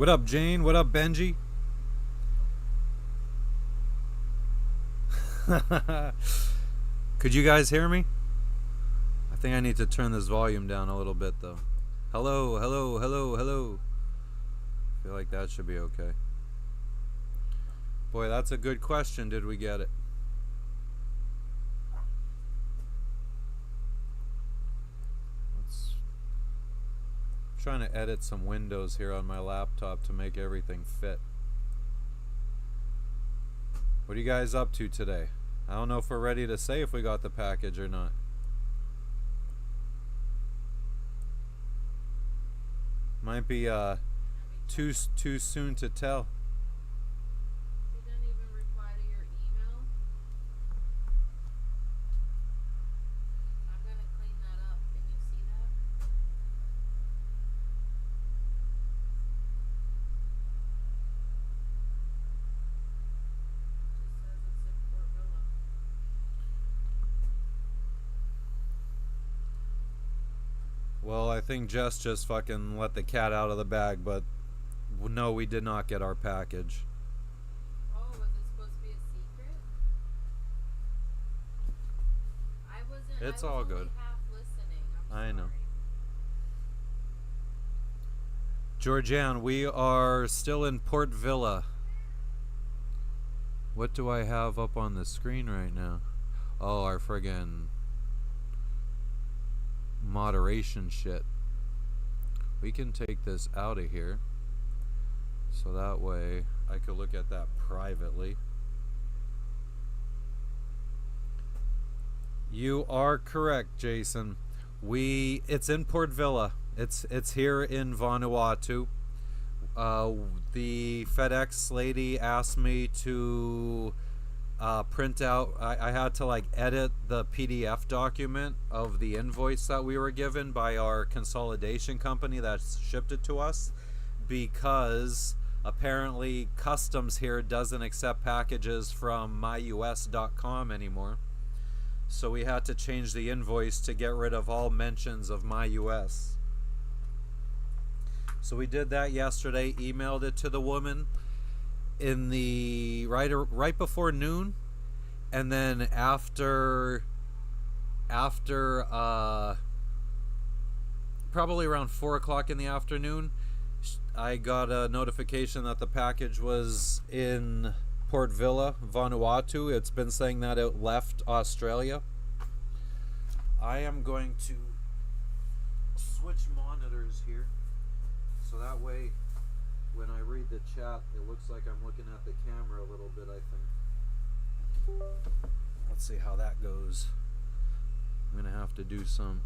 What up, Jane? What up, Benji? Could you guys hear me? I think I need to turn this volume down a little bit, though. Hello, hello, hello, hello. I feel like that should be okay. Boy, that's a good question. Did we get it? I'm trying to edit some windows here on my laptop to make everything fit. What are you guys up to today? I don't know if we're ready to say if we got the package or not. Might be too soon to tell. She didn't even reply to your email. I'm gonna clean that up. Can you see that? It just says it's in Port Villa. Well, I think Jess just fucking let the cat out of the bag, but no, we did not get our package. Oh, was it supposed to be a secret? It's I was all only good. half listening. I'm I sorry. know. Georgianne, we are still in Port Villa. What do I have up on the screen right now? Oh, our friggin' moderation shit. We can take this out of here, so that way I could look at that privately. You are correct, Jason. It's in Port Villa. It's here in Vanuatu. The FedEx lady asked me to print out. I had to like edit the PDF document of the invoice that we were given by our consolidation company that shipped it to us, because apparently customs here doesn't accept packages from myus.com anymore. So we had to change the invoice to get rid of all mentions of MyUS. So we did that yesterday, emailed it to the woman in the right before noon, and then after probably around 4 o'clock in the afternoon, I got a notification that the package was in Port Villa, Vanuatu. It's been saying that it left Australia. I am going to switch monitors here, so that way when I read the chat, it looks like I'm looking at the camera a little bit, I think. Let's see how that goes. I'm going to have to do some...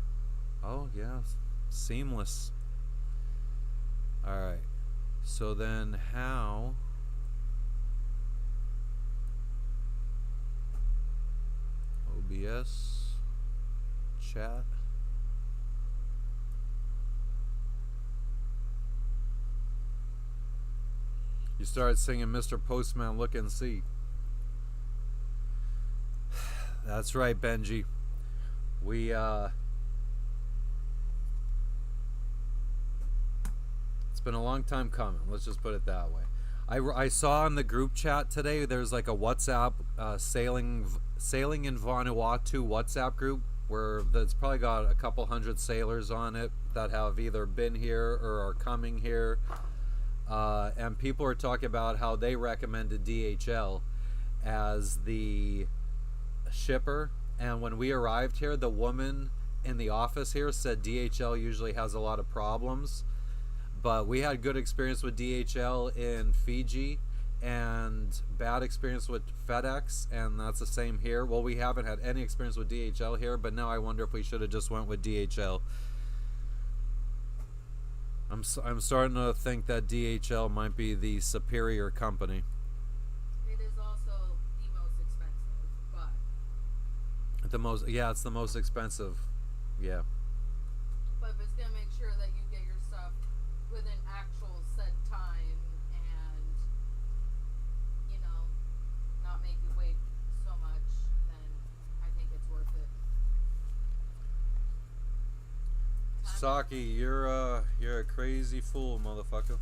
Oh, yeah. Seamless. Alright. So then how... OBS... Chat... You started singing Mr. Postman, look and see. That's right, Benji. We, it's been a long time coming. Let's just put it that way. I saw in the group chat today, there's like a WhatsApp, sailing in Vanuatu WhatsApp group, where it's probably got a couple hundred sailors on it that have either been here or are coming here. And people are talking about how they recommended DHL as the shipper, and when we arrived here, the woman in the office here said DHL usually has a lot of problems, but we had good experience with DHL in Fiji and bad experience with FedEx, and that's the same here. Well, we haven't had any experience with DHL here, but now I wonder if we should have just went with DHL. I'm starting to think that DHL might be the superior company. It is also the most expensive, but It's the most expensive. Yeah. But if it's gonna make sure that you get your stuff within actual said time, and not make you wait so much, then I think it's worth it. Saki, you're a crazy fool, motherfucker.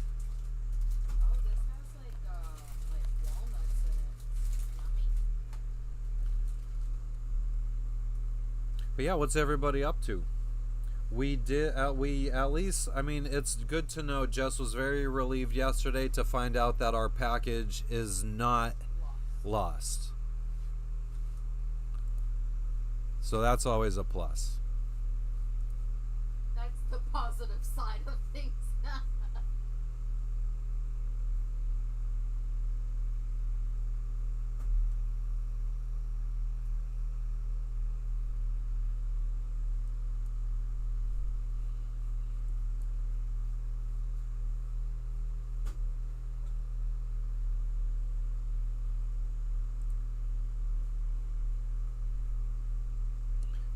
But yeah, what's everybody up to? We at least, I mean, it's good to know. Jess was very relieved yesterday to find out that our package is not Lost. lost. So that's always a plus. That's the positive side of things.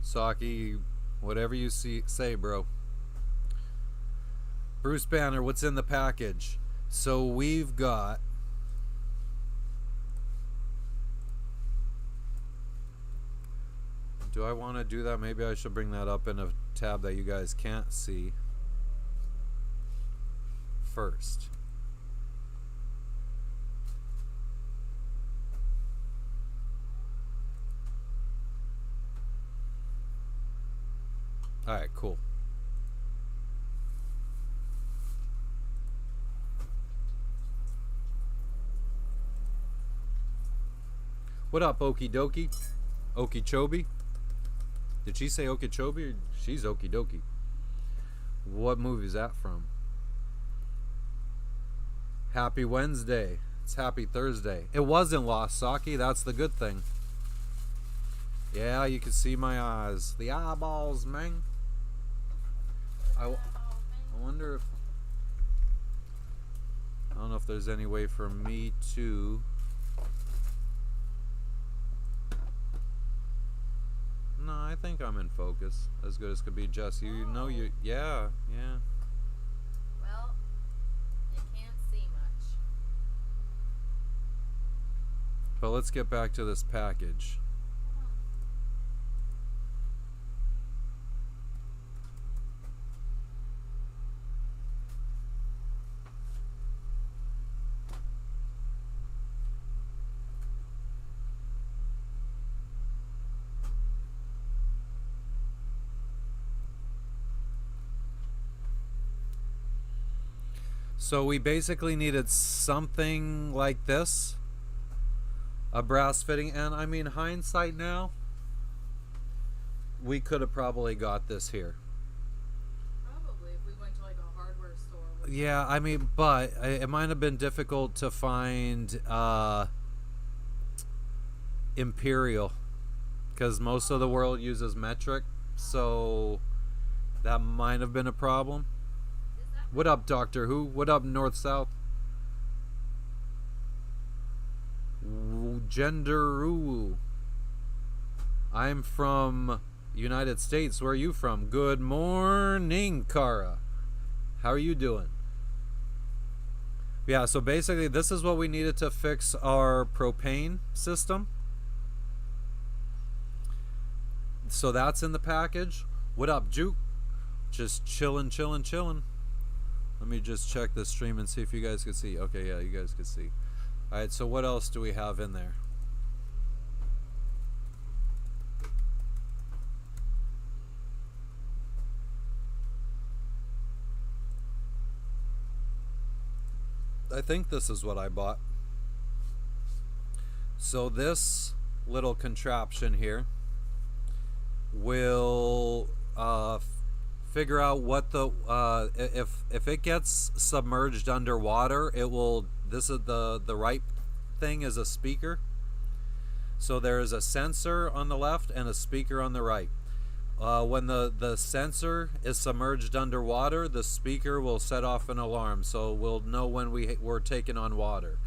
Saki, whatever you say, bro. Bruce Banner, what's in the package? So we've got do I want to do that? Maybe I should bring that up in a tab that you guys can't see first. Alright, cool. What up, Okie dokie? Okeechobee? Did she say Okeechobee? Or she's Okie dokie. What movie is that from? Happy Wednesday. It's Happy Thursday. It wasn't lost, Saki. That's the good thing. Yeah, you can see my eyes. The eyeballs, man. I wonder if... I don't know if there's any way for me to... No, I think I'm in focus. As good as could be. Jess, you know you... Yeah, yeah. Well, you can't see much. But let's get back to this package. So we basically needed something like this. A brass fitting. And I mean, hindsight now, we could have probably got this here. Probably if we went to like a hardware store. Yeah, I mean, but it might have been difficult to find imperial. Because most of the world uses metric. So that might have been a problem. What up, Doctor Who? What up, North South? Genderoo. I'm from United States. Where are you from? Good morning, Kara. How are you doing? Yeah, so basically this is what we needed to fix our propane system. So that's in the package. What up, Juke? Just chillin', chillin', chillin'. Let me just check the stream and see if you guys can see. Okay, yeah, you guys can see. Alright, so what else do we have in there? I think this is what I bought. So this little contraption here will figure out what the if it gets submerged underwater, it will. This is the right thing is a speaker. So there is a sensor on the left and a speaker on the right. When the sensor is submerged underwater, the speaker will set off an alarm, so we'll know when we're taken on water.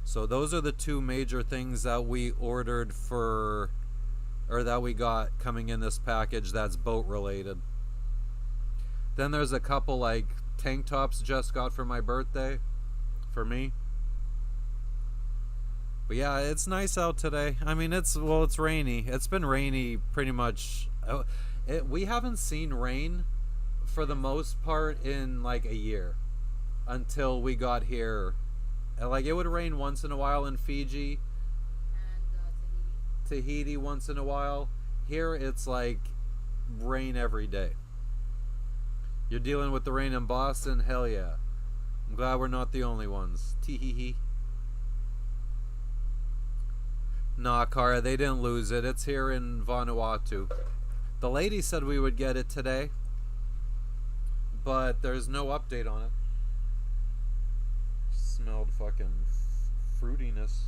So those are the two major things that we ordered for, or that we got coming in this package that's boat related. Then there's a couple like tank tops just got for my birthday, for me. But yeah, it's nice out today. I mean, it's rainy. It's been rainy pretty much. We haven't seen rain for the most part in like a year until we got here. Like it would rain once in a while in Fiji, And Tahiti once in a while, Here it's like rain every day. You're dealing with the rain in Boston? Hell yeah. I'm glad we're not the only ones. Tee hee hee. Nah, Kara, they didn't lose it. It's here in Vanuatu. The lady said we would get it today, but there's no update on it. Smelled fucking fruitiness.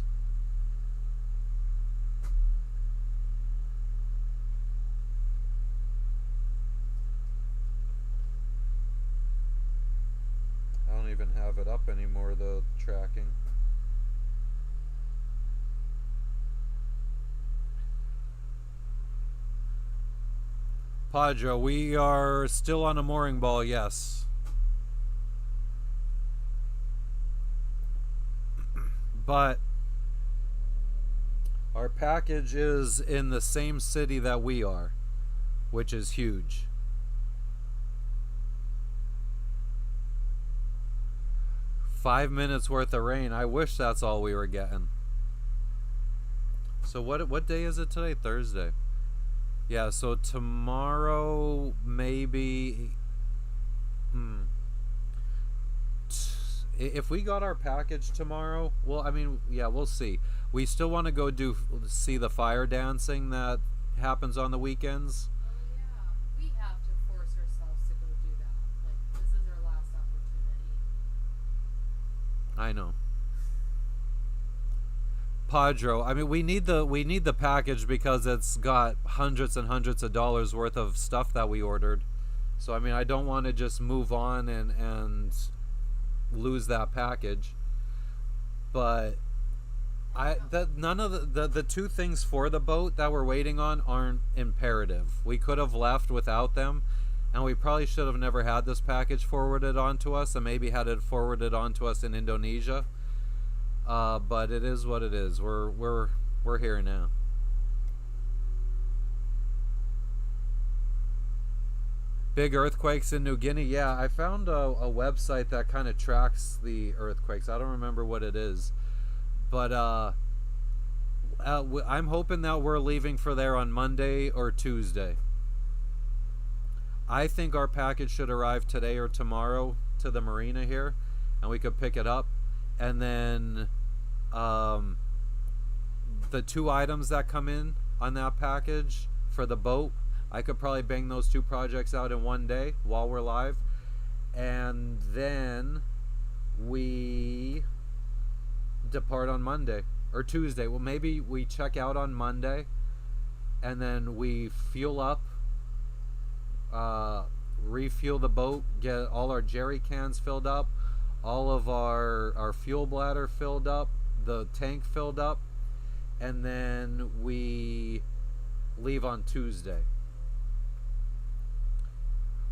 I don't even have it up anymore, the tracking. Padre, we are still on a mooring ball, yes. But our package is in the same city that we are, which is huge. $5 worth of rain. I wish that's all we were getting. So what day is it today? Thursday. Yeah, so tomorrow maybe if we got our package tomorrow, well, I mean, yeah, we'll see. We still want to go see the fire dancing that happens on the weekends. Oh yeah, we have to force ourselves to go do that. Like this is our last opportunity. I know. Padro, I mean, we need the package because it's got hundreds and hundreds of dollars worth of stuff that we ordered. So I mean, I don't want to just move on and lose that package. But none of the two things for the boat that we're waiting on aren't imperative. We could have left without them, and we probably should have never had this package forwarded onto us, and maybe had it forwarded onto us in Indonesia. But it is what it is. We're here now. Big earthquakes in New Guinea. Yeah, I found a website that kind of tracks the earthquakes. I don't remember what it is, but I'm hoping that we're leaving for there on Monday or Tuesday. I think our package should arrive today or tomorrow to the marina here, and we could pick it up. And then the two items that come in on that package for the boat, I could probably bang those two projects out in one day while we're live. And then we depart on Monday or Tuesday. Well, maybe we check out on Monday and then we fuel up, refuel the boat, get all our jerry cans filled up, all of our fuel bladder filled up, the tank filled up, and then we leave on Tuesday.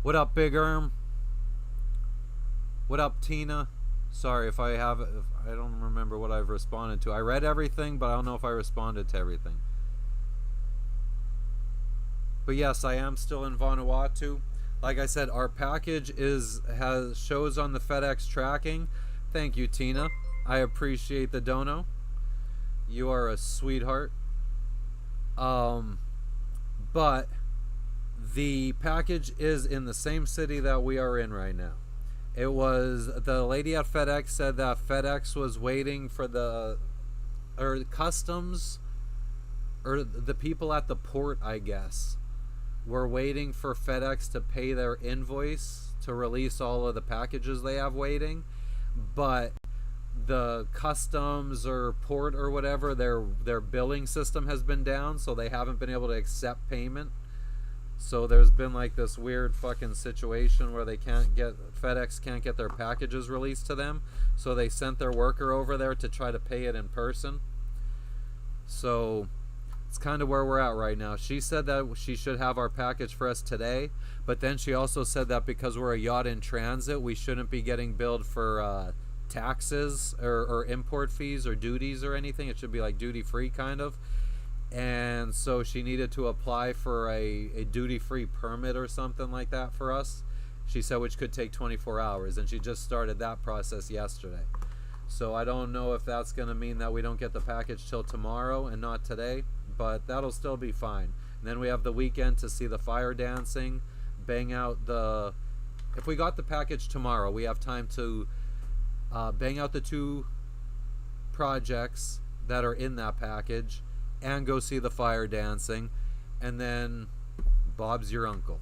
What up, Big Erm? What up, Tina? Sorry if I don't remember what I've responded to. I read everything, but I don't know if I responded to everything. But yes, I am still in Vanuatu. Like I said, our package shows on the FedEx tracking. Thank you, Tina. I appreciate the dono. You are a sweetheart. But the package is in the same city that we are in right now. It was the lady at FedEx said that FedEx was waiting for customs, or the people at the port, I guess, were waiting for FedEx to pay their invoice to release all of the packages they have waiting. But the customs or port or whatever, their billing system has been down, so they haven't been able to accept payment. So there's been like this weird fucking situation where FedEx can't get their packages released to them. So they sent their worker over there to try to pay it in person. So it's kind of where we're at right now. She said that she should have our package for us today, but then she also said that because we're a yacht in transit, we shouldn't be getting billed for taxes or import fees or duties or anything. It should be like duty free kind of. And so she needed to apply for a duty-free permit or something like that for us. She said which could take 24 hours, and she just started that process yesterday. So I don't know if that's going to mean that we don't get the package till tomorrow and not today, but that'll still be fine. And then we have the weekend to see the fire dancing, bang out the. If we got the package tomorrow, we have time to bang out the 2 projects that are in that package and go see the fire dancing, and then Bob's your uncle.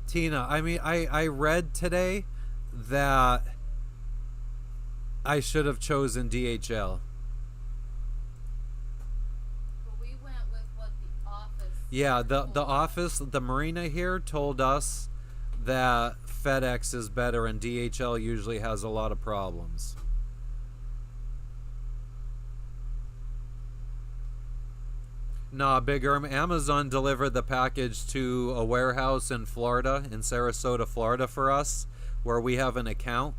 Tina, I mean, I read today that I should have chosen DHL. But we went with what the office. Yeah, the told us. office, the marina here told us that FedEx is better and DHL usually has a lot of problems. Nah, Big Erm, Amazon delivered the package to a warehouse in Florida, in Sarasota, Florida for us, where we have an account.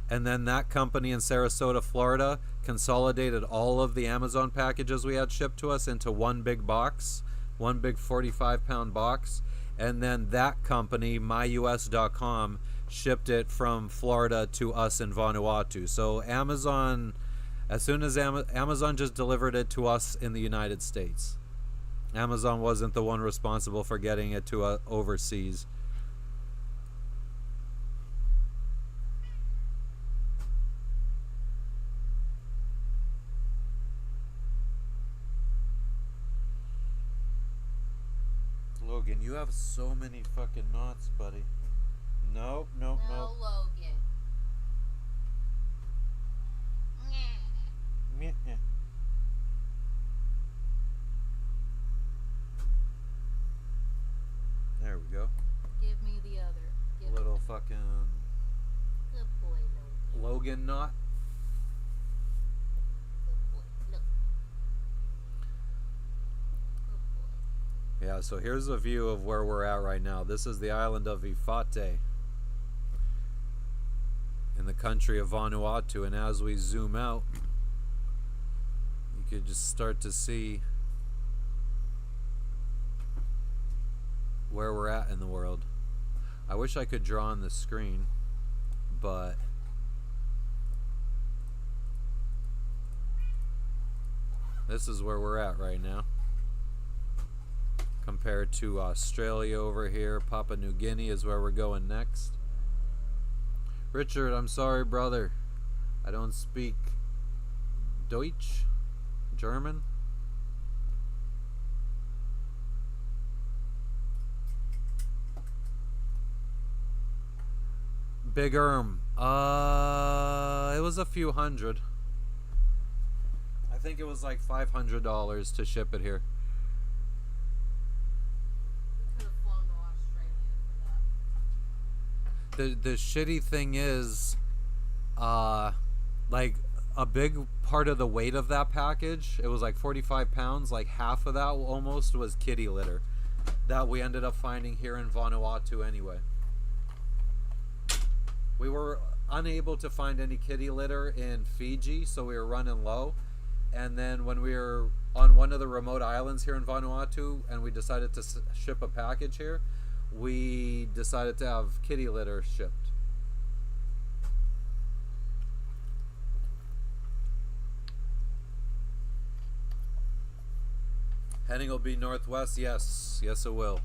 And then that company in Sarasota, Florida consolidated all of the Amazon packages we had shipped to us into one big box, one big 45-pound box. And then that company, myus.com, shipped it from Florida to us in Vanuatu. So Amazon, as soon as Amazon just delivered it to us in the United States. Amazon wasn't the one responsible for getting it to overseas. Logan, you have so many fucking knots, buddy. Nope, nope, No, nope. Logan. Meh. There we go. Give me the other. Give Little me. fucking Good boy, Logan. Logan knot. Good boy. Look. Good boy. Yeah, so here's a view of where we're at right now. This is the island of Ifate in the country of Vanuatu, and as we zoom out, you could just start to see where we're at in the world. I wish I could draw on the screen, but this is where we're at right now. Compared to Australia over here, Papua New Guinea is where we're going next. Richard, I'm sorry, brother. I don't speak Deutsch, German. Big Erm. It was a few hundred. I think it was like $500 to ship it here. We could have flown to Australia for that. The shitty thing is, like a big part of the weight of that package, it was like 45 pounds, like half of that almost was kitty litter that we ended up finding here in Vanuatu anyway. We were unable to find any kitty litter in Fiji, so we were running low. And then when we were on one of the remote islands here in Vanuatu and we decided to ship a package here, we decided to have kitty litter shipped. Heading will be northwest, yes it will.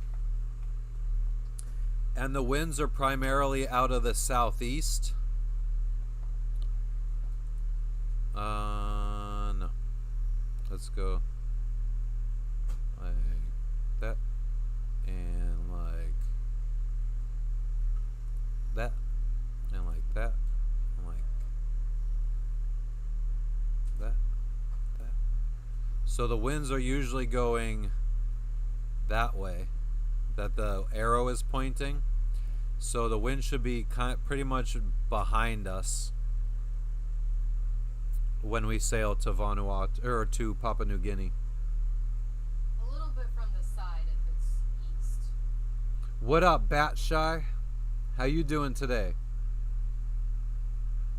And the winds are primarily out of the southeast. No. Let's go like that and like that and like that and like that. So the winds are usually going that way, that the arrow is pointing. So the wind should be pretty much behind us when we sail to Vanuatu or to Papua New Guinea. A little bit from the side if it's east. What up, Bat Shy? How you doing today?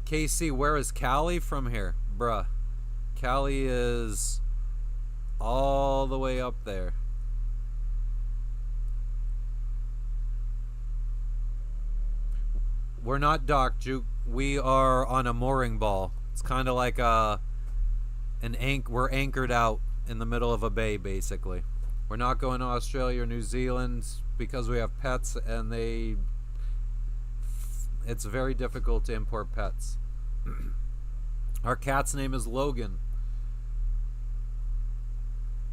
Casey, where is Cali from here? Bruh. Cali is all the way up there. We're not docked, Juke. We are on a mooring ball. It's kind of like we're anchored out in the middle of a bay, basically. We're not going to Australia or New Zealand because we have pets, and it's very difficult to import pets. Our cat's name is Logan.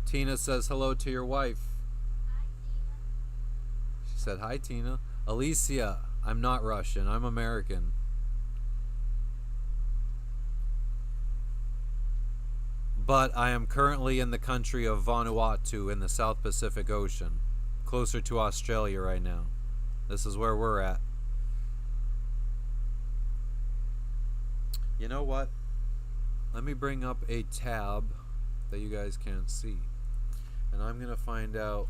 Tina says hello to your wife. Hi, Tina. She said hi, Tina. Alicia, I'm not Russian, I'm American. But I am currently in the country of Vanuatu in the South Pacific Ocean, closer to Australia right now. This is where we're at. You know what? Let me bring up a tab that you guys can't see. And I'm going to find out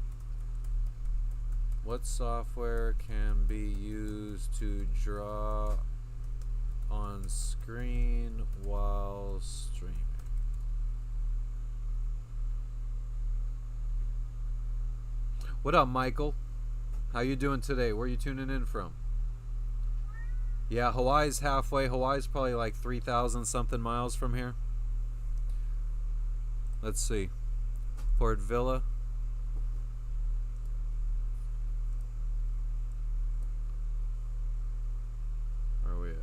what software can be used to draw on screen while streaming. What up, Michael? How you doing today? Where are you tuning in from? Yeah, Hawaii's halfway. Hawaii's probably like 3,000 something miles from here. Let's see. Port Villa. Where are we at here?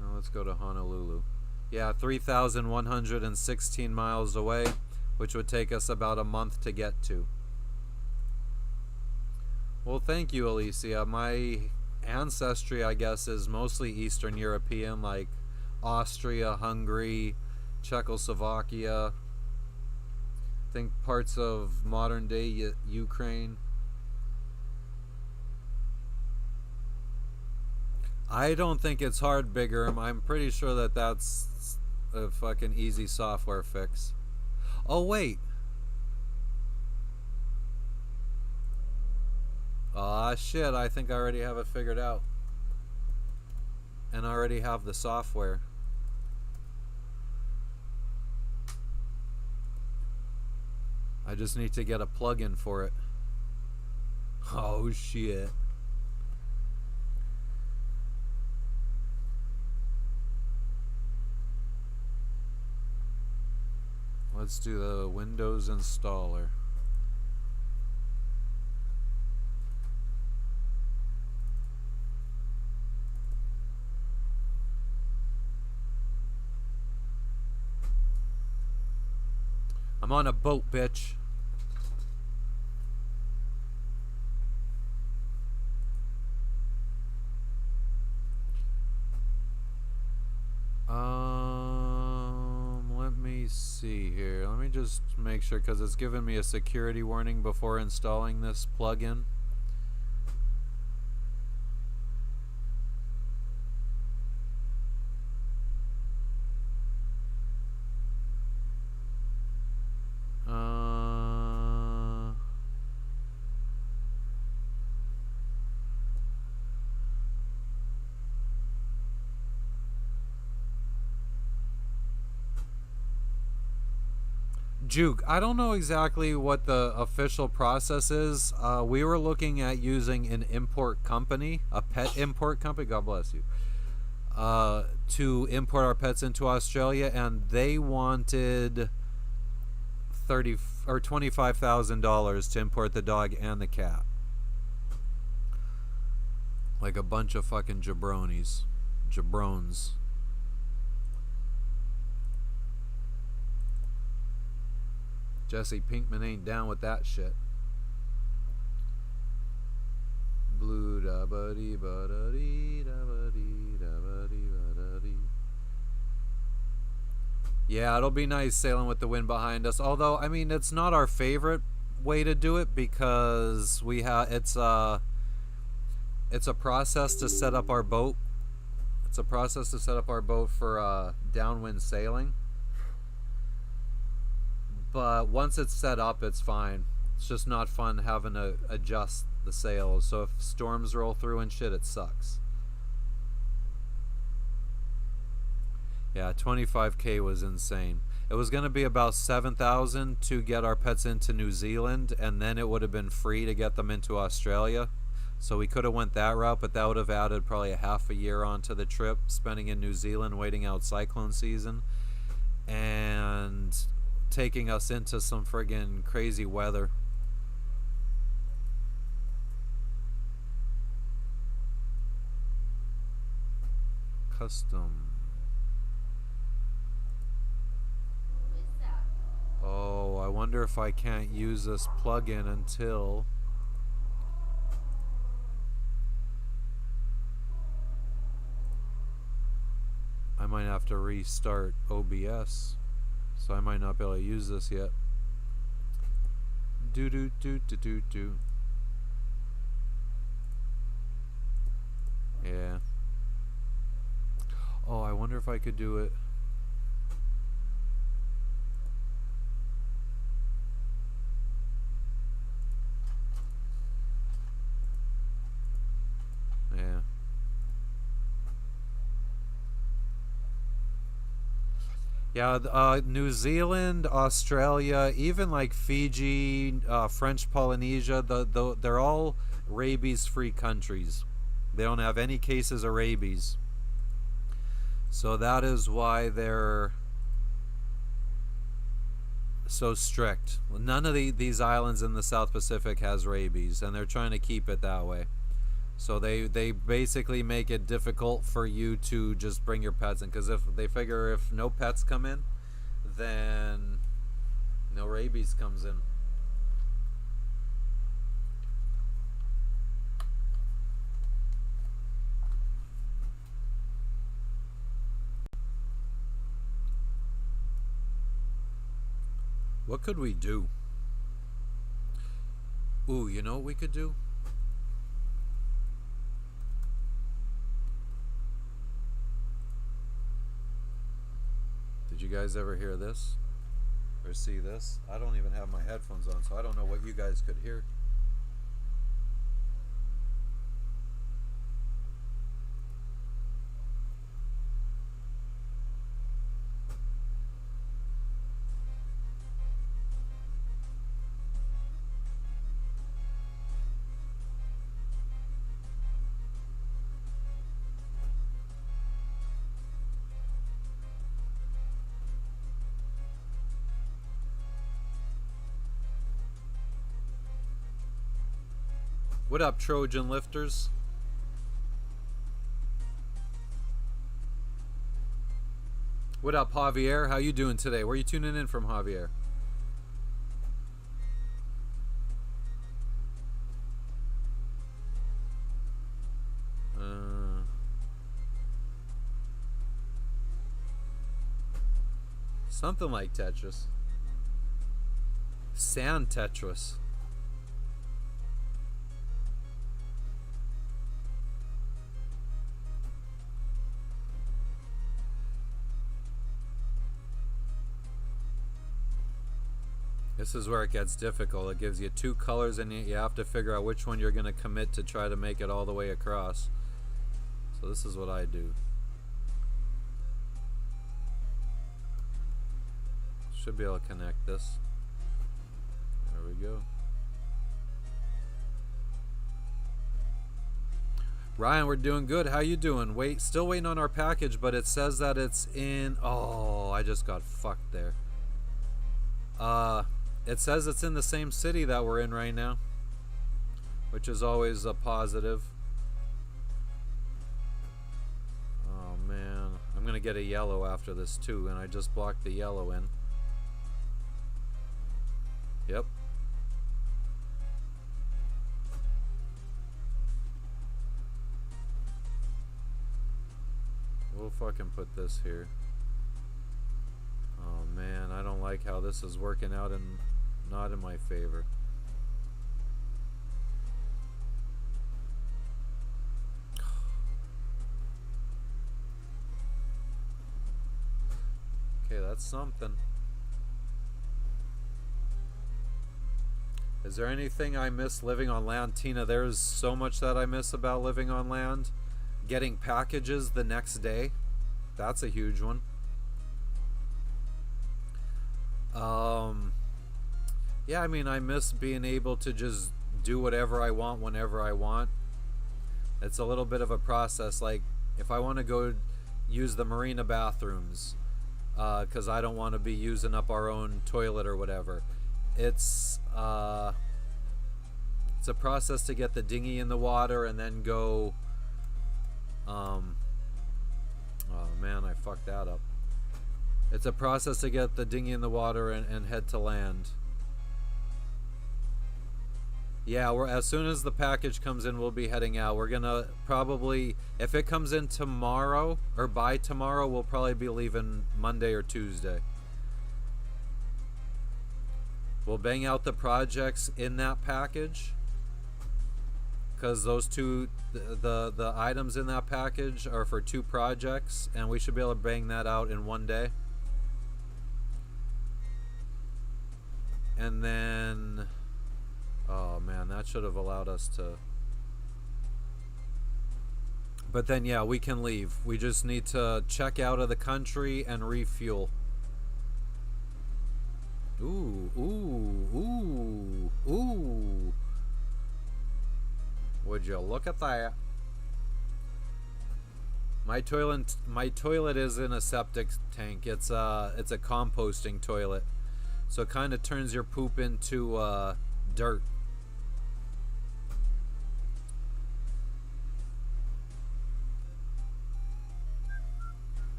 Now let's go to Honolulu. Yeah, 3,116 miles away, which would take us about a month to get to. Well, thank you, Alicia. My ancestry, I guess, is mostly Eastern European, like Austria, Hungary, Czechoslovakia. I think parts of modern day Ukraine. I don't think it's hard, Bigger. I'm pretty sure that that's a fucking easy software fix. Oh, wait. Ah, shit, I think I already have it figured out. And I already have the software. I just need to get a plugin for it. Oh, shit. Let's do the Windows installer. I'm on a boat, bitch. Let me see here. Let me just make sure, because it's giving me a security warning before installing this plugin. Juke, I don't know exactly what the official process is. We were looking at using an import company, a pet import company, God bless you, to import our pets into Australia, and they wanted $25,000 to import the dog and the cat. Like a bunch of fucking jabronis. Jabrones. Jesse Pinkman ain't down with that shit. Blue da ba dee ba da dee da ba dee da ba dee ba da dee. Yeah, it'll be nice sailing with the wind behind us. Although, I mean, it's not our favorite way to do it because we have it's a process to set up our boat. It's a process to set up our boat for downwind sailing. But once it's set up, it's fine. It's just not fun having to adjust the sails. So if storms roll through and shit, it sucks. Yeah, 25K was insane. It was going to be about 7,000 to get our pets into New Zealand, and then it would have been free to get them into Australia. So we could have went that route, but that would have added probably a half a year onto the trip, spending in New Zealand, waiting out cyclone season. and taking us into some friggin' crazy weather. Custom. Who is that? Oh, I wonder if I can't use this plugin until I might have to restart OBS. So I might not be able to use this yet. Do do do do do do. Yeah. Oh, I wonder if I could do it. Yeah. Yeah, New Zealand, Australia, even like Fiji, French Polynesia, they're all rabies-free countries. They don't have any cases of rabies. So that is why they're so strict. None of these islands in the South Pacific has rabies, and they're trying to keep it that way. So they basically make it difficult for you to just bring your pets in, because if they figure if no pets come in, then no rabies comes in. What could we do? Ooh, you know what we could do? Did you guys ever hear this? Or see this? I don't even have my headphones on, so I don't know what you guys could hear. What up, Trojan lifters? What up, Javier? How you doing today? Where are you tuning in from, Javier? Something like Tetris. Sand Tetris. This is where it gets difficult. It gives you two colors and you have to figure out which one you're going to commit to try to make it all the way across. So this is what I do. Should be able to connect this. There we go. Ryan, we're doing good. How you doing? Still waiting on our package, but it says that it's in... Oh, I just got fucked there. It says it's in the same city that we're in right now, which is always a positive. Oh man, I'm gonna get a yellow after this too, and I just blocked the yellow in. Yep. We'll fucking put this here. Oh man, I don't like how this is working out and not in my favor. Okay, that's something. Is there anything I miss living on land? Tina, there's so much that I miss about living on land. Getting packages the next day. That's a huge one. Yeah, I mean, I miss being able to just do whatever I want whenever I want. It's a little bit of a process. Like, if I want to go use the marina bathrooms, because I don't want to be using up our own toilet or whatever. It's a process to get the dinghy in the water and then go. Oh man, I fucked that up. It's a process to get the dinghy in the water and head to land. Yeah, as soon as the package comes in, we'll be heading out. We're gonna probably, if it comes in tomorrow or by tomorrow, we'll probably be leaving Monday or Tuesday. We'll bang out the projects in that package, because those two, the items in that package are for 2 projects, and we should be able to bang that out in one day. And then, oh man, that should have allowed us to. But then, yeah, we can leave. We just need to check out of the country and refuel. Ooh, ooh, ooh, ooh. Would you look at that? My toilet is in a septic tank. It's a composting toilet. So it kind of turns your poop into dirt.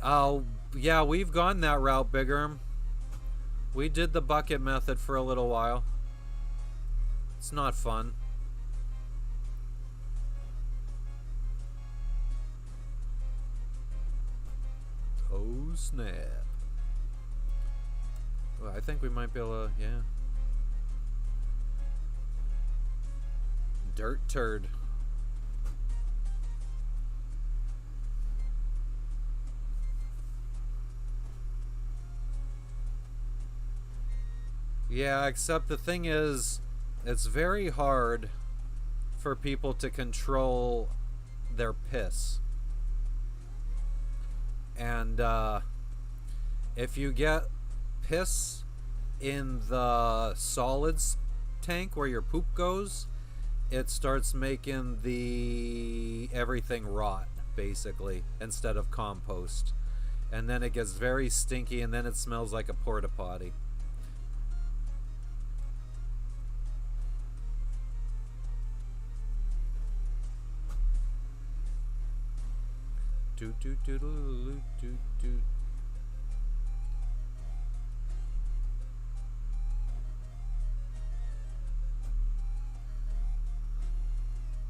Oh, yeah, we've gone that route, Biggerm. We did the bucket method for a little while. It's not fun. Oh, snap. Well, I think we might be able to, yeah. Dirt turd. Yeah, except the thing is, it's very hard for people to control their piss. And if you get piss in the solids tank where your poop goes, it starts making the everything rot, basically, instead of compost. And then it gets very stinky, and then it smells like a porta potty.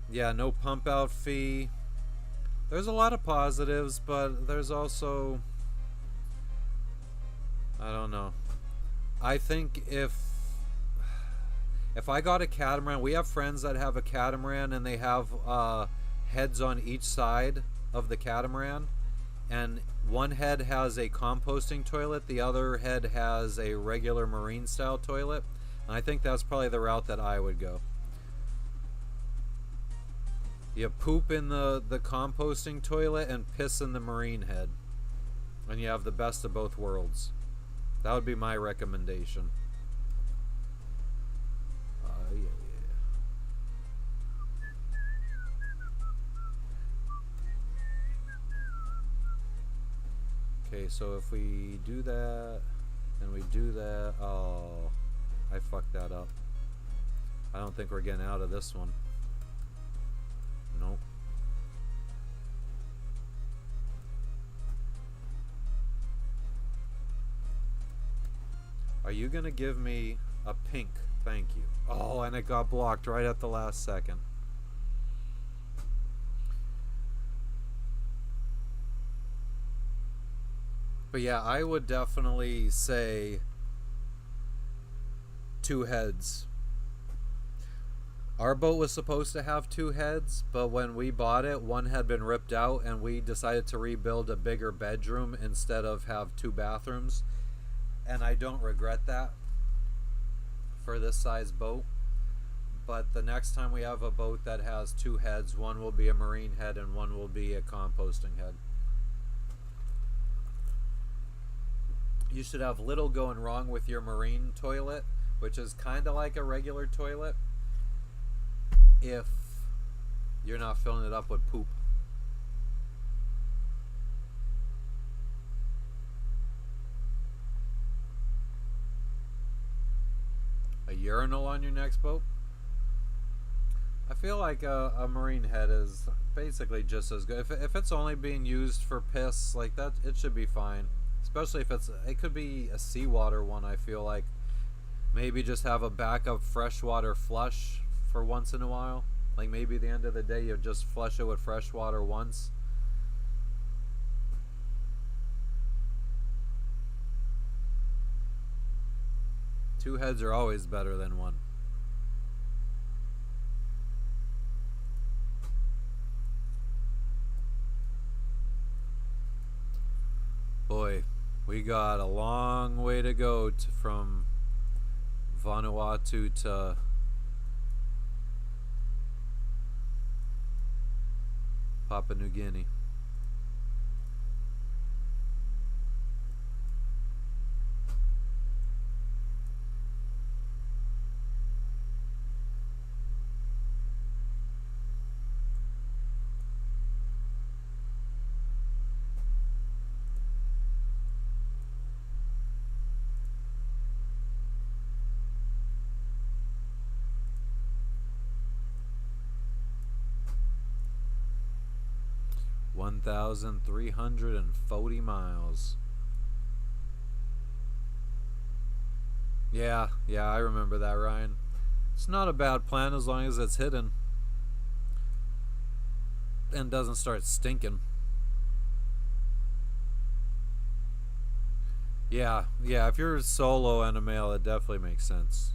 Yeah, no pump out fee. There's a lot of positives, but there's also, I don't know. I think if I got a catamaran, we have friends that have a catamaran and they have heads on each side of the catamaran, and one head has a composting toilet, the other head has a regular marine style toilet, and I think that's probably the route that I would go. You poop in the composting toilet and piss in the marine head, and you have the best of both worlds. That would be my recommendation. Yeah. Okay, so if we do that, and we do that, oh, I fucked that up. I don't think we're getting out of this one. Nope. Are you gonna give me a pink? Thank you. Oh, and it got blocked right at the last second. But yeah, I would definitely say 2 heads. Our boat was supposed to have 2 heads, but when we bought it, one had been ripped out, and we decided to rebuild a bigger bedroom instead of have 2 bathrooms. And I don't regret that for this size boat. But the next time we have a boat that has 2 heads, one will be a marine head and one will be a composting head. you should have little going wrong with your marine toilet, which is kind of like a regular toilet, if you're not filling it up with poop. A urinal on your next boat? I feel like a marine head is basically just as good. If it's only being used for piss, like that, it should be fine. Especially if it could be a seawater one, I feel like. Maybe just have a backup freshwater flush for once in a while. Like maybe at the end of the day, you just flush it with fresh water once. Two heads are always better than one. Boy, we got a long way to go from Vanuatu to Papua New Guinea. 1,340 miles. Yeah, I remember that, Ryan. It's not a bad plan as long as it's hidden and doesn't start stinking. Yeah, if you're solo and a male, it definitely makes sense.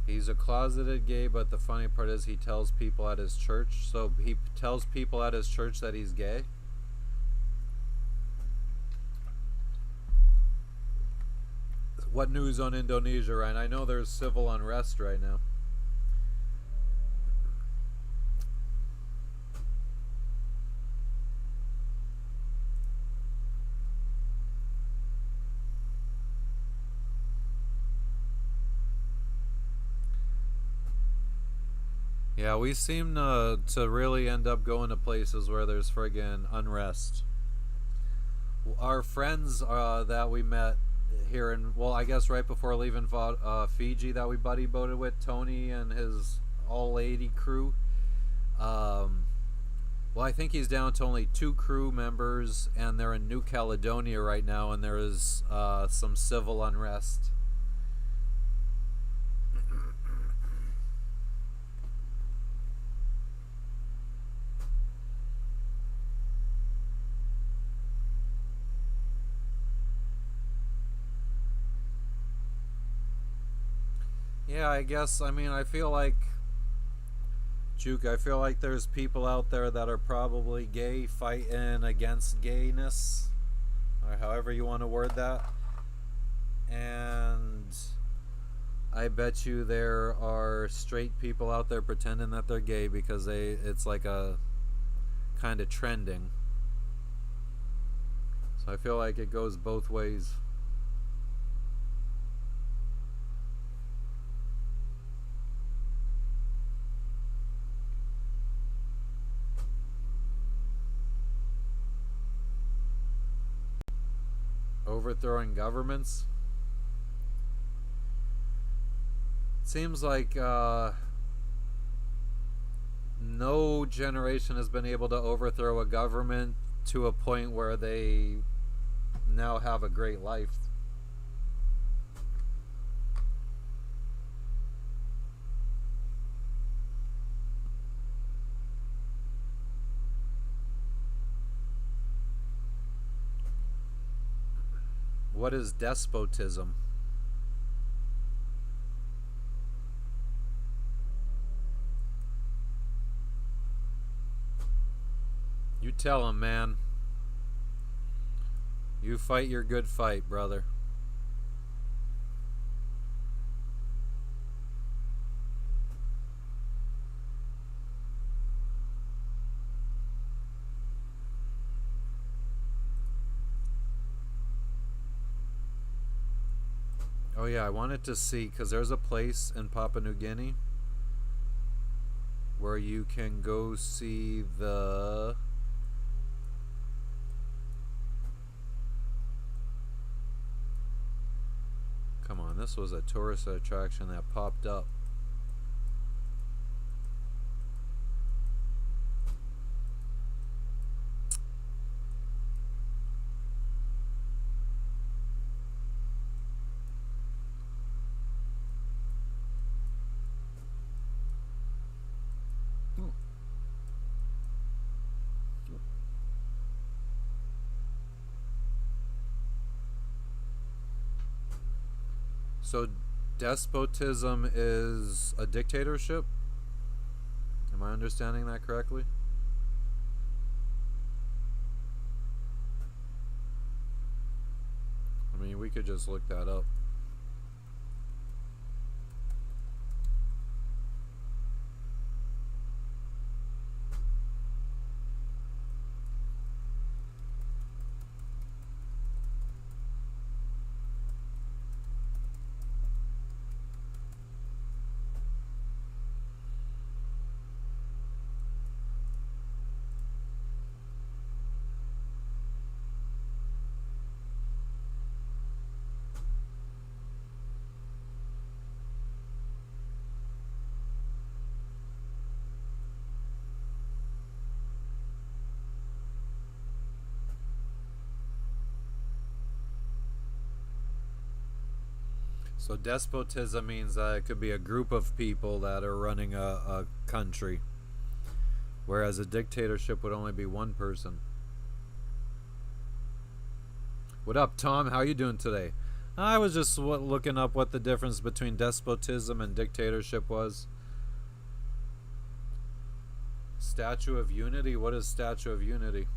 He's a closeted gay, but the funny part is he tells people at his church. So he tells people at his church that he's gay. What news on Indonesia, Ryan? I know there's civil unrest right now. Yeah, we seem to really end up going to places where there's friggin' unrest. Our friends that we met here in, well, I guess right before leaving Fiji that we buddy boated with, Tony and his all-lady crew. Well, I think he's down to only 2 crew members, and they're in New Caledonia right now, and there is some civil unrest. Yeah, I guess, I mean, I feel like, Juke, I feel like there's people out there that are probably gay fighting against gayness, or however you want to word that. And I bet you there are straight people out there pretending that they're gay because it's like a kind of trending. So I feel like it goes both ways. Overthrowing governments. Seems like no generation has been able to overthrow a government to a point where they now have a great life. What is despotism? tell him, man. You fight your good fight, brother. Oh yeah, I wanted to see, because there's a place in Papua New Guinea where you can go see the... Come on, this was a tourist attraction that popped up. So, despotism is a dictatorship? Am I understanding that correctly? I mean, we could just look that up. So despotism means that it could be a group of people that are running a country, whereas a dictatorship would only be one person. What up, Tom? How you doing today? I was just looking up what the difference between despotism and dictatorship was. Statue of Unity? What is Statue of Unity?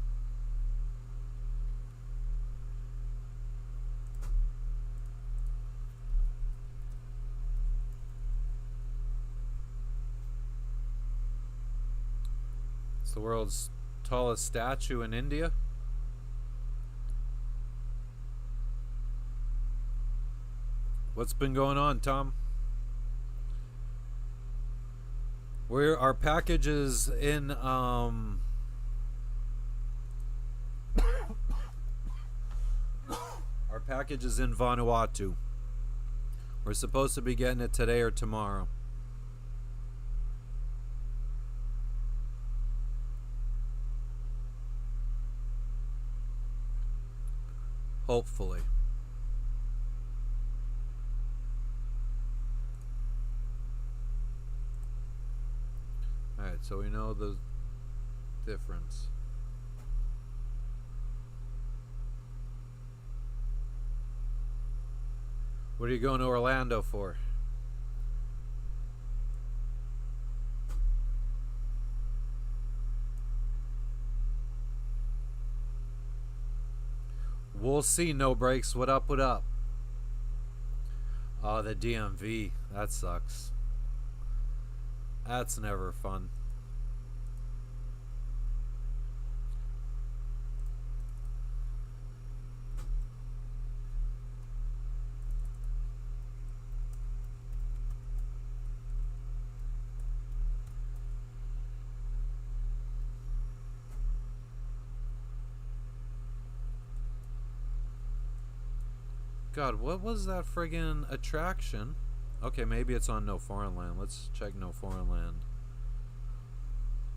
It's the world's tallest statue in India. What's been going on, Tom? Where our packages in our package is in Vanuatu. We're supposed to be getting it today or tomorrow. Hopefully. Alright, so we know the difference. What are you going to Orlando for? We'll see, no breaks. What up, what up? Oh, the DMV. That sucks. That's never fun. God, what was that friggin' attraction? Okay, maybe it's on No Foreign Land. Let's check No Foreign Land.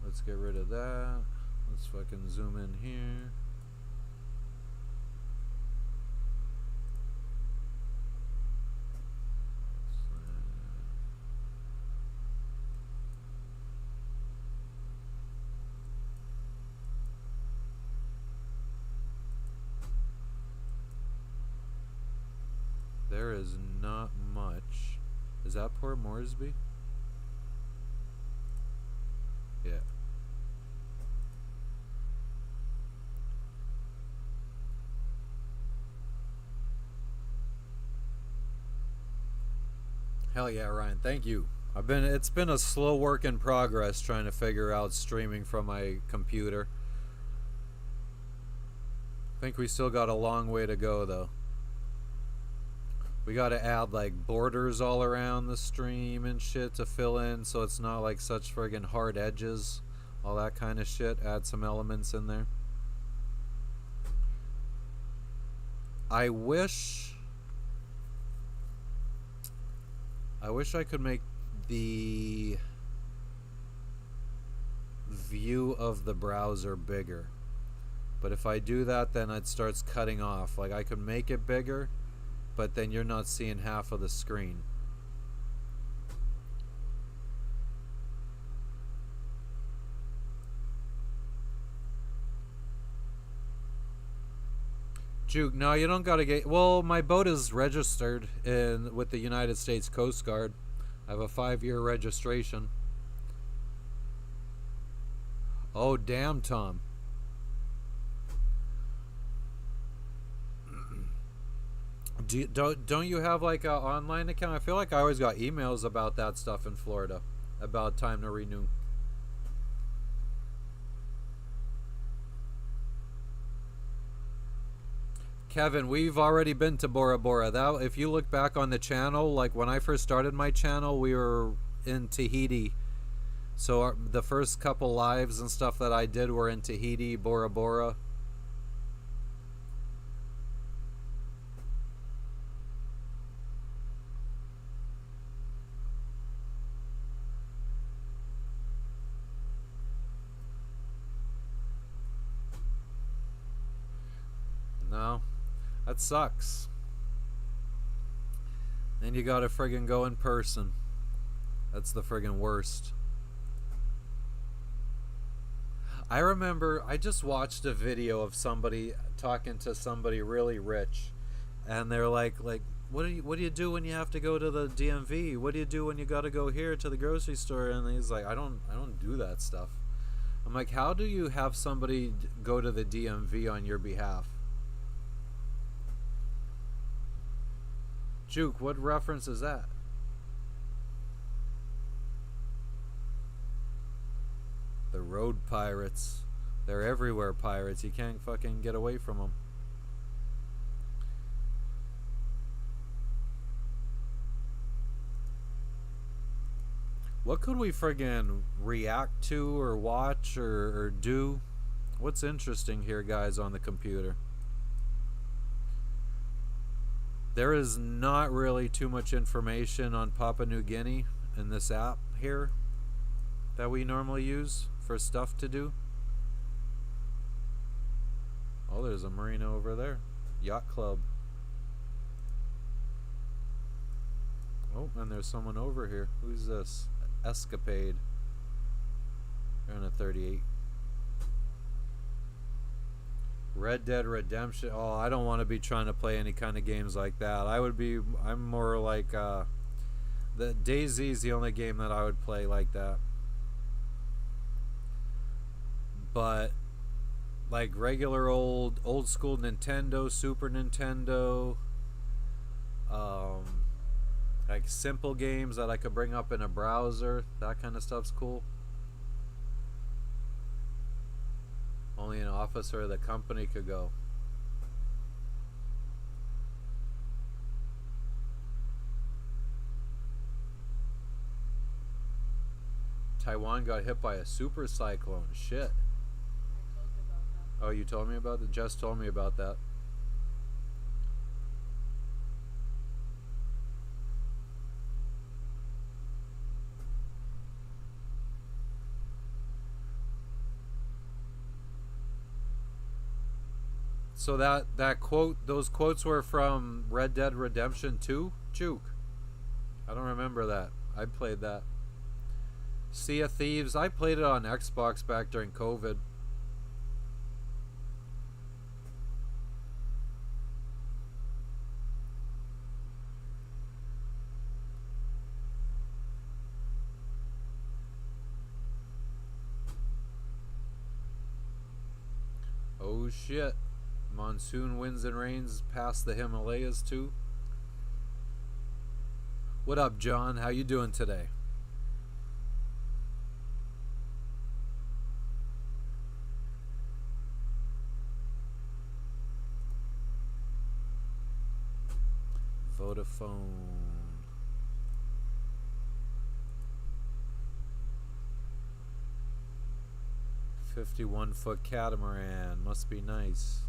Let's get rid of that. Let's fucking zoom in here. There is not much. Is that Port Moresby? Yeah. Hell yeah, Ryan. Thank you. It's been a slow work in progress trying to figure out streaming from my computer. I think we still got a long way to go though. We got to add like borders all around the stream and shit to fill in so it's not like such friggin' hard edges. All that kind of shit. Add some elements in there. I wish I could make the view of the browser bigger. But if I do that, then it starts cutting off. Like I could make it bigger, but then you're not seeing half of the screen. Juke, no, you don't gotta get. Well, my boat is registered in with the United States Coast Guard. I have a 5-year registration. Oh damn, Tom. Don't you have like an online account? I feel like I always got emails about that stuff in Florida, about time to renew. Kevin, we've already been to Bora Bora. That if you look back on the channel, like when I first started my channel, we were in Tahiti. So the first couple lives and stuff that I did were in Tahiti, Bora Bora. No, that sucks. Then you gotta friggin' go in person. That's the friggin' worst. I remember I just watched a video of somebody talking to somebody really rich, and they're like, what do you do when you have to go to the DMV? What do you do when you got to go here to the grocery store? And he's like, I don't do that stuff. I'm like, how do you have somebody go to the DMV on your behalf? Juke, what reference is that? The road pirates. They're everywhere, pirates. You can't fucking get away from them. What could we friggin' react to or watch or do? What's interesting here, guys, on the computer? There is not really too much information on Papua New Guinea in this app here that we normally use for stuff to do. Oh, there's a marina over there. Yacht Club. Oh, and there's someone over here. Who's this? Escapade. They're on a 38. Red Dead Redemption. Oh, I don't want to be trying to play any kind of games like that. I'm more like, the DayZ's the only game that I would play like that. But like regular old school Nintendo, Super Nintendo, like simple games that I could bring up in a browser, that kind of stuff's cool. Only an officer of the company could go. Taiwan got hit by a super cyclone. Shit. I told you about that. Oh, you told me about that? Jess told me about that. So that quote, those quotes were from Red Dead Redemption 2? Juke. I don't remember that. I played that. Sea of Thieves. I played it on Xbox back during COVID. Oh shit. Monsoon winds and rains past the Himalayas too. What up, John? How you doing today? Vodafone. 51-foot catamaran. Must be nice.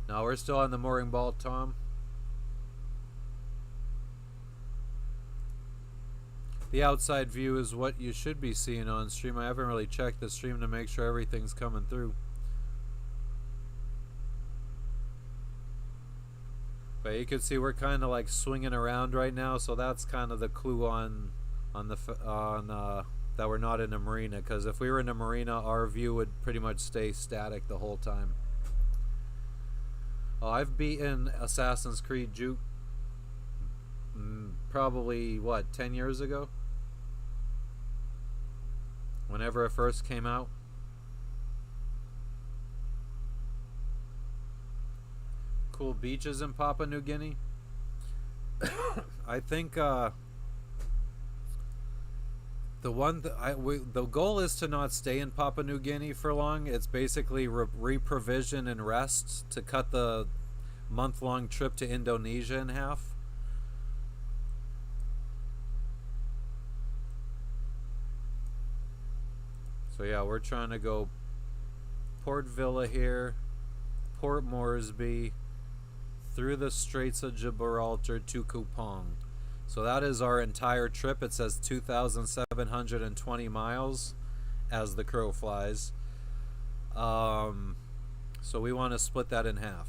No, we're still on the mooring ball, Tom. The outside view is what you should be seeing on stream. I haven't really checked the stream to make sure everything's coming through. But you can see we're kind of like swinging around right now, so that's kind of the clue on that we're not in a marina. Because if we were in a marina, our view would pretty much stay static the whole time. Oh, I've beaten Assassin's Creed Juke probably what 10 years ago. Whenever it first came out. Cool beaches in Papua New Guinea. I think the goal is to not stay in Papua New Guinea for long. It's basically re-provision and rest to cut the month-long trip to Indonesia in half. So yeah, we're trying to go Port Vila here, Port Moresby, through the Straits of Gibraltar to Kupang. So that is our entire trip. It says 2,720 miles as the crow flies. So we want to split that in half.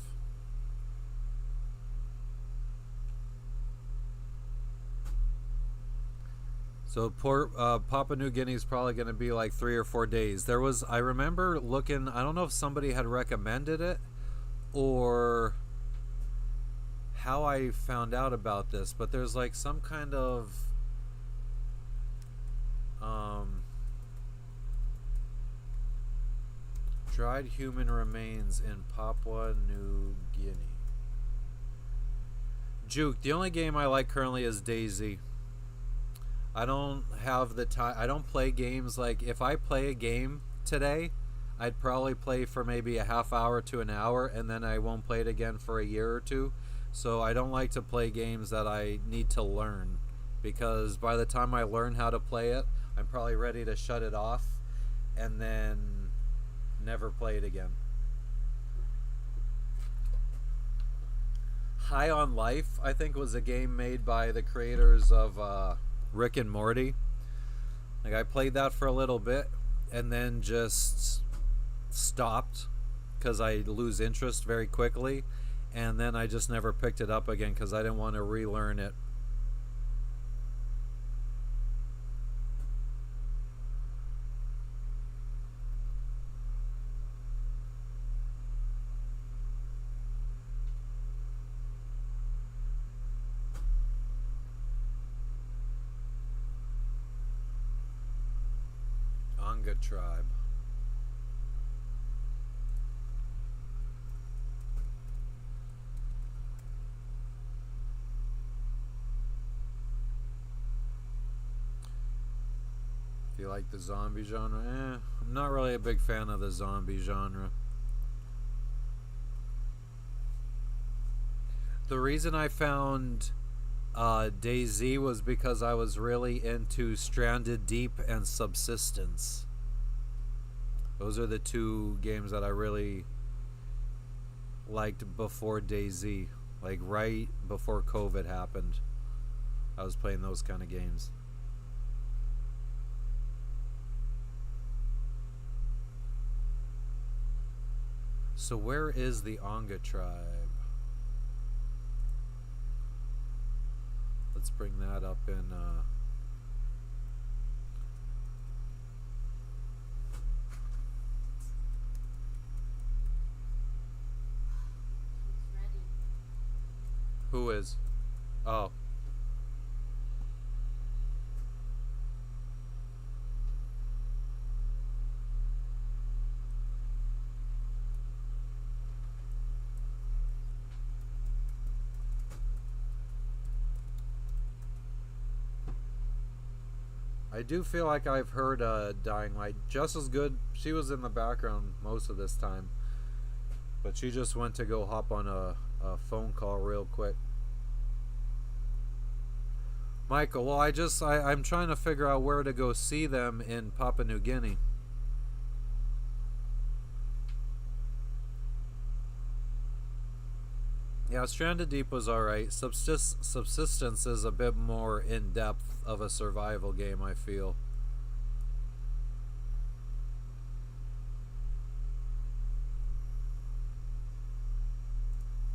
So Papua New Guinea is probably going to be like 3 or 4 days. I remember looking, I don't know if somebody had recommended it or how I found out about this, but there's like some kind of dried human remains in Papua New Guinea. Juke, the only game I like currently is DayZ. I don't have the time. I don't play games. Like if I play a game today, I'd probably play for maybe a half hour to an hour, and then I won't play it again for a year or two. So I don't like to play games that I need to learn, because by the time I learn how to play it, I'm probably ready to shut it off and then never play it again. High on Life, I think, was a game made by the creators of Rick and Morty. Like I played that for a little bit and then just stopped because I lose interest very quickly, and then I just never picked it up again because I didn't want to relearn it. Anga tribe. If you like the zombie genre, I'm not really a big fan of the zombie genre. The reason I found DayZ was because I was really into Stranded Deep and Subsistence. Those are the two games that I really liked before DayZ. Like right before COVID happened, I was playing those kind of games. So where is the Anga tribe? Let's bring that up in He's ready. who is? Oh. I do feel like I've heard Dying Light just as good. She was in the background most of this time, but she just went to go hop on a phone call real quick. Michael, well, I'm trying to figure out where to go see them in Papua New Guinea. Yeah, Stranded Deep was alright. Subsistence is a bit more in depth of a survival game, I feel.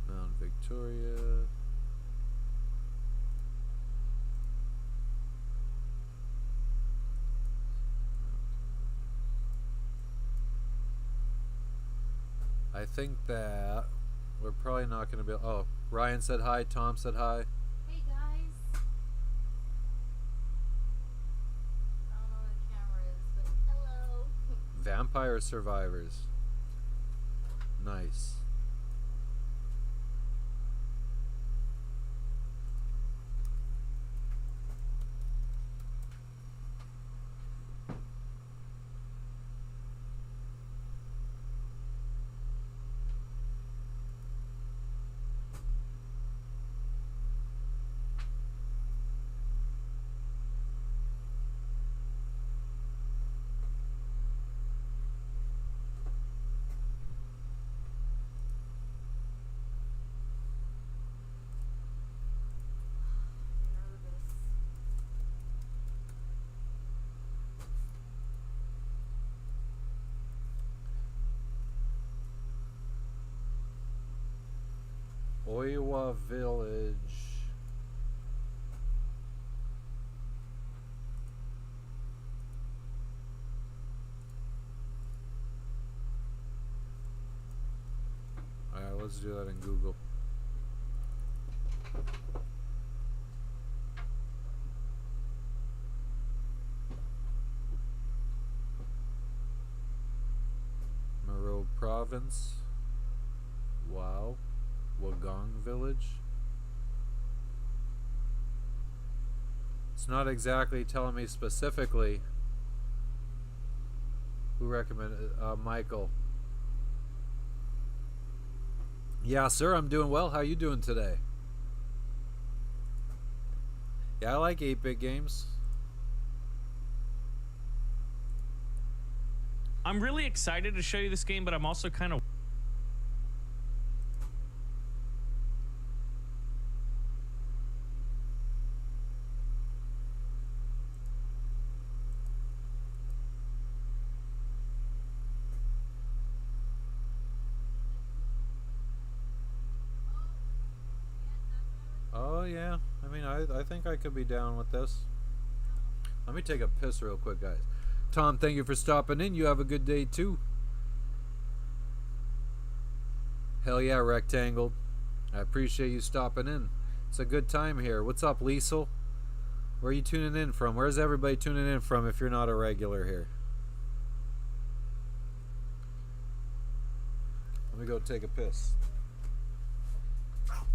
Mount Victoria. I think that we're probably not going to be. Oh, Ryan said hi. Tom said hi. Hey guys. I don't know where the camera is, but hello. Vampire Survivors. Nice. Nervous. Oiwa Village. Alright, let's do that in Google. Maro Province. Wow. Wagong Village. It's not exactly telling me specifically. Who recommended Michael. Yeah, sir, I'm doing well. How you doing today? Yeah, I like 8-bit games. I'm really excited to show you this game, but I'm also kind of... Oh, yeah. I mean, I think I could be down with this. Let me take a piss real quick, guys. Tom, thank you for stopping in. You have a good day, too. Hell yeah, Rectangled. I appreciate you stopping in. It's a good time here. What's up, Liesel? Where are you tuning in from? Where's everybody tuning in from if you're not a regular here? Let me go take a piss. Stop.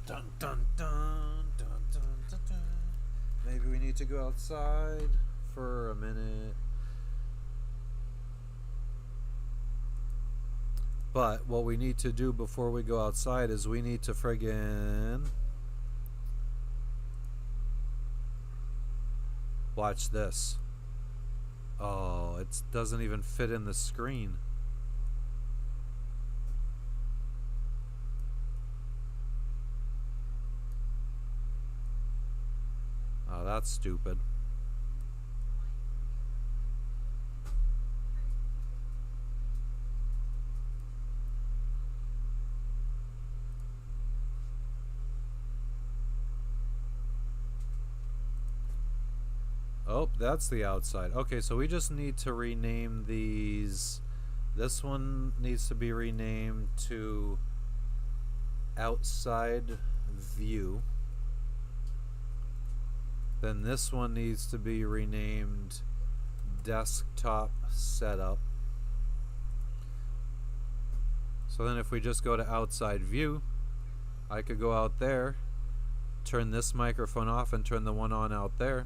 Dun dun dun dun dun dun dun. Maybe we need to go outside for a minute. But what we need to do before we go outside is we need to friggin' watch this. Oh, it doesn't even fit in the screen. that's stupid. Oh, that's the outside. Okay, so we just need to rename these. This one needs to be renamed to outside view. Then this one needs to be renamed desktop setup. So then if we just go to outside view, I could go out there, turn this microphone off and turn the one on out there.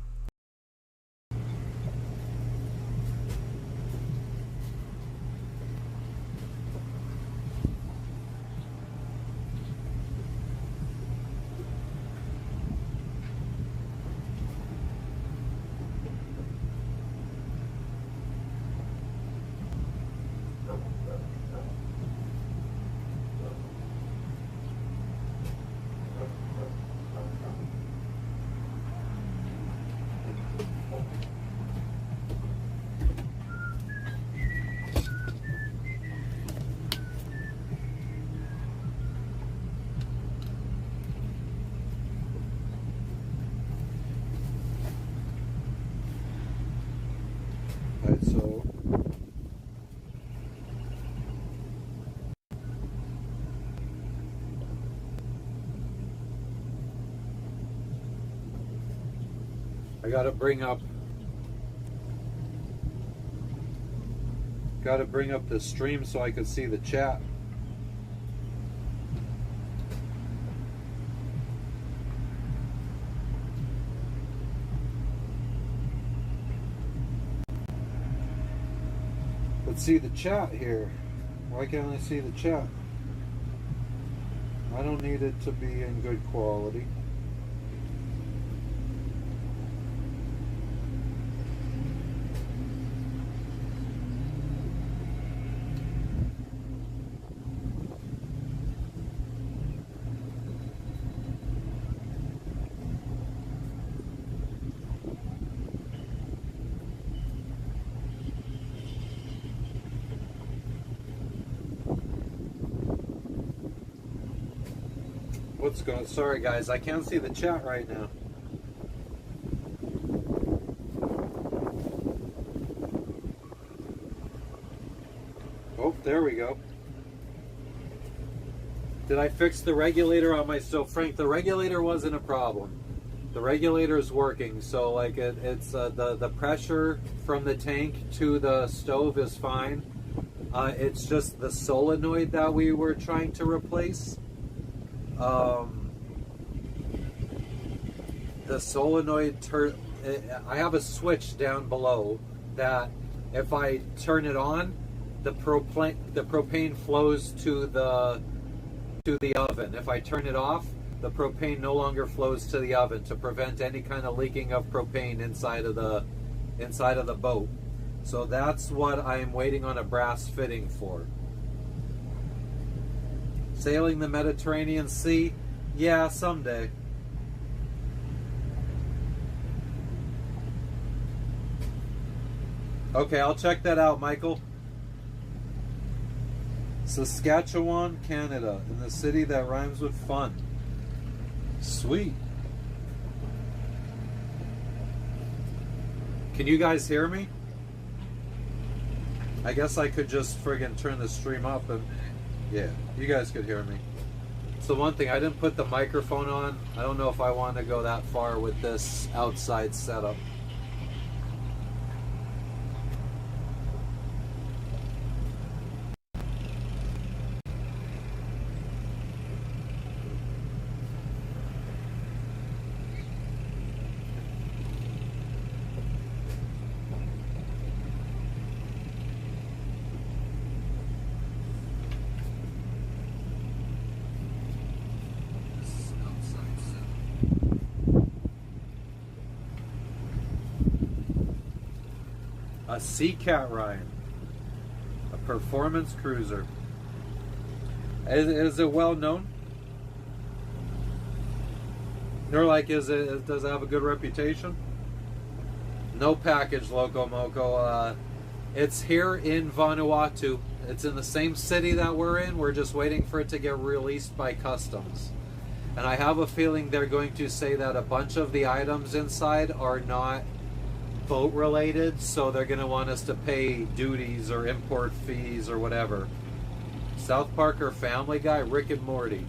Right, so I gotta bring up the stream so I could see the chat. Let's see the chat here. Why can't I see the chat? I don't need it to be in good quality. What's going? Sorry guys, I can't see the chat right now. Oh, there we go. Did I fix the regulator on my stove? Frank, the regulator wasn't a problem. The regulator is working, so like it's the pressure from the tank to the stove is fine. It's just the solenoid that we were trying to replace. The solenoid I have a switch down below that if I turn it on, the propane flows to the oven. If I turn it off, the propane no longer flows to the oven to prevent any kind of leaking of propane inside of the boat. So that's what I'm waiting on a brass fitting for. Sailing the Mediterranean Sea? Yeah, someday. Okay, I'll check that out, Michael. Saskatchewan, Canada, in the city that rhymes with fun. Sweet. Can you guys hear me? I guess I could just friggin' turn the stream up and yeah, you guys could hear me. So one thing, I didn't put the microphone on. I don't know if I want to go that far with this outside setup. A Sea Cat Ryan, a performance cruiser. Is it well known? Or like, does it have a good reputation? No package, Loco Moco. It's here in Vanuatu. It's in the same city that we're in. We're just waiting for it to get released by customs. And I have a feeling they're going to say that a bunch of the items inside are not boat related, so they're going to want us to pay duties or import fees or whatever. South Park or Family Guy? Rick and Morty.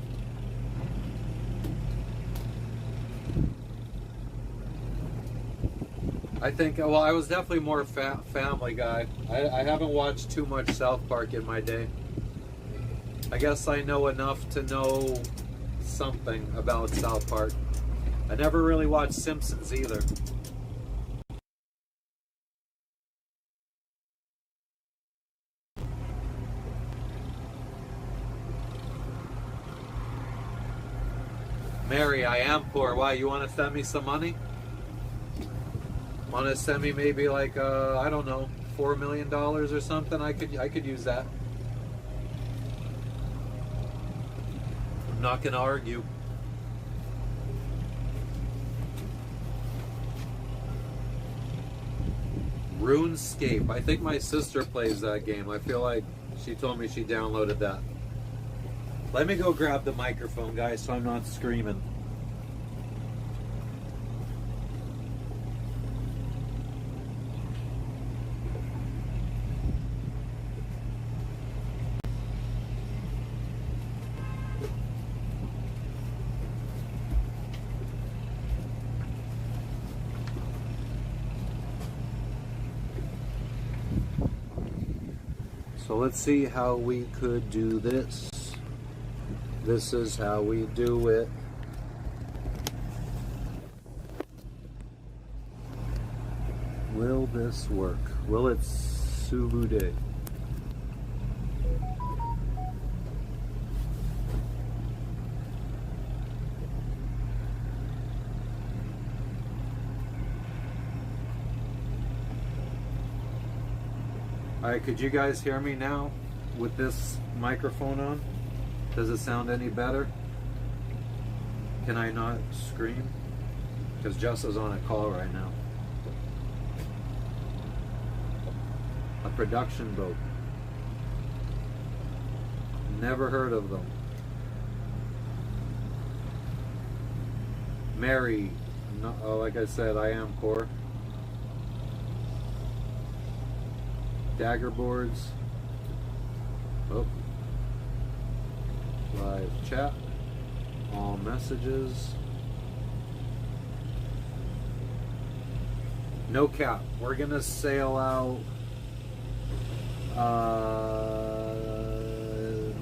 I think, well, I was definitely more Family Guy. I haven't watched too much South Park in my day. I guess I know enough to know something about South Park. I never really watched Simpsons either. Mary, I am poor. Why, you want to send me some money? Want to send me maybe like I don't know, $4 million or something? I could use that. I'm not gonna argue. RuneScape. I think my sister plays that game. I feel like she told me she downloaded that. Let me go grab the microphone, guys, so I'm not screaming. So let's see how we could do this. This is how we do it. Will this work? Will it subude? Alright, could you guys hear me now with this microphone on? Does it sound any better? Can I not scream? Because Jess is on a call right now. A production boat. Never heard of them. Mary. No, oh, like I said, I am poor. Dagger boards. Oh. Live chat. All messages. No cap. We're gonna sail out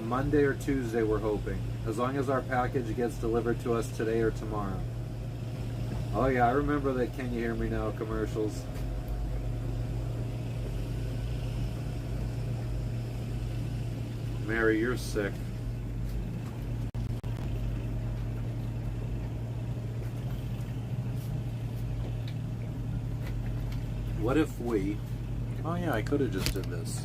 Monday or Tuesday, we're hoping. As long as our package gets delivered to us today or tomorrow. Oh yeah, I remember the Can You Hear Me Now commercials. Mary, you're sick. What if we... Oh yeah, I could have just did this.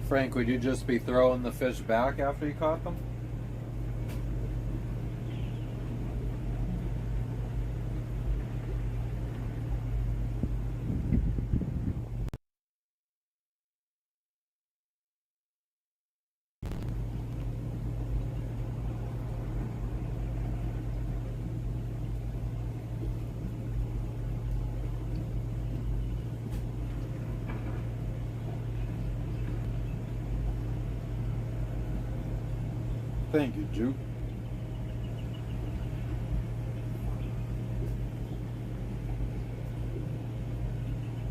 Frank, would you just be throwing the fish back after you caught them? Thank you, Juke.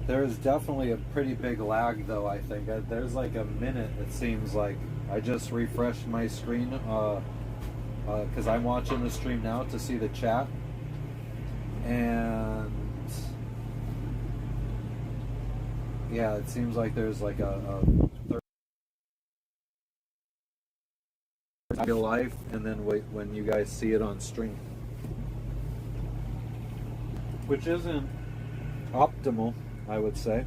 There's definitely a pretty big lag, though, I think. There's like a minute, it seems like. I just refreshed my screen because I'm watching the stream now to see the chat. And yeah, it seems like there's like a real life, and then wait when you guys see it on stream, which isn't optimal, I would say.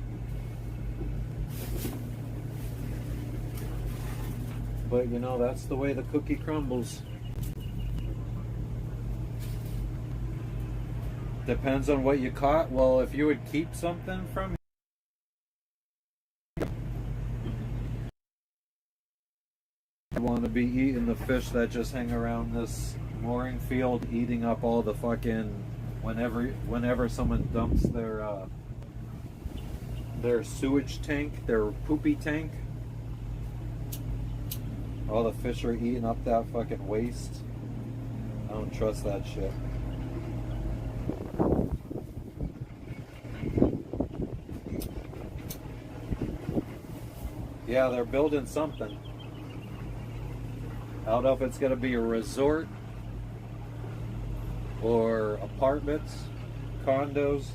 But you know, that's the way the cookie crumbles. Depends on what you caught. Well, if you would keep something from you want to be eating the fish that just hang around this mooring field, eating up all the fucking whenever someone dumps their sewage tank, their poopy tank. All the fish are eating up that fucking waste. I don't trust that shit. Yeah, they're building something. I don't know if it's going to be a resort or apartments, condos.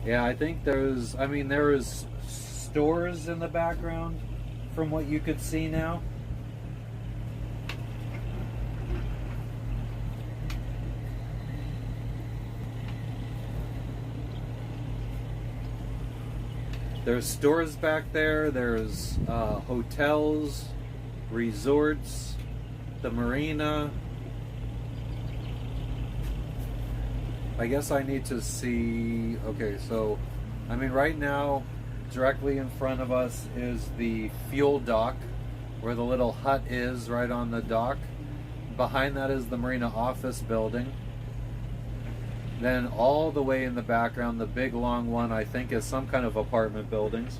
Yeah, I think there is stores in the background from what you could see now. There's stores back there, there's hotels, resorts, the marina. I guess I need to see, okay, so, I mean, right now, directly in front of us is the fuel dock, where the little hut is right on the dock. Behind that is the marina office building. Then all the way in the background, the big long one, I think is some kind of apartment buildings.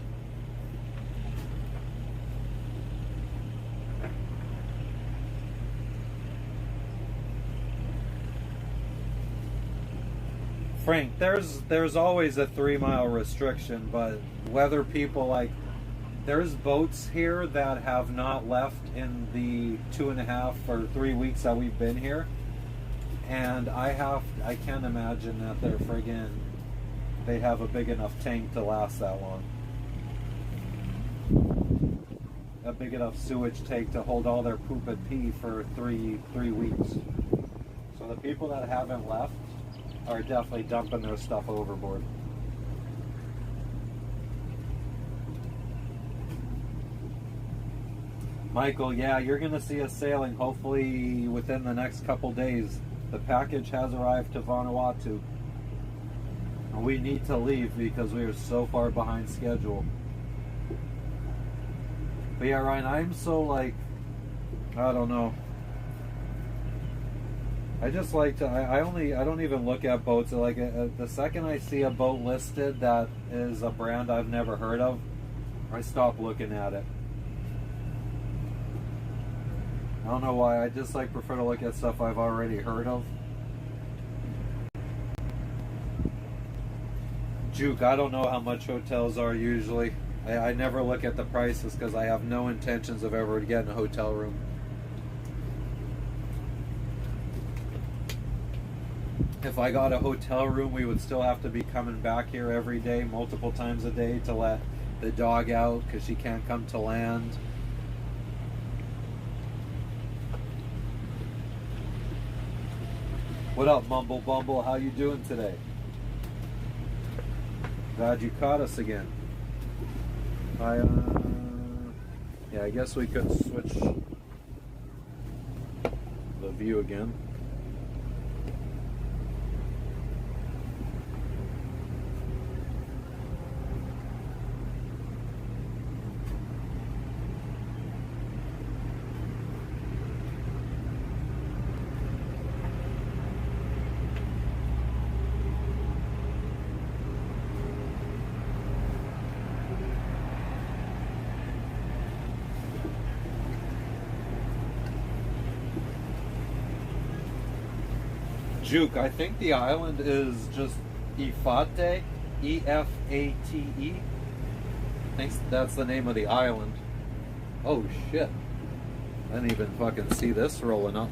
Frank, there's always a 3-mile restriction, but whether people like, there's boats here that have not left in the 2.5 or 3 weeks that we've been here. And I can't imagine that they have a big enough tank to last that long. A big enough sewage tank to hold all their poop and pee for three weeks. So the people that haven't left are definitely dumping their stuff overboard. Michael, yeah, you're gonna see us sailing hopefully within the next couple days. The package has arrived to Vanuatu. And we need to leave because we are so far behind schedule. But yeah, Ryan, I'm so like, I don't know. I just like to, I don't even look at boats. Like the second I see a boat listed that is a brand I've never heard of, I stop looking at it. I don't know why, I just like prefer to look at stuff I've already heard of. Juke, I don't know how much hotels are usually. I never look at the prices because I have no intentions of ever getting a hotel room. If I got a hotel room, we would still have to be coming back here every day, multiple times a day, to let the dog out because she can't come to land. What up, Mumble Bumble? How you doing today? Glad you caught us again. Yeah, I guess we could switch the view again. Juke, I think the island is just Efate, E-F-A-T-E. I think that's the name of the island. Oh shit. I didn't even fucking see this rolling up.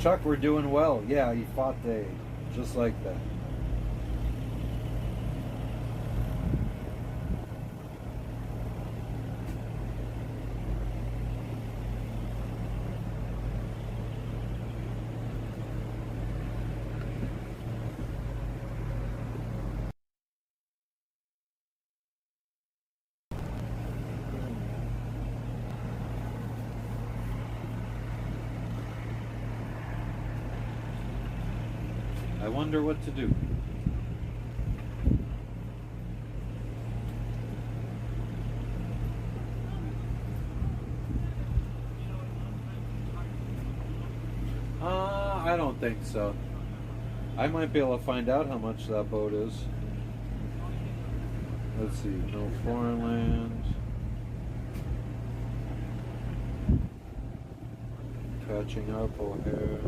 Chuck, we're doing well. Yeah, he fought Dave. Just like that. I wonder what to do. I don't think so. I might be able to find out how much that boat is. Let's see, no foreign land. Catching up O'Hare.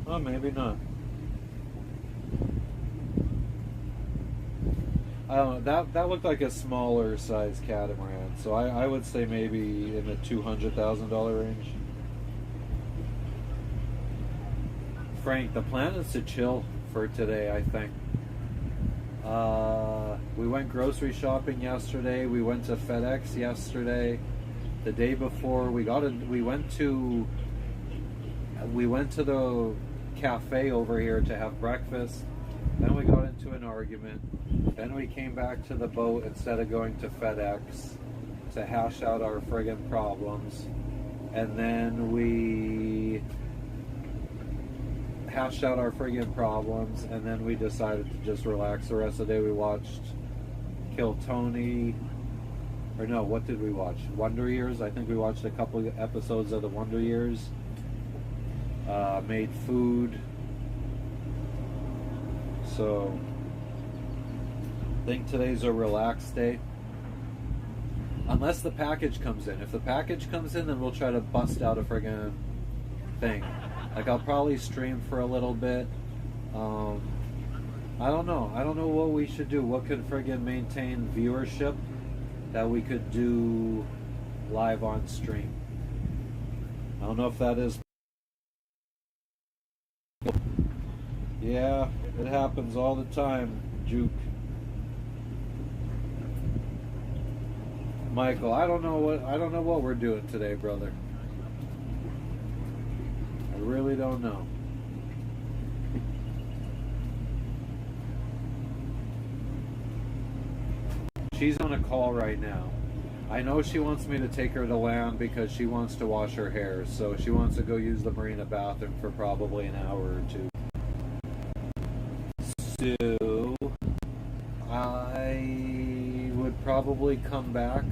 Oh, maybe not. I don't know. That looked like a smaller size catamaran, so I would say maybe in the $200,000 range. Frank, the plan is to chill for today, I think. We went grocery shopping yesterday. We went to FedEx yesterday. The day before, we went to the cafe over here to have breakfast. Then we got into an argument. Then we came back to the boat instead of going to FedEx to hash out our friggin' problems. And then we hashed out our friggin' problems, and then we decided to just relax. The rest of the day we watched Kill Tony. Or no, what did we watch? Wonder Years. I think we watched a couple of episodes of the Wonder Years. Made food. So I think today's a relaxed day. Unless the package comes in. If the package comes in, then we'll try to bust out a friggin' thing. Like, I'll probably stream for a little bit. I don't know. I don't know what we should do. What could friggin' maintain viewership that we could do live on stream? I don't know if that is. Yeah, it happens all the time, Juke. Michael, I don't know what we're doing today, brother. I really don't know. She's on a call right now. I know she wants me to take her to land because she wants to wash her hair, so she wants to go use the marina bathroom for probably an hour or two. So I would probably come back.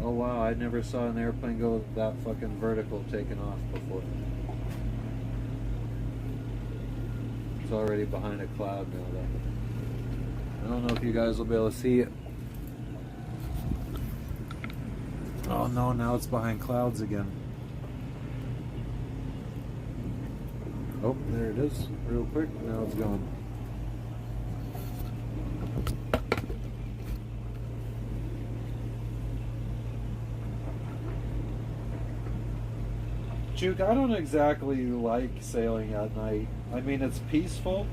Oh wow, I never saw an airplane go that fucking vertical taking off before. It's already behind a cloud now though. I don't know if you guys will be able to see it. Oh no, now it's behind clouds again. Oh, there it is. Real quick, now it's gone. Juke, I don't exactly like sailing at night. I mean, it's peaceful.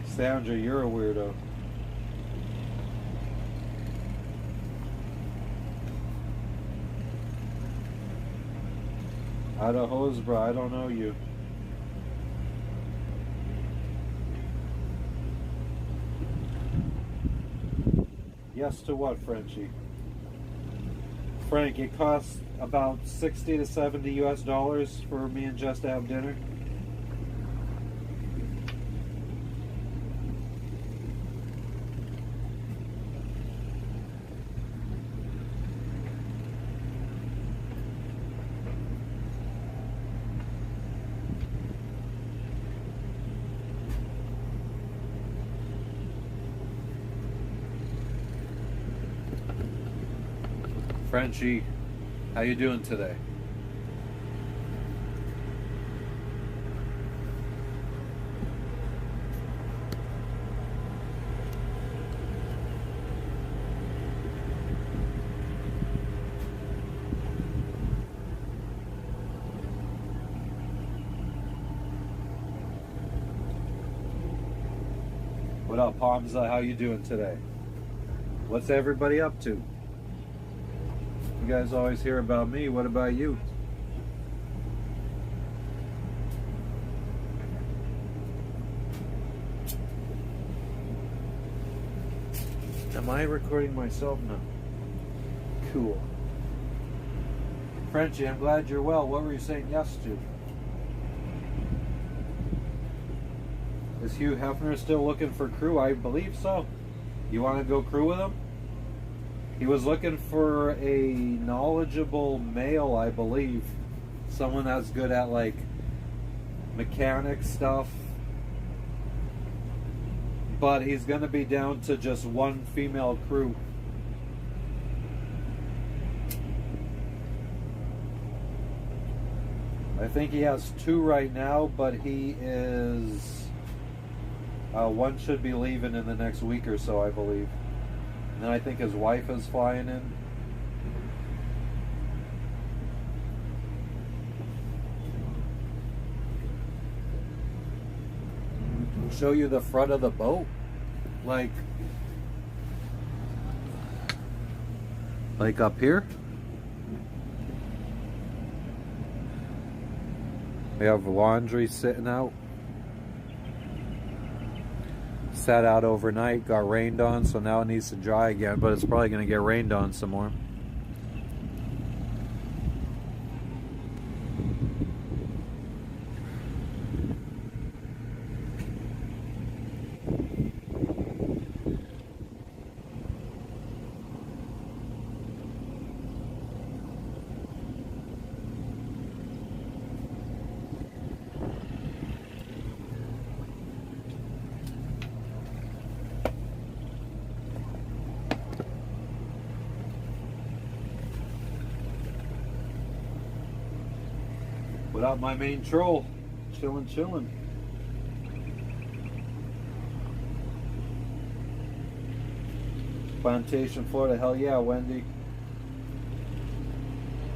Sandra, you're a weirdo. Idaho's, bro, I don't know you. Yes to what, Frenchie? Frank, it costs about 60 to 70 US dollars for me and Jess to have dinner. Frenchie, how you doing today? What up, Hamza? How you doing today? What's everybody up to? You guys always hear about me. What about you? Am I recording myself now? Cool. Frenchie, I'm glad you're well. What were you saying yes to? Is Hugh Hefner still looking for crew? I believe so. You want to go crew with him? He was looking for a knowledgeable male, I believe. Someone that's good at like mechanic stuff. But he's going to be down to just one female crew. I think he has two right now, but he is... one should be leaving in the next week or so, I believe. And then I think his wife is flying in. Show you the front of the boat. Like up here. We have laundry sitting out. Sat out overnight, got rained on, so now it needs to dry again, but it's probably going to get rained on some more. What up, my main troll? Chillin'. Plantation, Florida. Hell yeah, Wendy.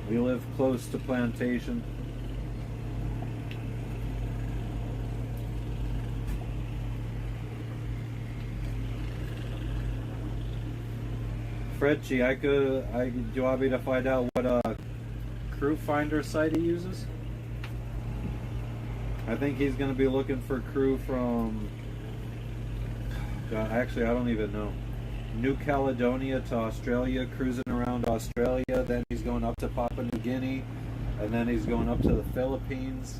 We live close to Plantation. Fredchie, do you want me to find out what crew finder site he uses? I think he's going to be looking for crew from, actually I don't even know, New Caledonia to Australia, cruising around Australia, then he's going up to Papua New Guinea, and then he's going up to the Philippines.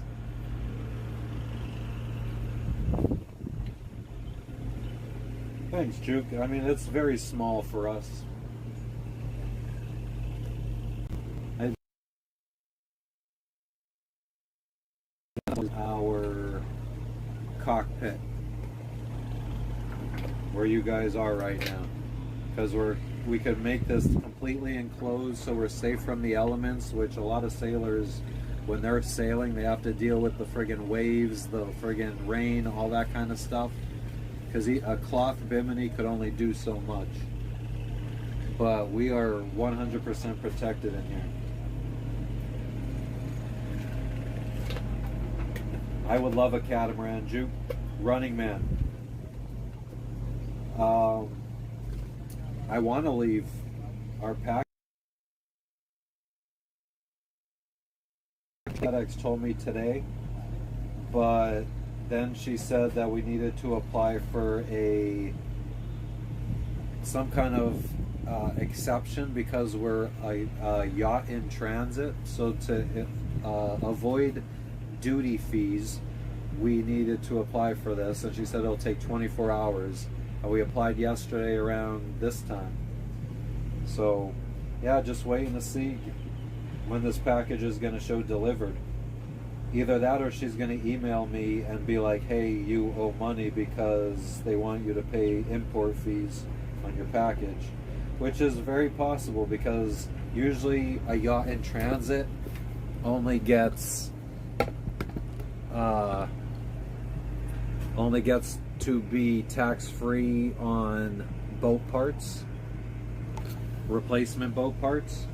Thanks, Juke. I mean, it's very small for us. Our cockpit where you guys are right now, because we could make this completely enclosed so we're safe from the elements, which a lot of sailors, when they're sailing, they have to deal with the friggin' waves, the friggin' rain, all that kind of stuff, because a cloth bimini could only do so much, but we are 100% protected in here. I would love a catamaran, Juke. Running Man. I want to leave our pack. FedEx told me today, but then she said that we needed to apply for some kind of exception because we're a yacht in transit. So to avoid duty fees, we needed to apply for this, and she said it'll take 24 hours. We applied yesterday around this time. So yeah, just waiting to see when this package is going to show delivered. Either that or she's going to email me and be like, hey, you owe money because they want you to pay import fees on your package, which is very possible because Usually a yacht in transit only gets to be tax-free on boat parts, replacement boat parts,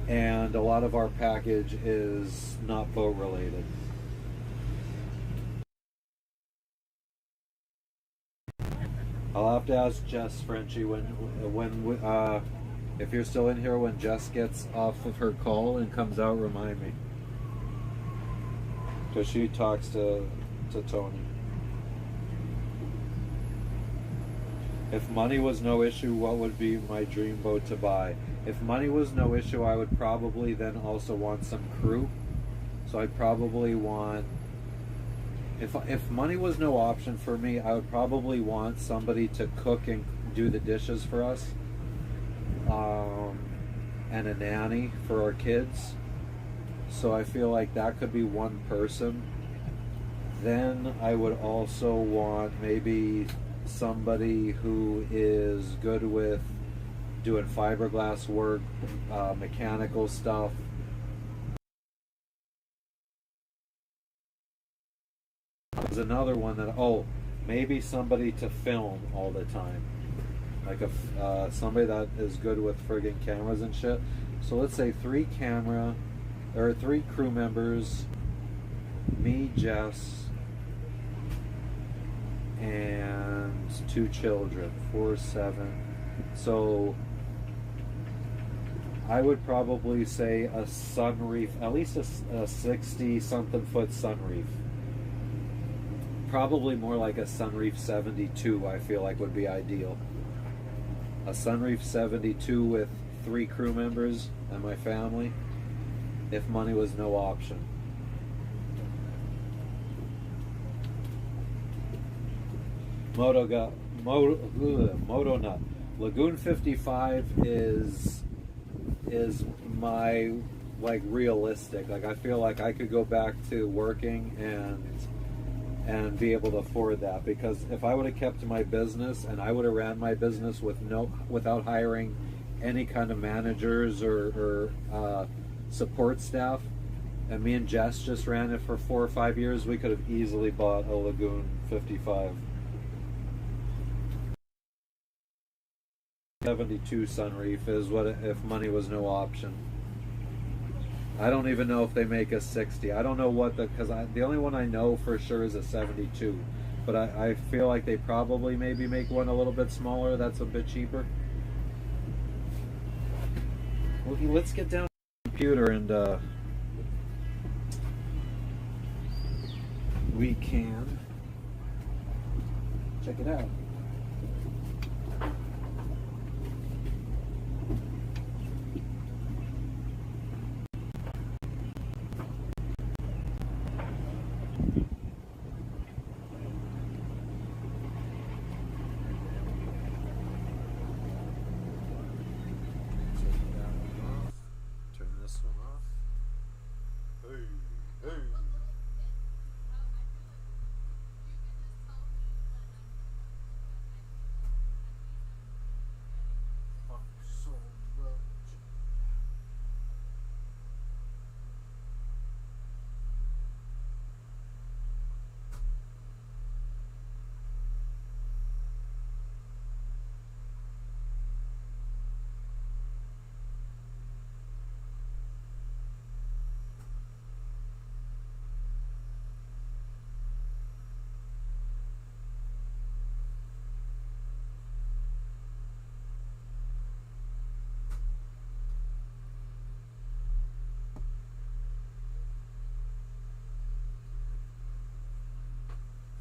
and a lot of our package is not boat related. I'll have to ask Jess Frenchie when if you're still in here when Jess gets off of her call and comes out, remind me, because she talks to Tony. If money was no issue, what would be my dream boat to buy? If money was no issue, I would probably then also want some crew. So I'd probably want, if money was no option for me, I would probably want somebody to cook and do the dishes for us, and a nanny for our kids. So I feel like that could be one person. Then I would also want maybe somebody who is good with doing fiberglass work, mechanical stuff. There's another one that, maybe somebody to film all the time, like somebody that is good with friggin' cameras and shit. So let's say 3 crew members, me, Jess, and 2 children, 4, 7. So I would probably say a sunreef, at least a 60 something foot sunreef. Probably more like a sunreef 72, I feel like would be ideal. A sunreef 72 with 3 crew members and my family, if money was no option. Moto Nut. Lagoon 55 is my, like, realistic. Like, I feel like I could go back to working and be able to afford that, because if I would have kept my business and I would have ran my business without hiring any kind of managers or support staff, and me and Jess just ran it for 4 or 5 years, we could have easily bought a Lagoon 55. 72 sunreef is what if money was no option. I don't even know if they make a 60. I don't know what because the only one I know for sure is a 72. But I feel like they probably maybe make one a little bit smaller that's a bit cheaper. Well, let's get down to the computer and we can check it out.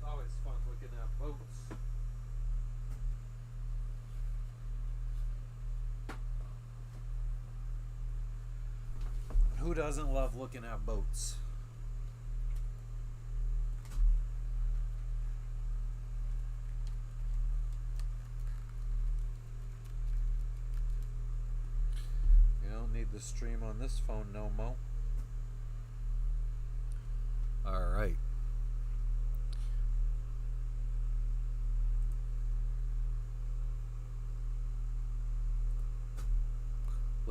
Always fun looking at boats. Who doesn't love looking at boats? You don't need the stream on this phone no mo. All right.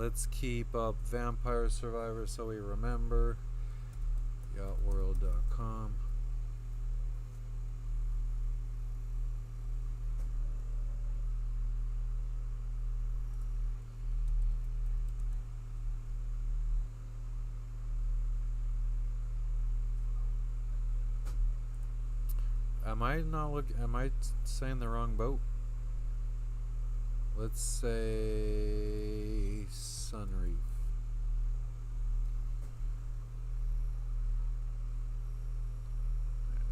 Let's keep up Vampire Survivor so we remember. Yachtworld.com. Am I saying the wrong boat? Let's say Sunreef.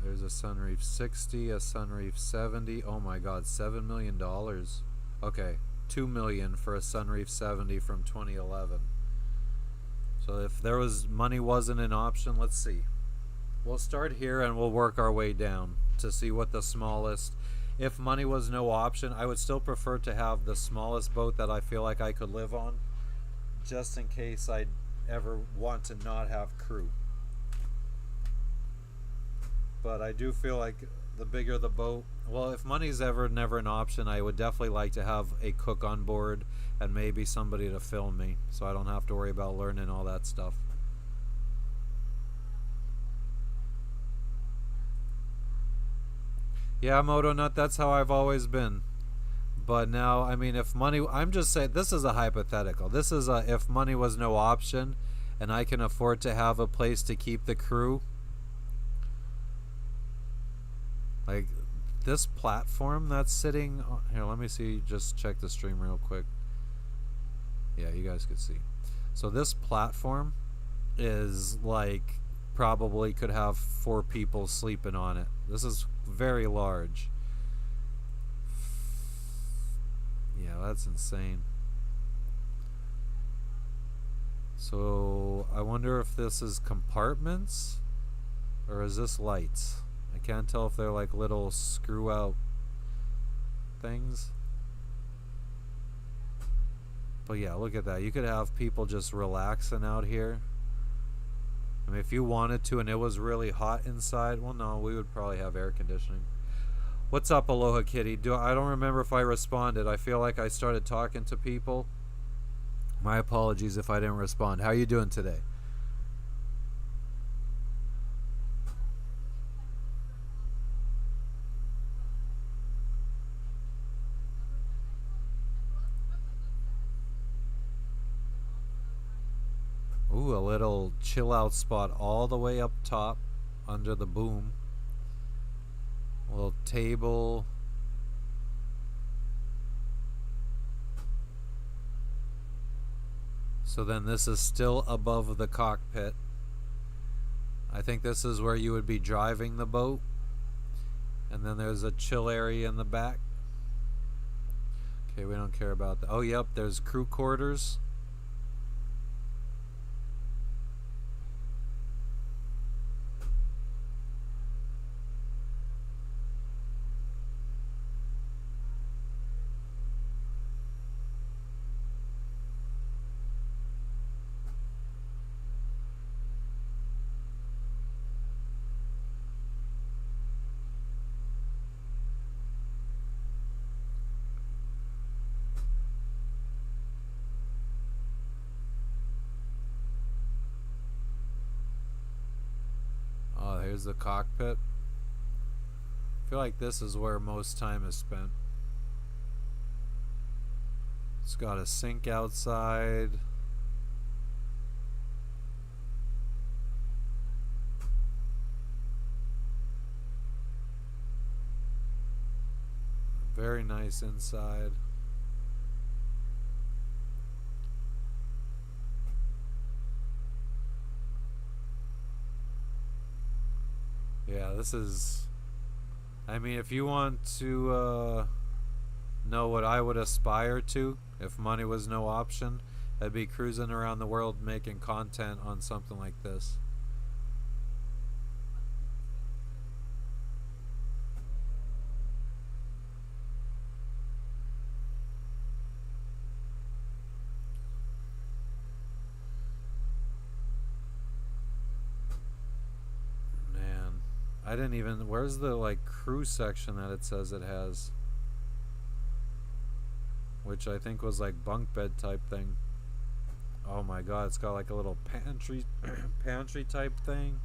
There's a Sunreef 60, a Sunreef 70. Oh my god, $7 million. Okay, $2 million for a Sunreef 70 from 2011. So if there was money wasn't an option, let's see. We'll start here and we'll work our way down to see what the smallest. If money was no option, I would still prefer to have the smallest boat that I feel like I could live on, just in case I'd ever want to not have crew. But I do feel like the bigger the boat, well, if money's ever never an option, I would definitely like to have a cook on board and maybe somebody to film me, so I don't have to worry about learning all that stuff. Yeah, Moto Nut, that's how I've always been. But now, I mean, if money, I'm just saying, this is a hypothetical. This is a, if money was no option and I can afford to have a place to keep the crew. Like, this platform that's sitting, here, let me see, just check the stream real quick. Yeah, you guys could see. So this platform is like, probably could have 4 people sleeping on it. This is very large. Yeah, that's insane. So I wonder if this is compartments or is this lights? I can't tell if they're like little screw out things. But yeah, look at that. You could have people just relaxing out here. I mean, if you wanted to and it was really hot inside, well, no, we would probably have air conditioning. What's up, Aloha Kitty? I don't remember if I responded. I feel like I started talking to people. My apologies if I didn't respond. How are you doing today? Ooh, a little chill out spot all the way up top under the boom. A little table. So then this is still above the cockpit. I think this is where you would be driving the boat. And then there's a chill area in the back. Okay, we don't care about that. Oh, yep, there's crew quarters. Oh, here's the cockpit. I feel like this is where most time is spent. It's got a sink outside. Very nice inside. Yeah, this is, I mean, if you want to know what I would aspire to if money was no option, I'd be cruising around the world making content on something like this. I didn't even, where's the like crew section that it says it has? Which I think was like bunk bed type thing. Oh my god, it's got like a little pantry pantry type thing.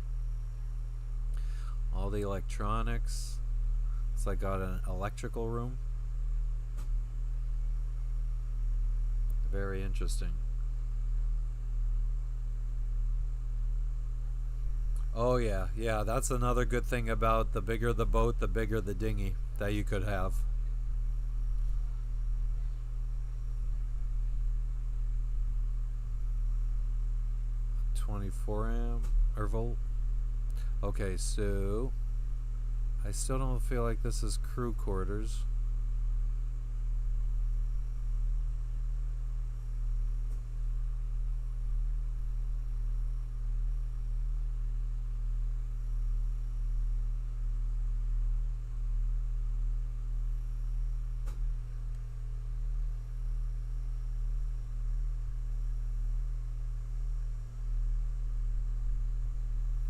All the electronics. It's like got an electrical room. Very interesting. Oh yeah, yeah, that's another good thing about the bigger the boat, the bigger the dinghy that you could have. 24 amp or volt. Okay, so I still don't feel like this is crew quarters.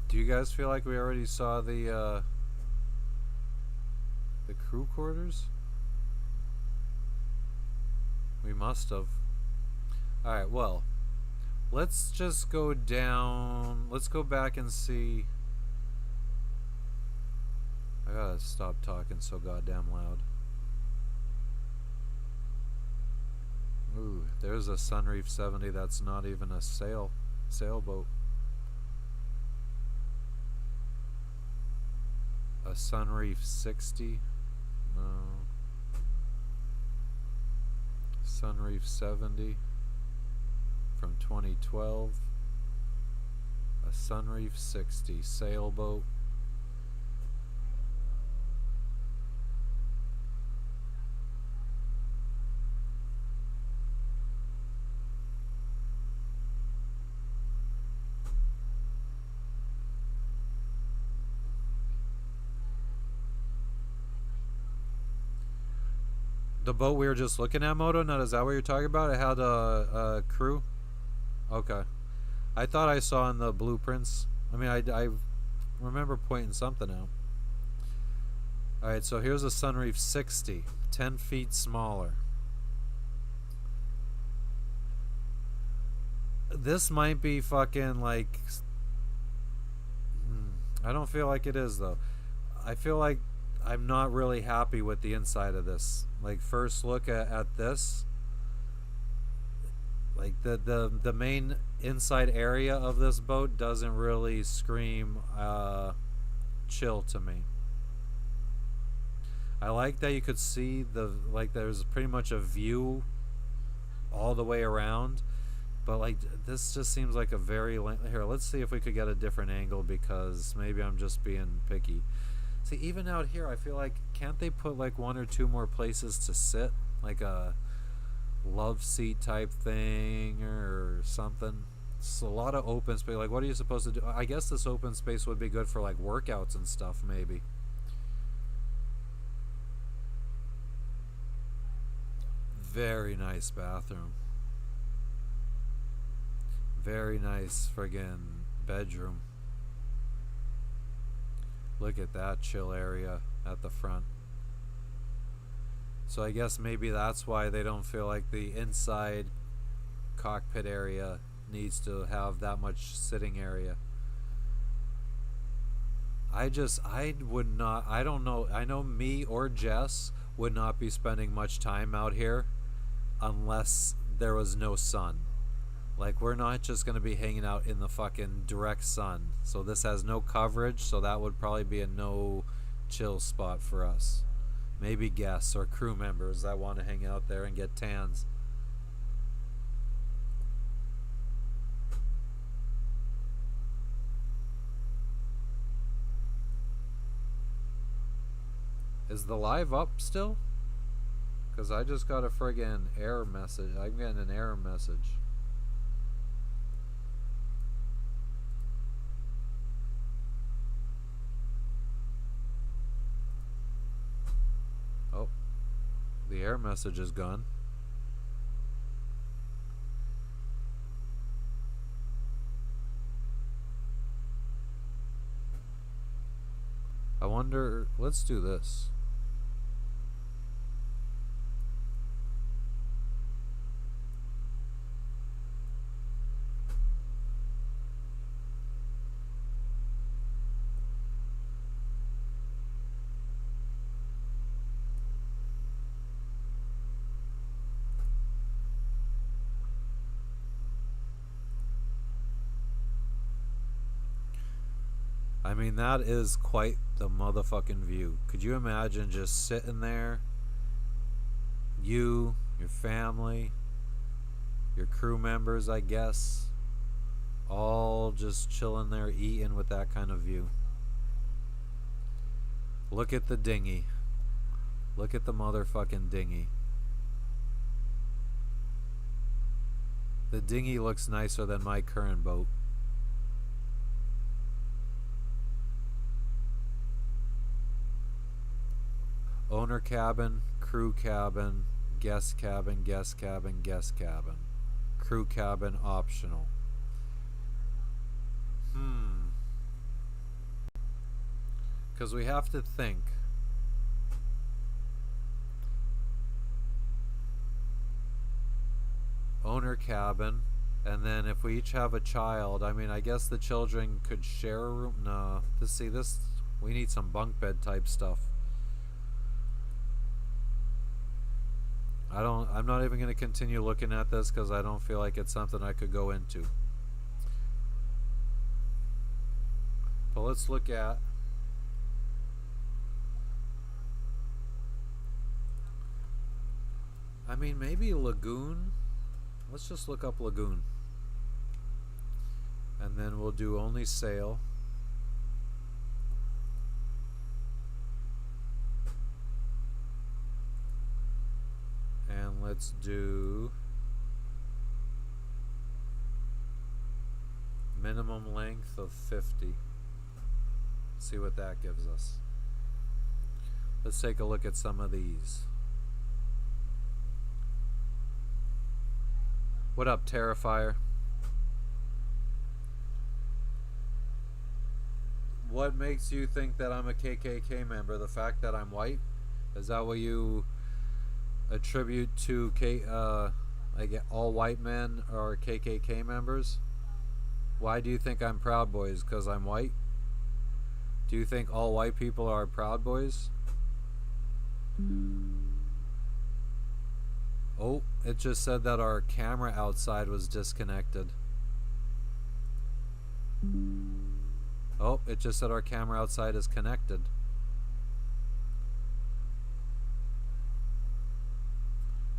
Do you guys feel like we already saw the crew quarters? We must have. All right, well, let's just go down. Let's go back and see. I gotta stop talking so goddamn loud. Ooh, there's a Sunreef 70 that's not even a sailboat. A Sunreef 60? No. Sunreef 70 from 2012. A Sunreef 60 sailboat. The boat we were just looking at, Moto? Now, is that what you're talking about? It had a crew? Okay. I thought I saw in the blueprints. I mean, I remember pointing something out. Alright, so here's a Sunreef 60. 10 feet smaller. This might be fucking like... I don't feel like it is, though. I feel like I'm not really happy with the inside of this. Like, first look at this. Like, the main inside area of this boat doesn't really scream chill to me. I like that you could see like, there's pretty much a view all the way around. But, like, this just seems like a very... Here, let's see if we could get a different angle, because maybe I'm just being picky. See, even out here, I feel like, can't they put like one or two more places to sit? Like a love seat type thing or something? It's a lot of open space. Like, what are you supposed to do? I guess this open space would be good for like workouts and stuff, maybe. Very nice bathroom. Very nice friggin' bedroom. Look at that chill area at the front. So I guess maybe that's why they don't feel like the inside cockpit area needs to have that much sitting area. I would not, I don't know, I know me or Jess would not be spending much time out here unless there was no sun. Like, we're not just going to be hanging out in the fucking direct sun. So this has no coverage, so that would probably be a no chill spot for us. Maybe guests or crew members that want to hang out there and get tans. Is the live up still? Because I just got a friggin' error message. I'm getting an error message. Oh, the error message is gone. I wonder, let's do this. I mean, that is quite the motherfucking view. Could you imagine just sitting there, you, your family, your crew members, I guess, all just chilling there eating with that kind of view? Look at the dinghy. Look at the motherfucking dinghy. The dinghy looks nicer than my current boat. Owner cabin, crew cabin, guest cabin, guest cabin, guest cabin. Crew cabin optional. Because we have to think. Owner cabin, and then if we each have a child, I mean, I guess the children could share a room. No, this, we need some bunk bed type stuff. I'm not even going to continue looking at this because I don't feel like it's something I could go into. But let's look at I mean, maybe lagoon. Let's just look up lagoon. And then we'll do only sail. And let's do minimum length of 50. See what that gives us. Let's take a look at some of these. What up, Terrifier? What makes you think that I'm a KKK member? The fact that I'm white? Is that what you attribute to like all white men are KKK members? Why do you think I'm Proud Boys? Because I'm white? Do you think all white people are Proud Boys? Oh, it just said that our camera outside was disconnected. Oh, it just said our camera outside is connected.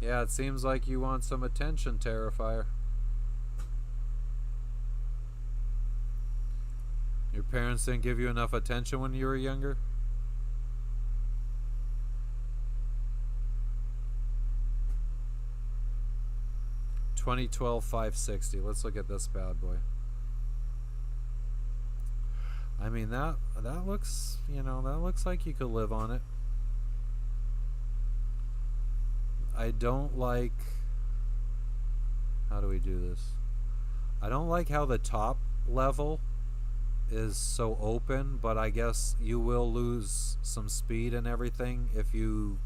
Yeah, it seems like you want some attention, Terrifier. Your parents didn't give you enough attention when you were younger? $2012 $560. Let's look at this bad boy. I mean, that looks, you know, that looks like you could live on it. I don't like, how do we do this? I don't like how the top level is so open, but I guess you will lose some speed and everything if you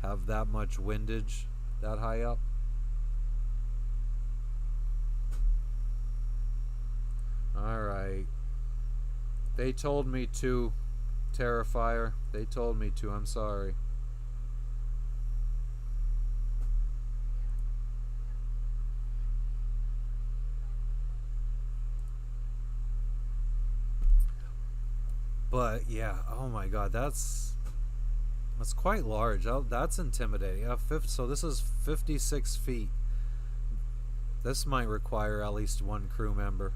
have that much windage that high up. Alright. They told me to, Terrifier. They told me to. I'm sorry. But yeah, oh my god, that's quite large. That's intimidating. So this is 56 feet. This might require at least one crew member.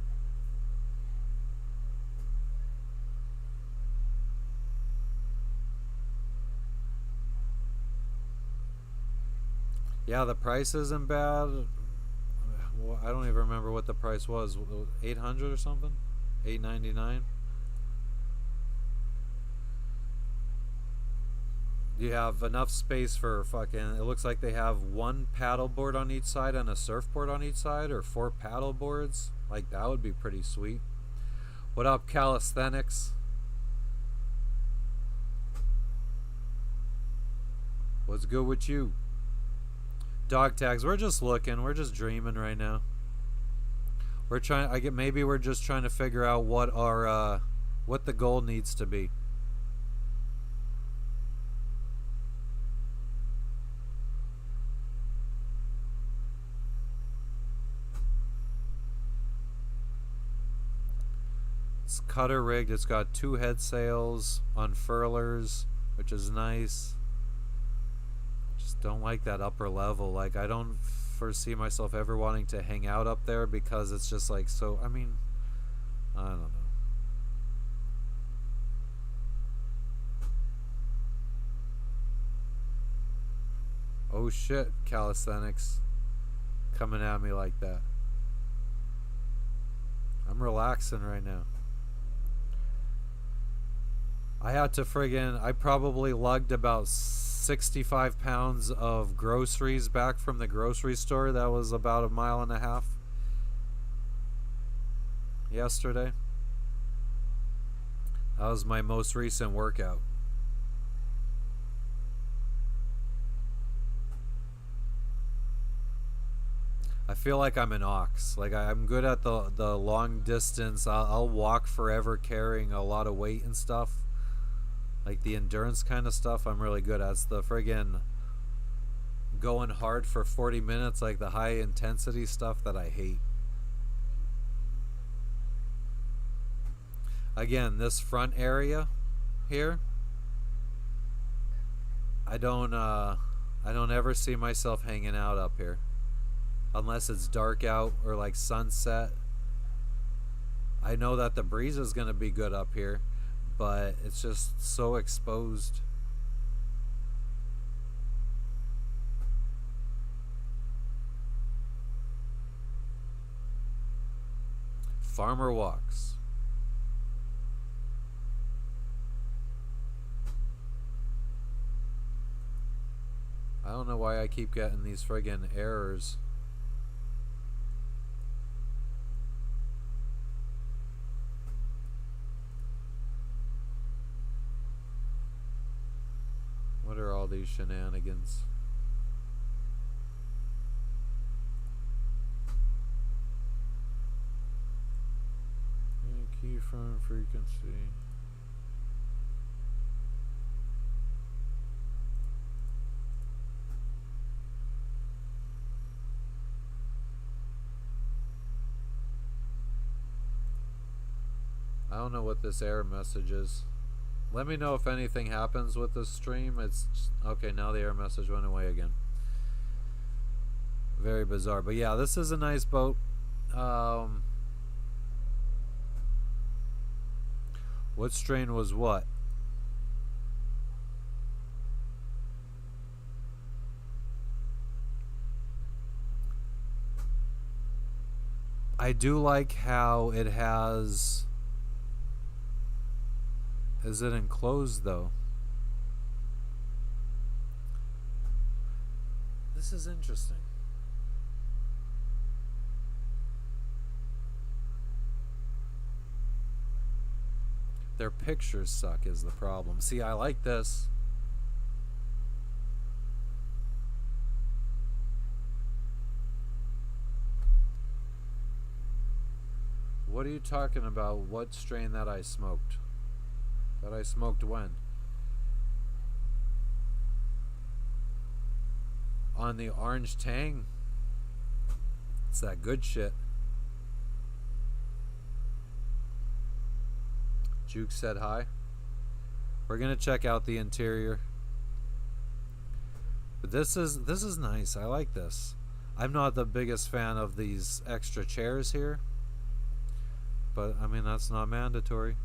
Yeah, the price isn't bad. Well, I don't even remember what the price was. 800 or something? 899. You have enough space for fucking, it looks like they have one paddleboard on each side and a surfboard on each side, or 4 paddle boards. Like, that would be pretty sweet. What up, calisthenics? What's good with you? Dog tags, we're just looking, we're just dreaming right now. We're trying, maybe we're just trying to figure out what our what the goal needs to be. It's cutter rigged. It's got 2 head sails, unfurlers, which is nice. Just don't like that upper level. Like, I don't foresee myself ever wanting to hang out up there because it's just like so. I mean, I don't know. Oh shit, calisthenics coming at me like that. I'm relaxing right now. I had to I probably lugged about 65 pounds of groceries back from the grocery store. That was about 1.5 miles yesterday. That was my most recent workout. I feel like I'm an ox. Like I'm good at the long distance. I'll walk forever carrying a lot of weight and stuff. Like the endurance kind of stuff I'm really good at. It's the friggin' going hard for 40 minutes, like the high intensity stuff that I hate. Again, this front area here, I don't ever see myself hanging out up here. Unless it's dark out or like sunset. I know that the breeze is going to be good up here, but it's just so exposed. Farmer walks. I don't know why I keep getting these friggin' errors. What are all these shenanigans? Keyframe frequency. I don't know what this error message is. Let me know if anything happens with this stream. It's just, okay, now the error message went away again. Very bizarre. But yeah, this is a nice boat. What strain was what? I do like how it has... Is it enclosed though? This is interesting. Their pictures suck is the problem. See, I like this. What are you talking about? What strain that I smoked? That I smoked when? On the orange tang. It's that good shit. Juke said hi. We're gonna check out the interior. But this is nice. I like this. I'm not the biggest fan of these extra chairs here, but I mean that's not mandatory.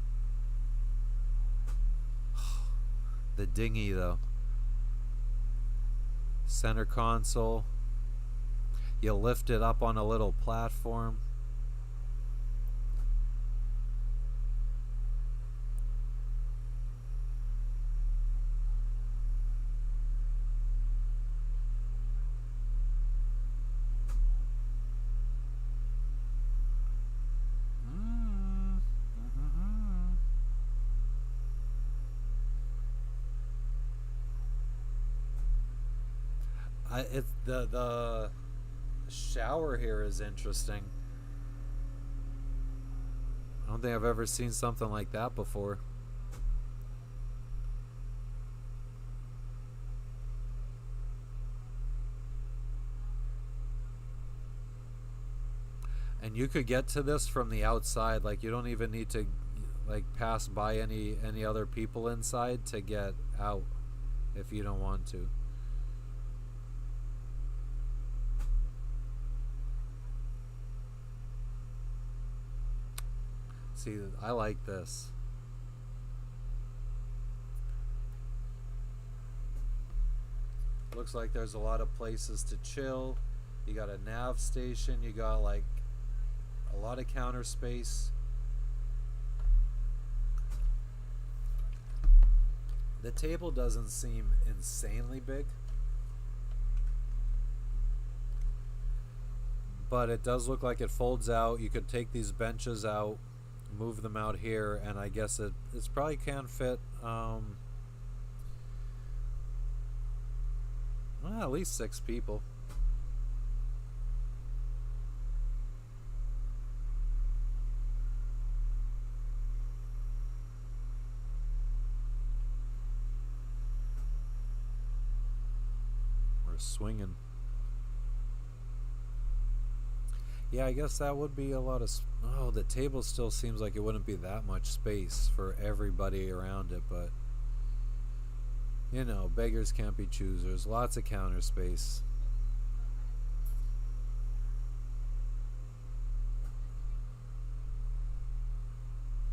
The dinghy though. Center console. You lift it up on a little platform. It's the shower here is interesting. I don't think I've ever seen something like that before. And you could get to this from the outside. Like you don't even need to like pass by any other people inside to get out if you don't want to. See, I like this. Looks like there's a lot of places to chill. You got a nav station, you got like a lot of counter space. The table doesn't seem insanely big, but it does look like it folds out. You could take these benches out, move them out here, and I guess it's probably can fit well, at least 6 people. We're swinging. Yeah, I guess that would be a lot of... Oh, the table still seems like it wouldn't be that much space for everybody around it, but... You know, beggars can't be choosers. Lots of counter space.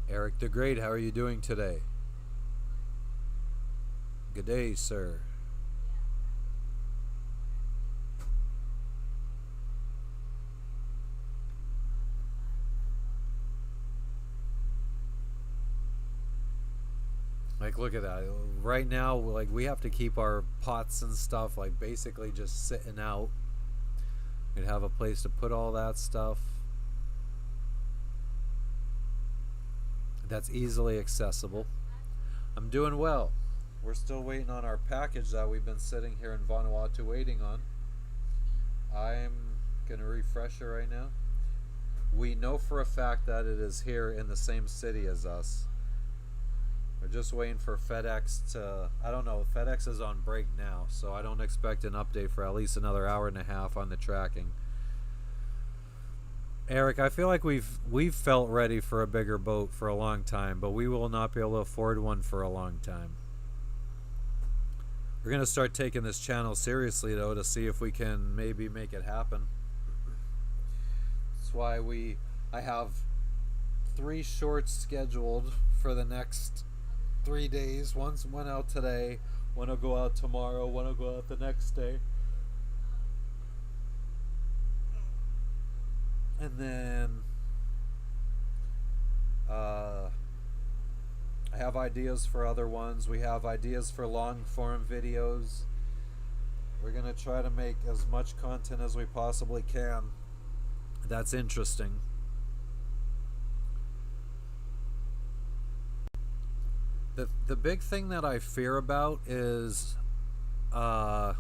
Eric the Great, how are you doing today? Good day, sir. Like, look at that. Right now, like, we have to keep our pots and stuff, like, basically just sitting out. We'd have a place to put all that stuff that's easily accessible. I'm doing well. We're still waiting on our package that we've been sitting here in Vanuatu waiting on. I'm going to refresh it right now. We know for a fact that it is here in the same city as us. We're just waiting for FedEx to... I don't know, FedEx is on break now, so I don't expect an update for at least another hour and a half on the tracking. Eric, I feel like we've felt ready for a bigger boat for a long time, but we will not be able to afford one for a long time. We're going to start taking this channel seriously, though, to see if we can maybe make it happen. That's why I have 3 shorts scheduled for the next 3 days. One out today, one will go out tomorrow, one will go out the next day. And then I have ideas for other ones. We have ideas for long form videos. We're going to try to make as much content as we possibly can that's interesting. The big thing that I fear about is how,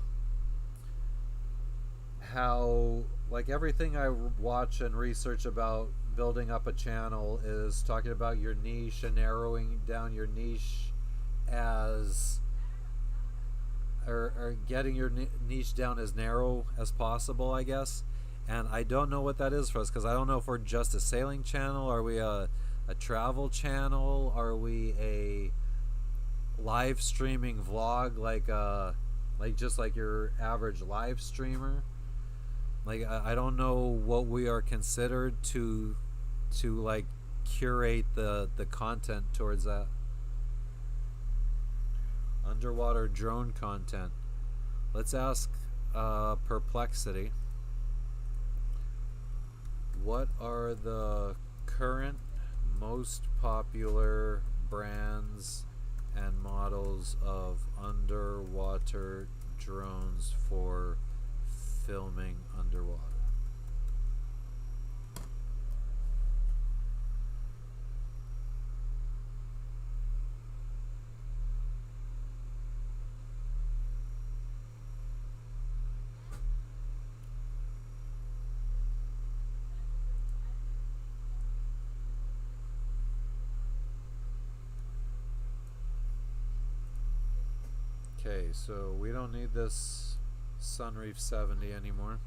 like, everything I watch and research about building up a channel is talking about your niche and narrowing down your niche as or getting your niche down as narrow as possible, I guess. And I don't know what that is for us, because I don't know if we're just a sailing channel. Are we a travel channel? Are we a live streaming vlog, like just like your average live streamer? Like, I don't know what we are considered to like curate the content towards that. Underwater drone content. Let's ask Perplexity. What are the current most popular brands and models of underwater drones for filming underwater? Okay, so we don't need this Sunreef 70 anymore.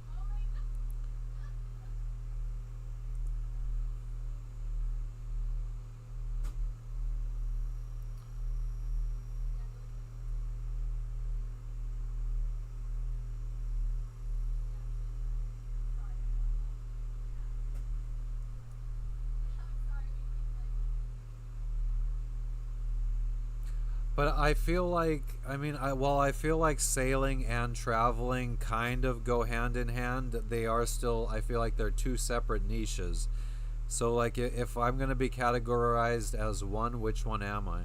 But I feel like, I feel like sailing and traveling kind of go hand in hand. They are still, I feel like they're two separate niches. So, like, if I'm going to be categorized as one, which one am I?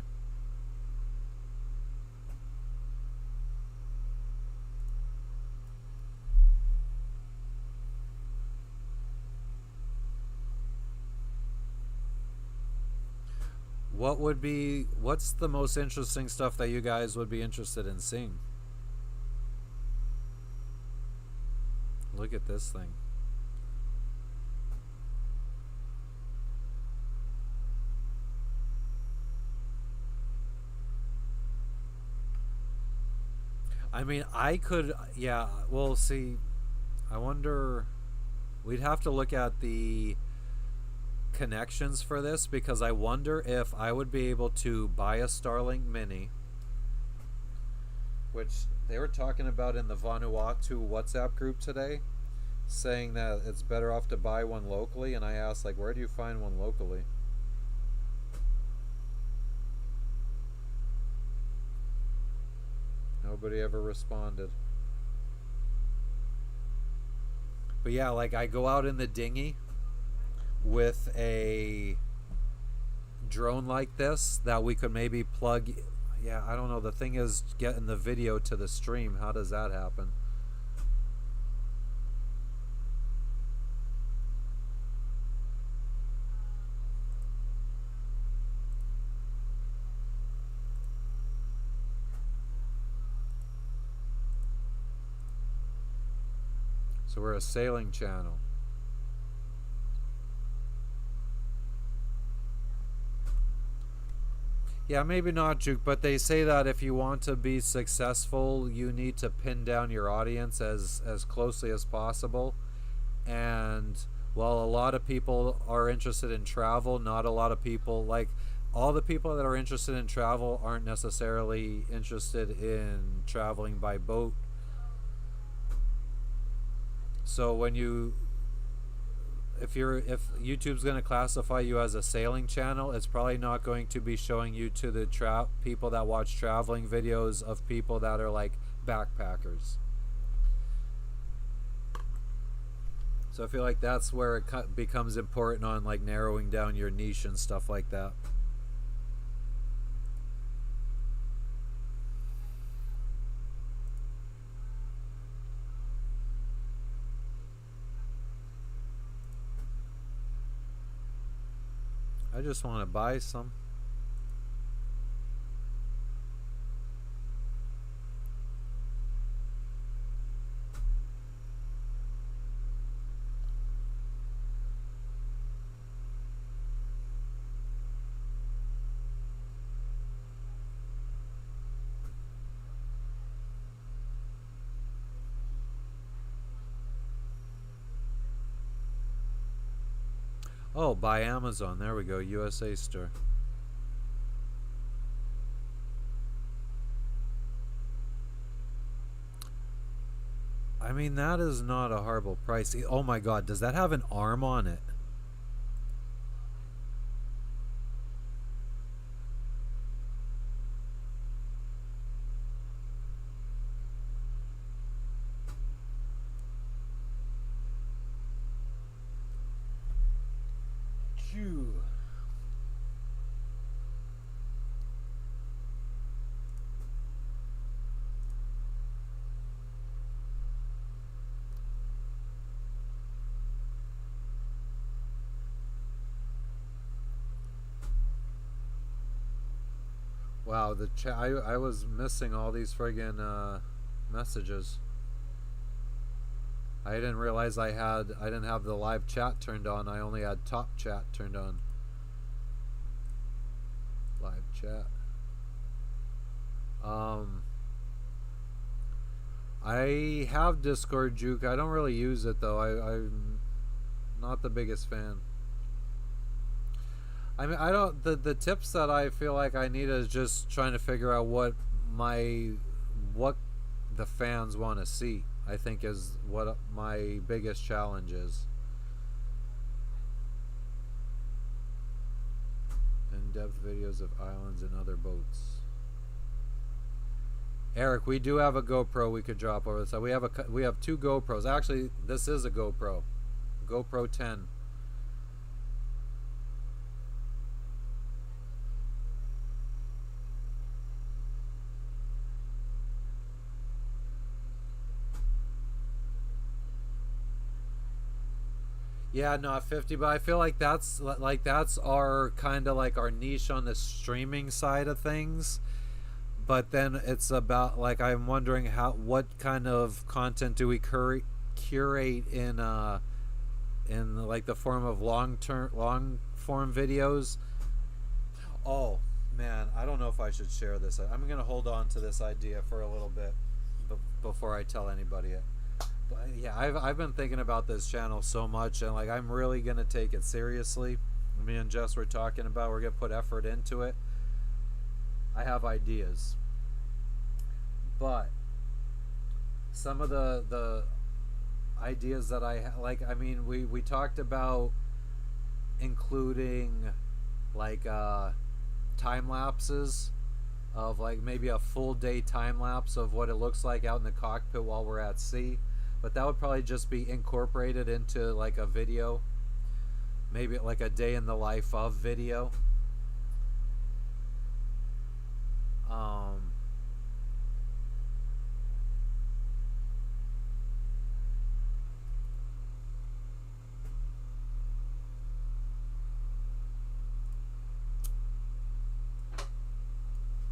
What's the most interesting stuff that you guys would be interested in seeing? Look at this thing. I mean, I could, yeah, well, see, I wonder, we'd have to look at the connections for this because I wonder if I would be able to buy a Starlink Mini, which they were talking about in the Vanuatu WhatsApp group today, saying that it's better off to buy one locally, and I asked, like, where do you find one locally? Nobody ever responded. But yeah, like, I go out in the dinghy with a drone like this that we could maybe plug. Yeah, I don't know. The thing is getting the video to the stream. How does that happen? So we're a sailing channel. Yeah, maybe not, Juke, but they say that if you want to be successful, you need to pin down your audience as closely as possible. And while a lot of people are interested in travel, not a lot of people, like, all the people that are interested in travel aren't necessarily interested in traveling by boat. So when you if YouTube's going to classify you as a sailing channel, it's probably not going to be showing you to the people that watch traveling videos of people that are like backpackers. So I feel like that's where it becomes important on like narrowing down your niche and stuff like that. I just want to buy some. Oh, buy Amazon. There we go. USA store. I mean, that is not a horrible price. Oh my god, does that have an arm on it? Phew. Wow, the chat. I was missing all these friggin' messages. I didn't realize I didn't have the live chat turned on. I only had top chat turned on. Live chat. I have Discord, Juke. I don't really use it though. I'm not the biggest fan. I mean, I don't. The tips that I feel like I need is just trying to figure out what the fans want to see. I think is what my biggest challenge is. In-depth videos of islands and other boats. Eric, we do have a GoPro we could drop over. So we have two GoPros. Actually, this is a GoPro 10. Yeah, not 50, but I feel like that's our kind of like our niche on the streaming side of things. But then it's about like I'm wondering what kind of content do we curate in like the form of long form videos. Oh man, I don't know if I should share this. I'm gonna hold on to this idea for a little bit before I tell anybody it. But yeah, I've been thinking about this channel so much, and like I'm really gonna take it seriously. Me and Jess were talking about we're gonna put effort into it. I have ideas, but some of the ideas that like, I mean, we talked about including like time lapses of like maybe a full day time lapse of what it looks like out in the cockpit while we're at sea, but that would probably just be incorporated into like a video, maybe like a day in the life of video. um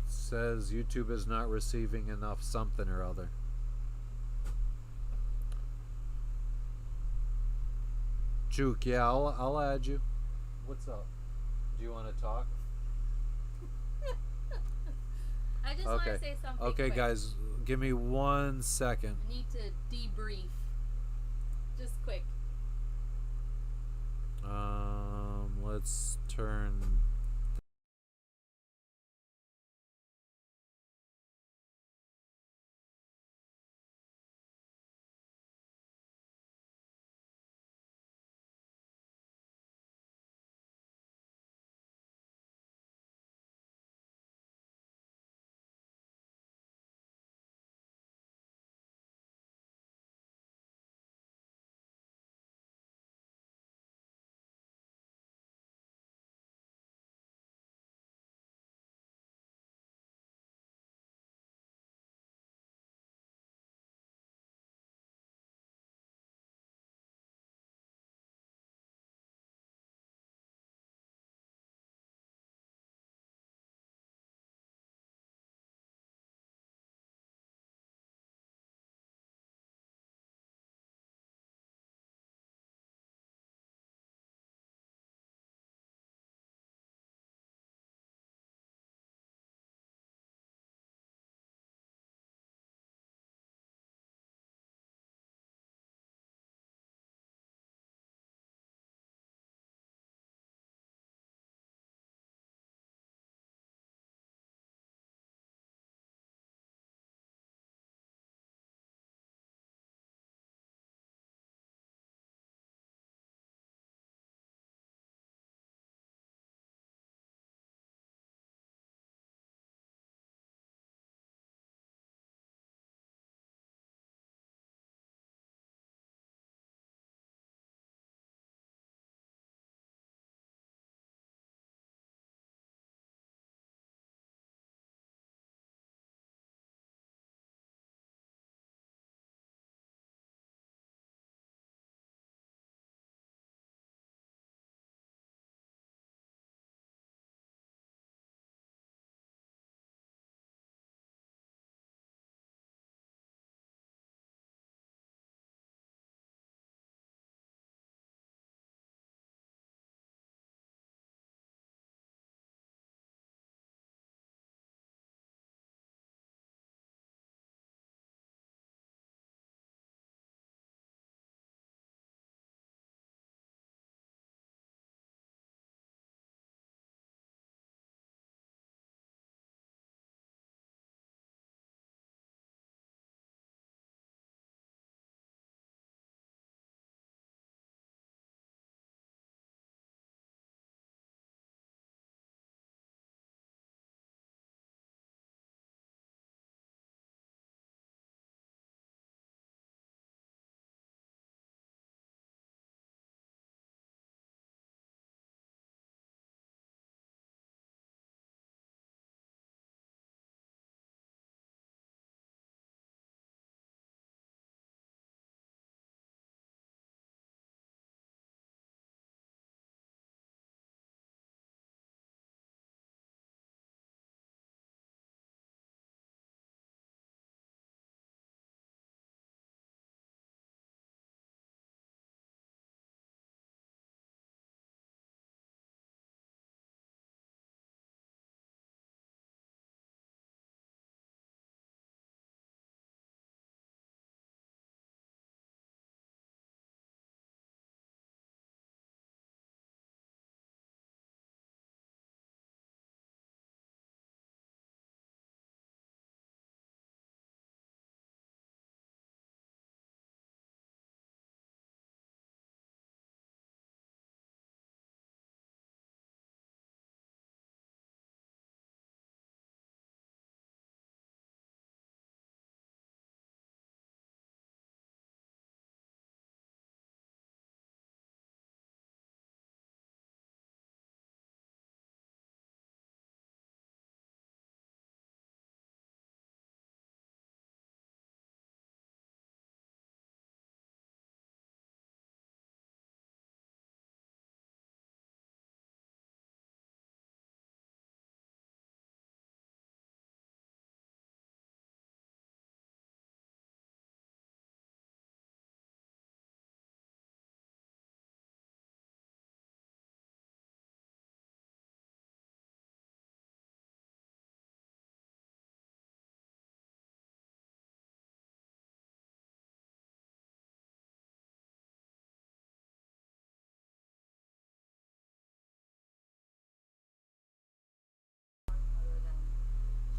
Says YouTube is not receiving enough something or other. Juke, yeah, I'll add you. What's up? Do you want to talk? I just want Okay. to say something. Okay, quick. guys, give me 1 second. I need to debrief. Just quick. Let's turn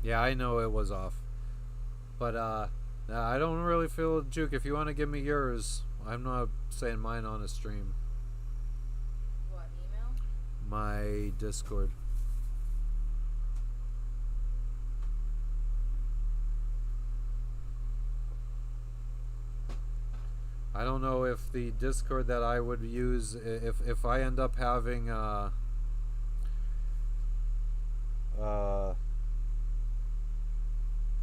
Yeah, I know it was off. But I don't really feel juke. If you want to give me yours, I'm not saying mine on a stream. What, email? My Discord. I don't know if the Discord that I would use, if I end up having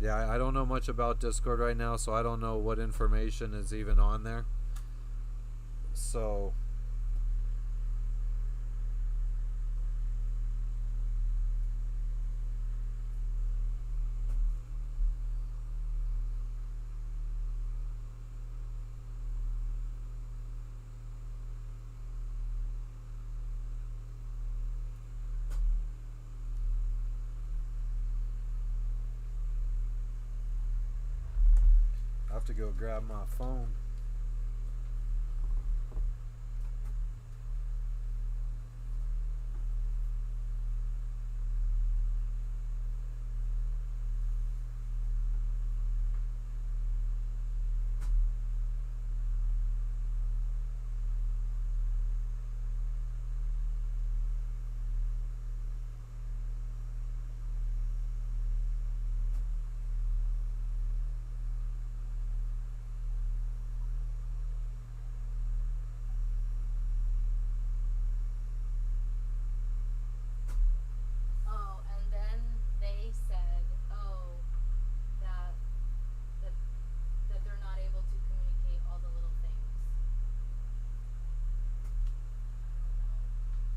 yeah, I don't know much about Discord right now, so I don't know what information is even on there. So I have to go grab my phone. Oh, and then they said, oh, that that that they're not able to communicate all the little things.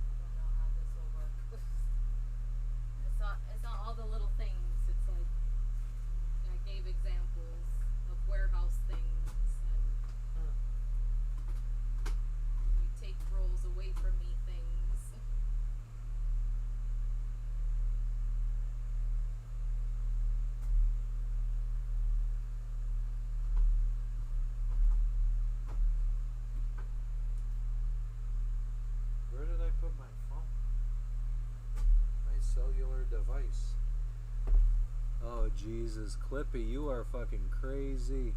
I don't know how this will work. It's not all the little things. It's like I gave examples of warehouse things and you take roles away from me things. Where did I put my phone? My cellular device. Oh Jesus, Clippy, you are fucking crazy.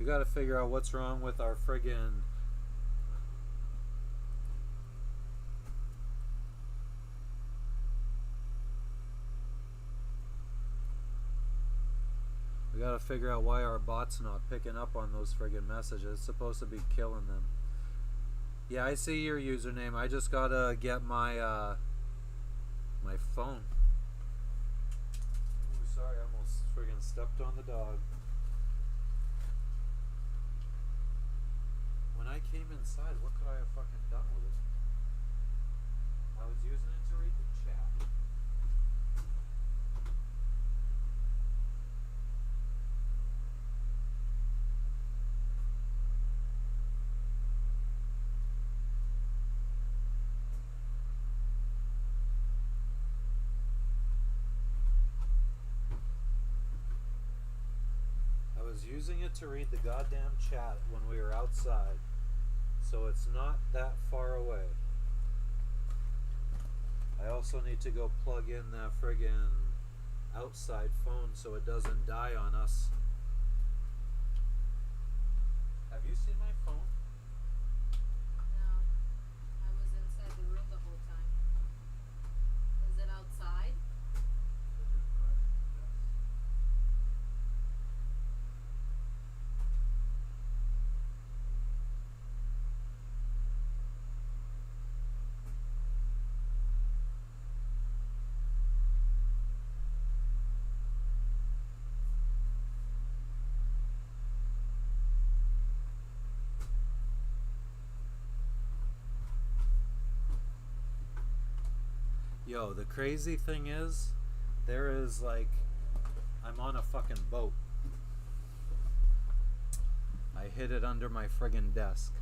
We gotta figure out what's wrong with our friggin' we gotta figure out why our bot's not picking up on those friggin' messages. It's supposed to be killing them. Yeah, I see your username. I just gotta get my my phone. Ooh, sorry, I almost friggin' stepped on the dog. When I came inside, what could I have fucking done with it? I was using it to read the chat. I was using it to read the goddamn chat when we were outside. So it's not that far away. I also need to go plug in that friggin' outside phone so it doesn't die on us. Have you seen my phone? No, I was inside the room the whole time. Is it outside? Yo, the crazy thing is, there is like, I'm on a fucking boat. I hid it under my friggin' desk.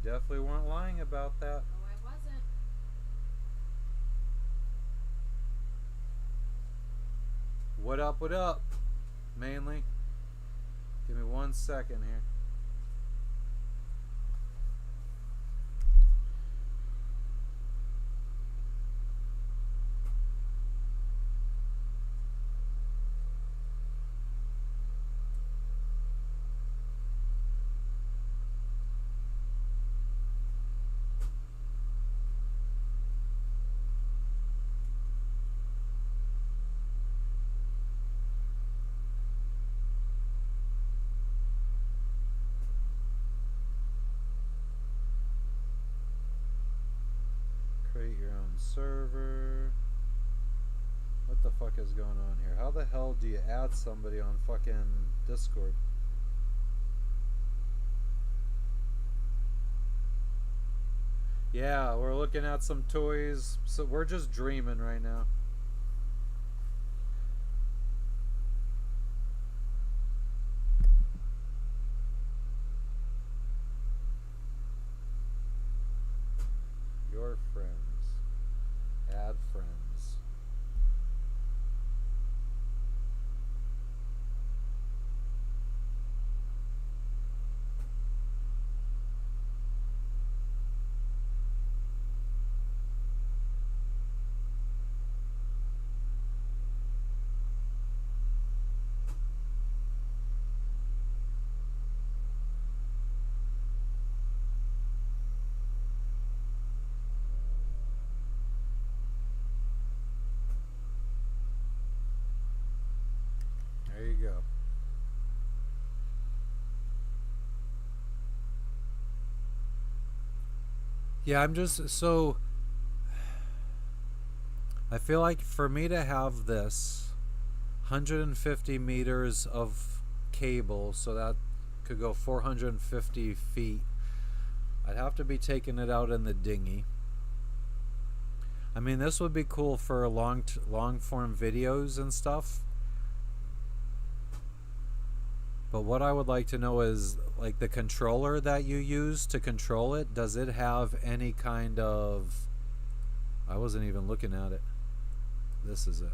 definitely weren't lying about that. No, I wasn't. What up, what up? Mainly. Give me 1 second here. Create your own server. What the fuck is going on here? How the hell do you add somebody on fucking Discord? Yeah, we're looking at some toys. So we're just dreaming right now. Your friends. Add friends. There you go. Yeah, I'm just so. I feel like for me to have this 150 meters of cable, so that could go 450 feet, I'd have to be taking it out in the dinghy. I mean, this would be cool for long form videos and stuff. But what I would like to know is, like, the controller that you use to control it, does it have any kind of... I wasn't even looking at it. This is it.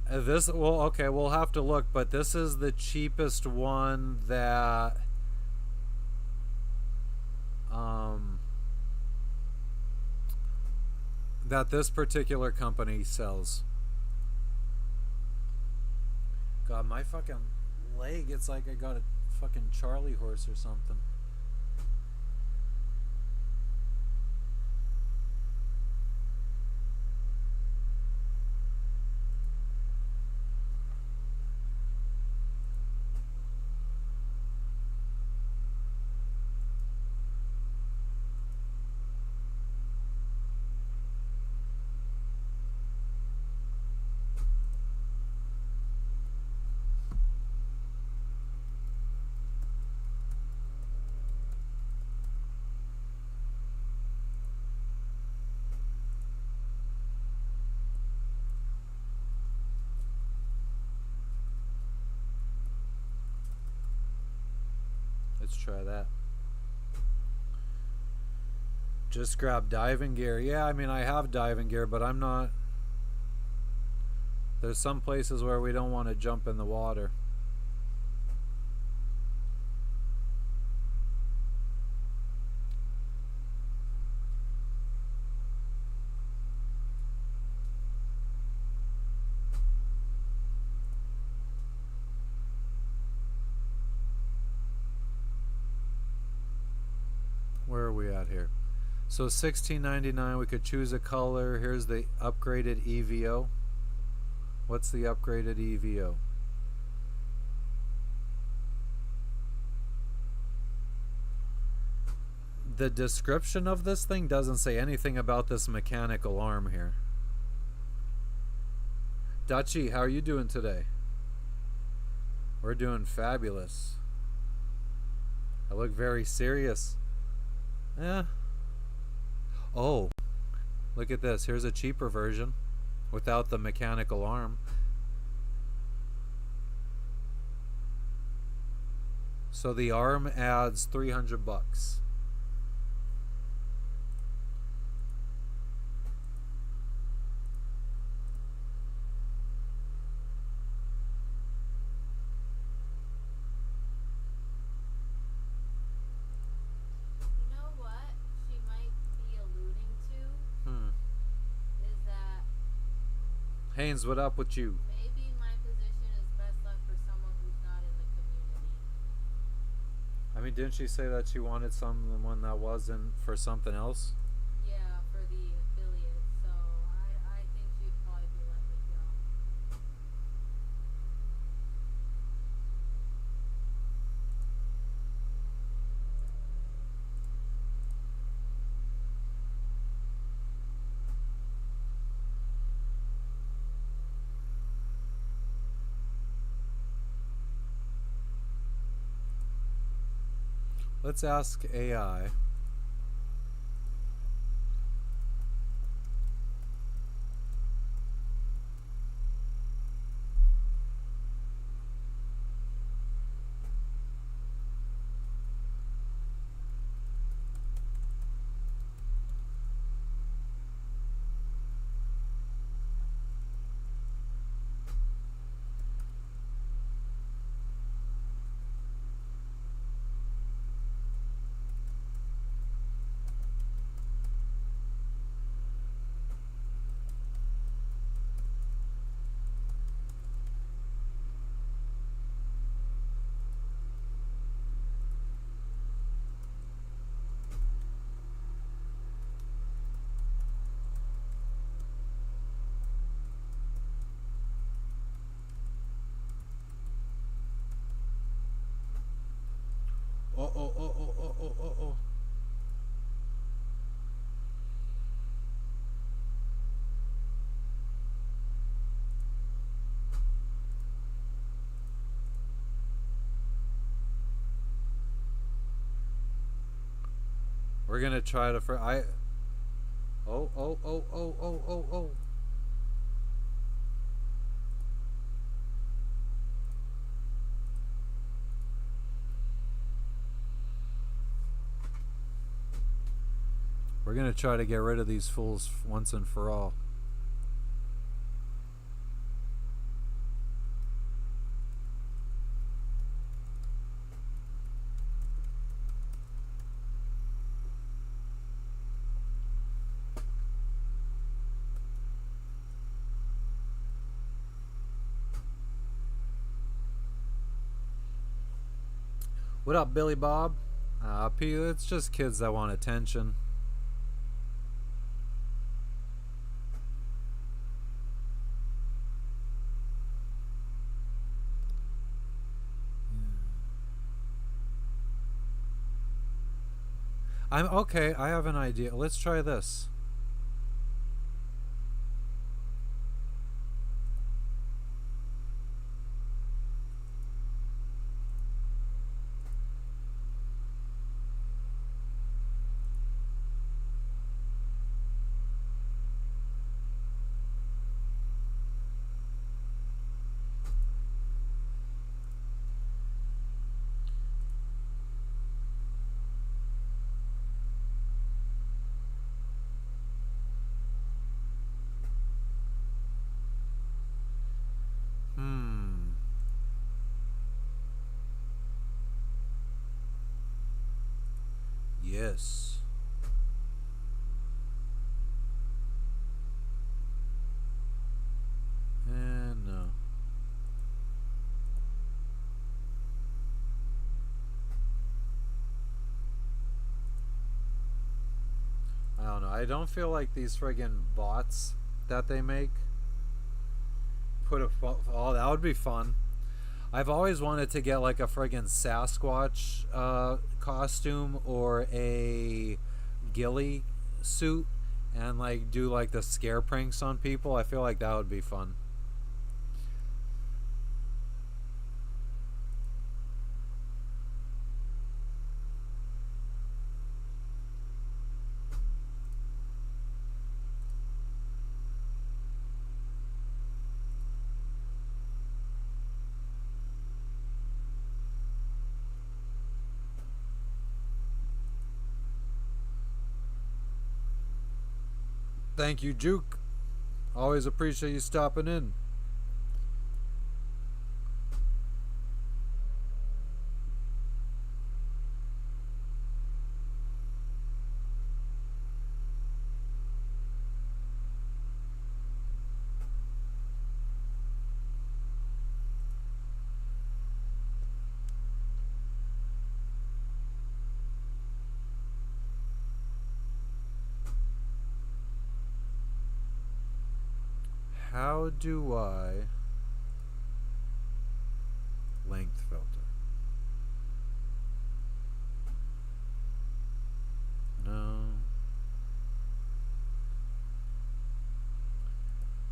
This, well, okay, we'll have to look, but this is the cheapest one that that this particular company sells. God, my fucking leg, it's like I got a fucking Charlie horse or something. Let's try that. Just grab diving gear. Yeah, I mean, I have diving gear, but I'm not... There's some places where we don't want to jump in the water. Where are we at here? So $16.99, we could choose a color. Here's the upgraded EVO. What's the upgraded EVO? The description of this thing doesn't say anything about this mechanical arm here. Dutchy, how are you doing today? We're doing fabulous. I look very serious. Yeah. Oh, look at this. Here's a cheaper version without the mechanical arm. So the arm adds $300. You know what she might be alluding to is that Haynes, what up with you? maybe my position is best left for someone who's not in the community. I mean, didn't she say that she wanted someone that wasn't for something else? Yeah, for the affiliate. So I think she'd probably be letting me go. Let's ask AI. Oh. We're gonna try to Oh. We're gonna try to get rid of these fools once and for all. What up, Billy Bob? It's just kids that want attention. I'm okay. I have an idea. Let's try this. Yes. And no. I don't know. I don't feel like these friggin' bots that they make oh, that would be fun. I've always wanted to get like a friggin' Sasquatch costume or a ghillie suit and like do like the scare pranks on people. I feel like that would be fun. Thank you, Juke. Always appreciate you stopping in. How do I length filter? No.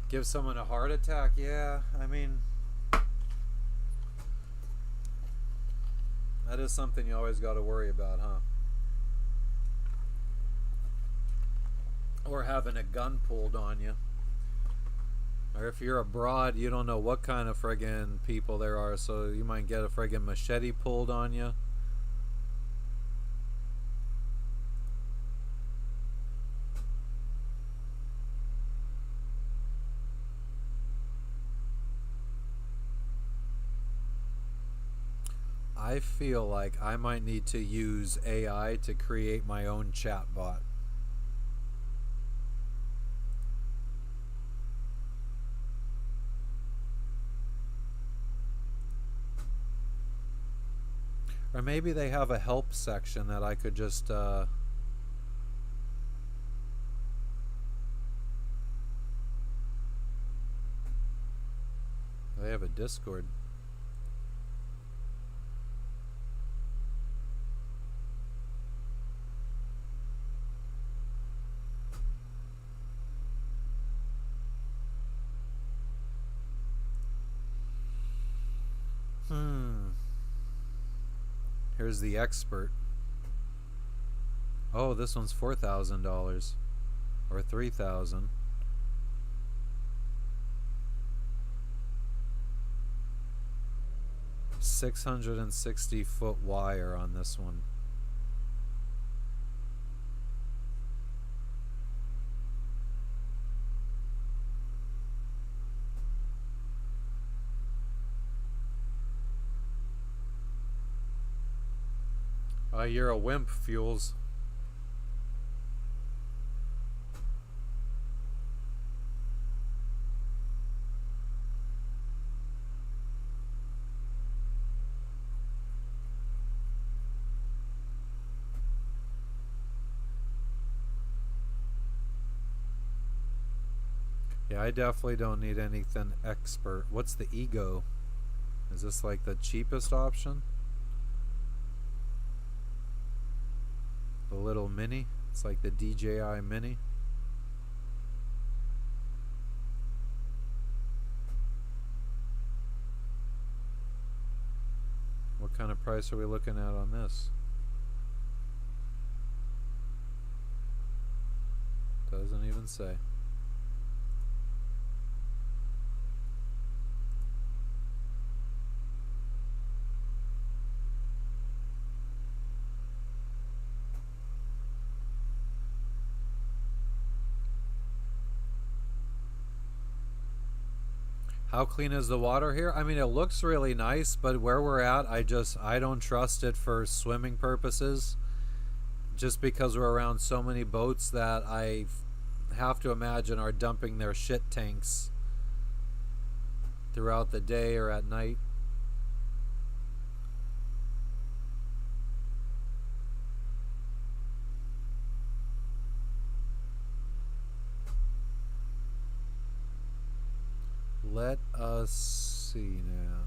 Give someone a heart attack? Yeah, I mean, that is something you always got to worry about, huh? Or having a gun pulled on you. Or if you're abroad, you don't know what kind of friggin' people there are, so you might get a friggin' machete pulled on you. I feel like I might need to use AI to create my own chatbot. Or maybe they have a help section that I could just they have a Discord. Here's the expert. Oh, this one's $4,000 or $3,000. $660-foot wire on this one. You're a wimp, Fuels. Yeah, I definitely don't need anything expert. What's the ego? Is this like the cheapest option? The little mini? It's like the DJI mini. What kind of price are we looking at on this? Doesn't even say. How clean is the water here? I mean, it looks really nice, but where we're at, I don't trust it for swimming purposes. Just because we're around so many boats that I have to imagine are dumping their shit tanks throughout the day or at night. Let us see now.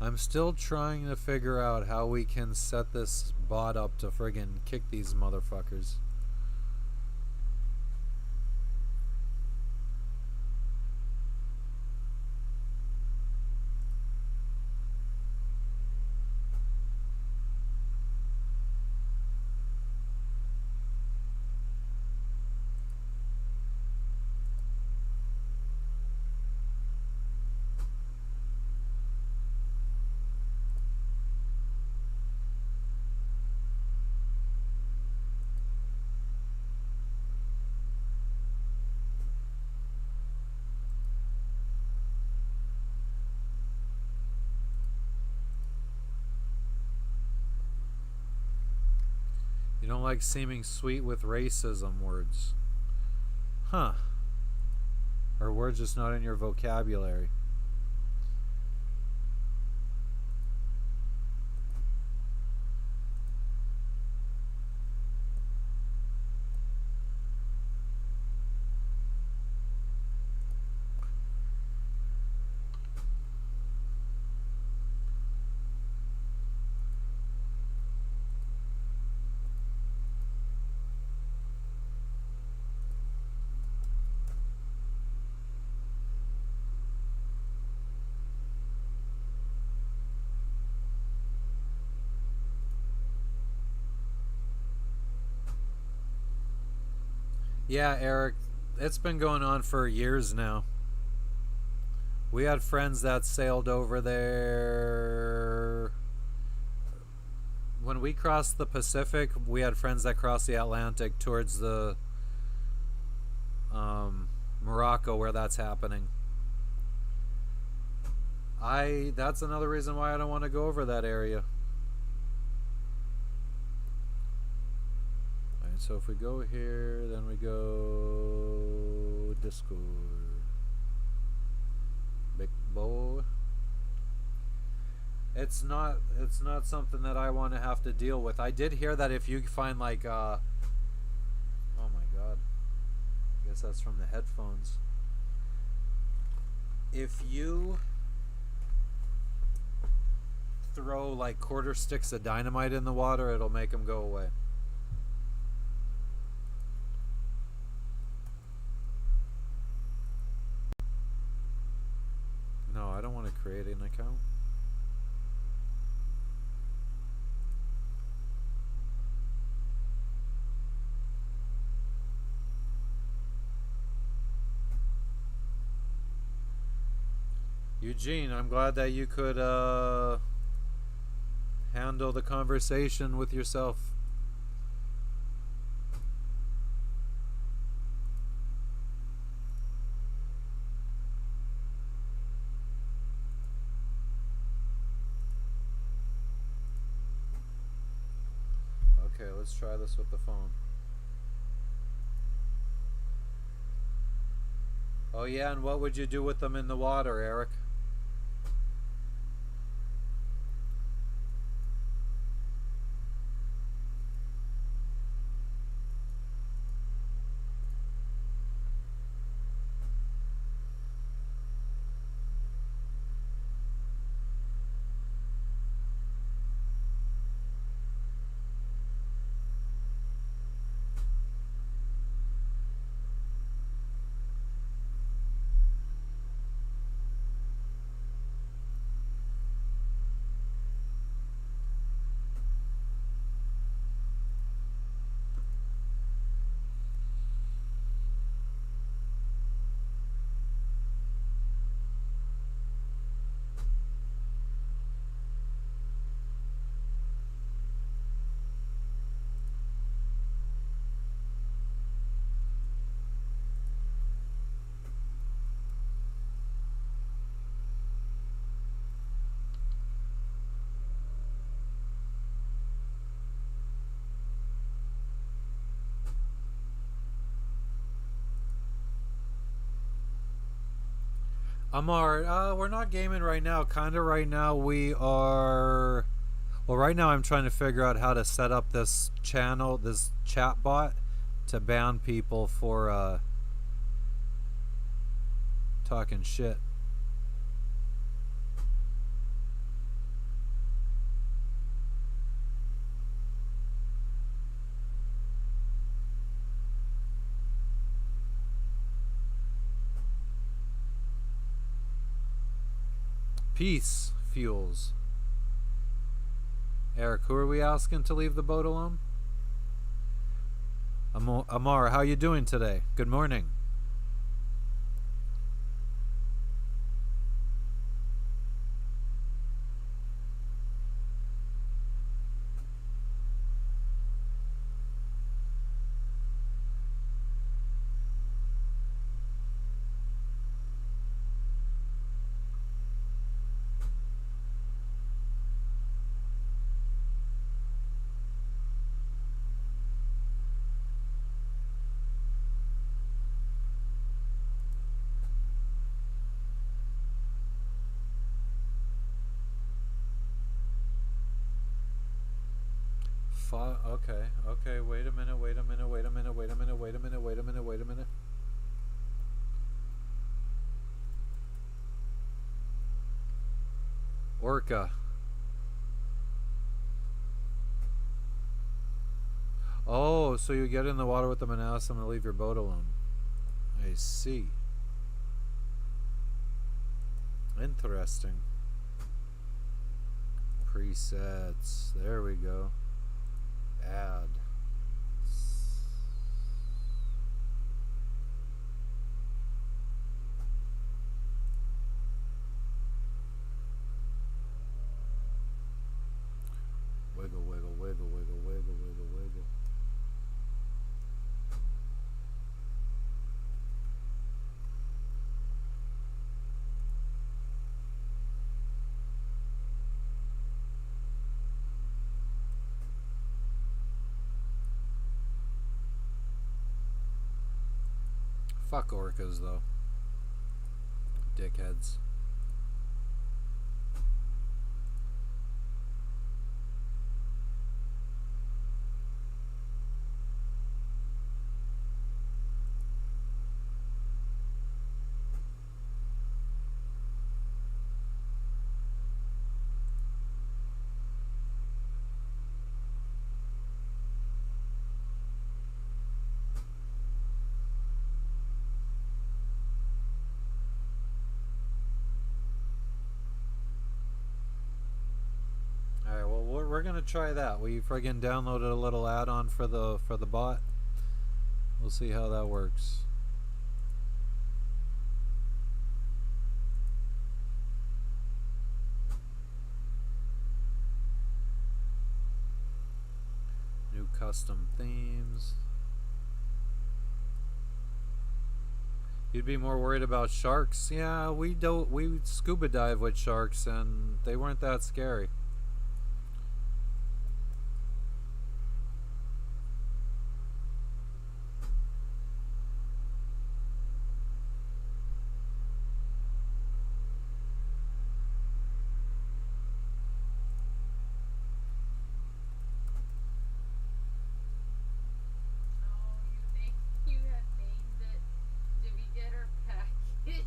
I'm still trying to figure out how we can set this bot up to friggin' kick these motherfuckers. You don't like seeming sweet with racism words. Huh. Or words just not in your vocabulary. Yeah, Eric, it's been going on for years now. We had friends that sailed over there. When we crossed the Pacific, we had friends that crossed the Atlantic towards the Morocco where that's happening. That's another reason why I don't want to go over that area. Alright, so if we go here, then we go Discord. Big boy. It's not something that I want to have to deal with. I did hear that if you find like oh my god. I guess that's from the headphones. If you throw like quarter sticks of dynamite in the water, it'll make them go away. No, I don't want to create an account. Eugene, I'm glad that you could handle the conversation with yourself. Okay, let's try this with the phone. Oh yeah, and what would you do with them in the water, Eric? Amar, we're not gaming right now. Kinda right now we are. Well, right now I'm trying to figure out how to set up this channel, this chat bot, to ban people for talking shit. Peace fuels. Eric, who are we asking to leave the boat alone? Amar, how you doing today? Good morning. Okay, okay, wait a minute, wait a minute, wait a minute, wait a minute, wait a minute, wait a minute, wait a minute. Orca. Oh, so you get in the water with them and ask them to leave your boat alone. I see. Interesting. Presets. There we go. Add. Wiggle, wiggle, wiggle, wiggle, wiggle, wiggle, wiggle. Fuck orcas, though. Dickheads. Alright, well we're gonna try that. We friggin' downloaded a little add-on for the bot. We'll see how that works. New custom themes. You'd be more worried about sharks? Yeah, we scuba dive with sharks and they weren't that scary. You had named it. Did we get her package?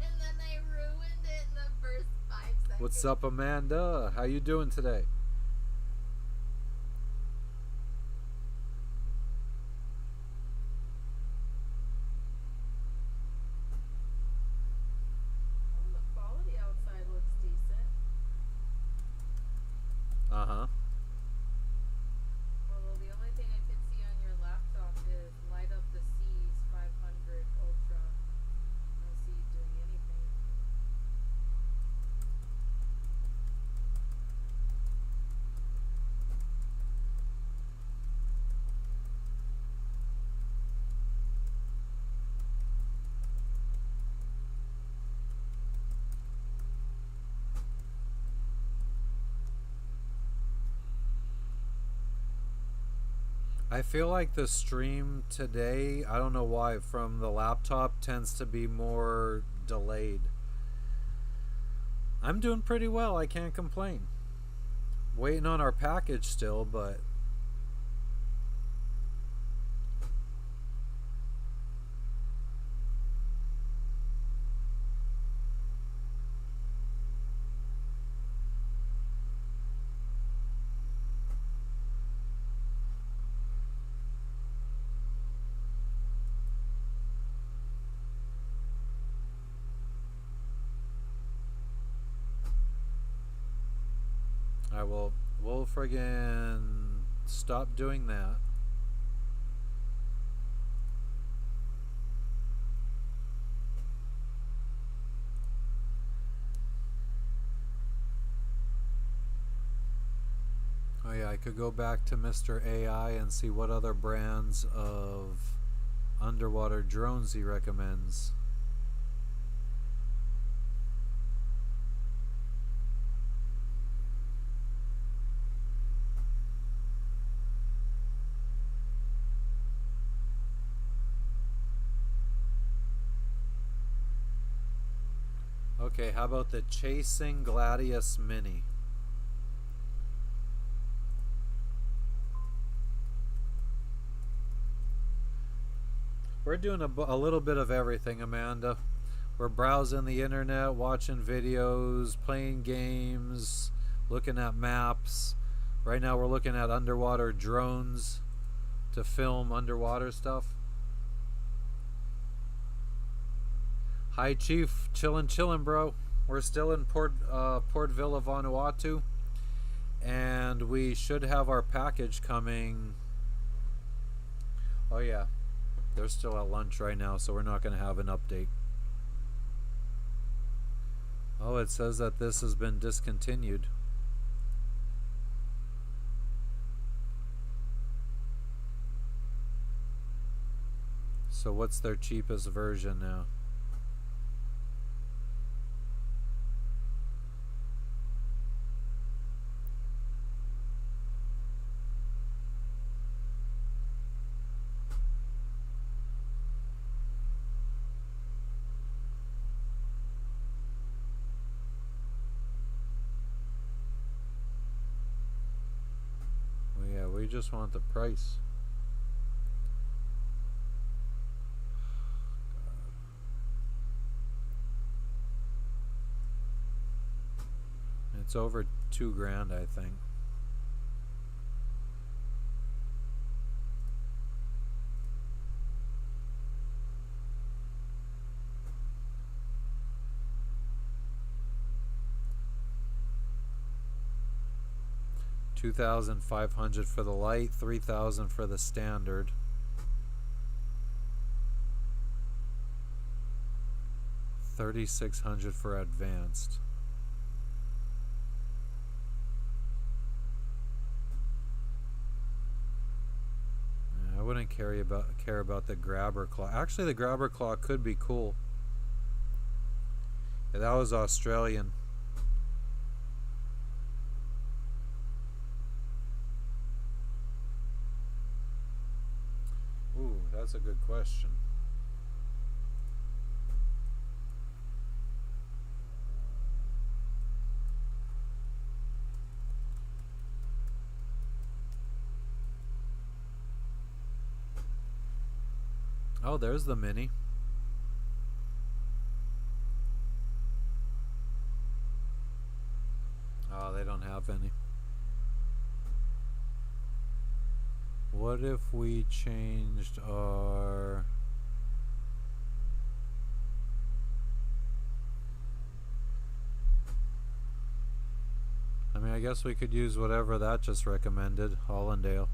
And then I ruined it in the first 5 seconds. What's up, Amanda? How you doing today? Oh, the quality outside looks decent. Uh-huh. Although the only thing I could see on your laptop is light up the seas 500 ultra. I don't see you doing anything. I feel like the stream today, I don't know why, from the laptop tends to be more delayed. I'm doing pretty well, I can't complain. Waiting on our package still, but well, we'll friggin' stop doing that. Oh yeah, I could go back to Mr. AI and see what other brands of underwater drones he recommends. Okay, how about the Chasing Gladius Mini? We're doing a little bit of everything, Amanda. We're browsing the internet, watching videos, playing games, looking at maps. Right now, we're looking at underwater drones to film underwater stuff. Hi, Chief. Chillin', bro. We're still in Port Vila, Vanuatu. And we should have our package coming. Oh, yeah. They're still at lunch right now, so we're not going to have an update. Oh, it says that this has been discontinued. So what's their cheapest version now? Well, yeah, we just want the price. It's over $2,000, I think. $2,500 for the light, $3,000 for the standard. $3,600 for advanced. I wouldn't care about the grabber claw. Actually, the grabber claw could be cool. Yeah, that was Australian. Ooh, that's a good question. Oh, there's the mini. Oh, they don't have any. What if we changed our... I mean, I guess we could use whatever that just recommended, Hollandale.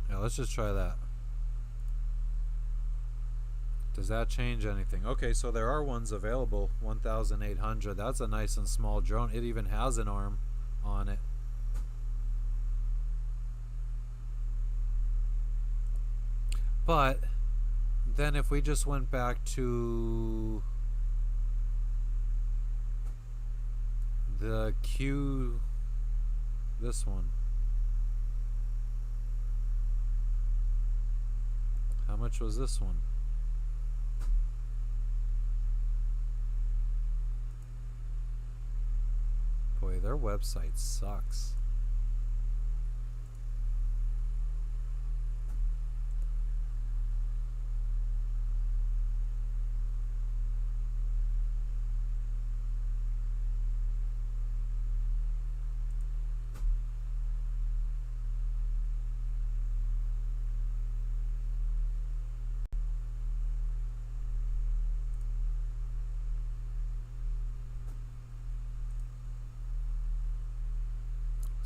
Yeah, let's just try that. Does that change anything? Okay, so there are ones available. 1,800. That's a nice and small drone. It even has an arm on it. But then if we just went back to the Q, this one. How much was this one? Boy, their website sucks.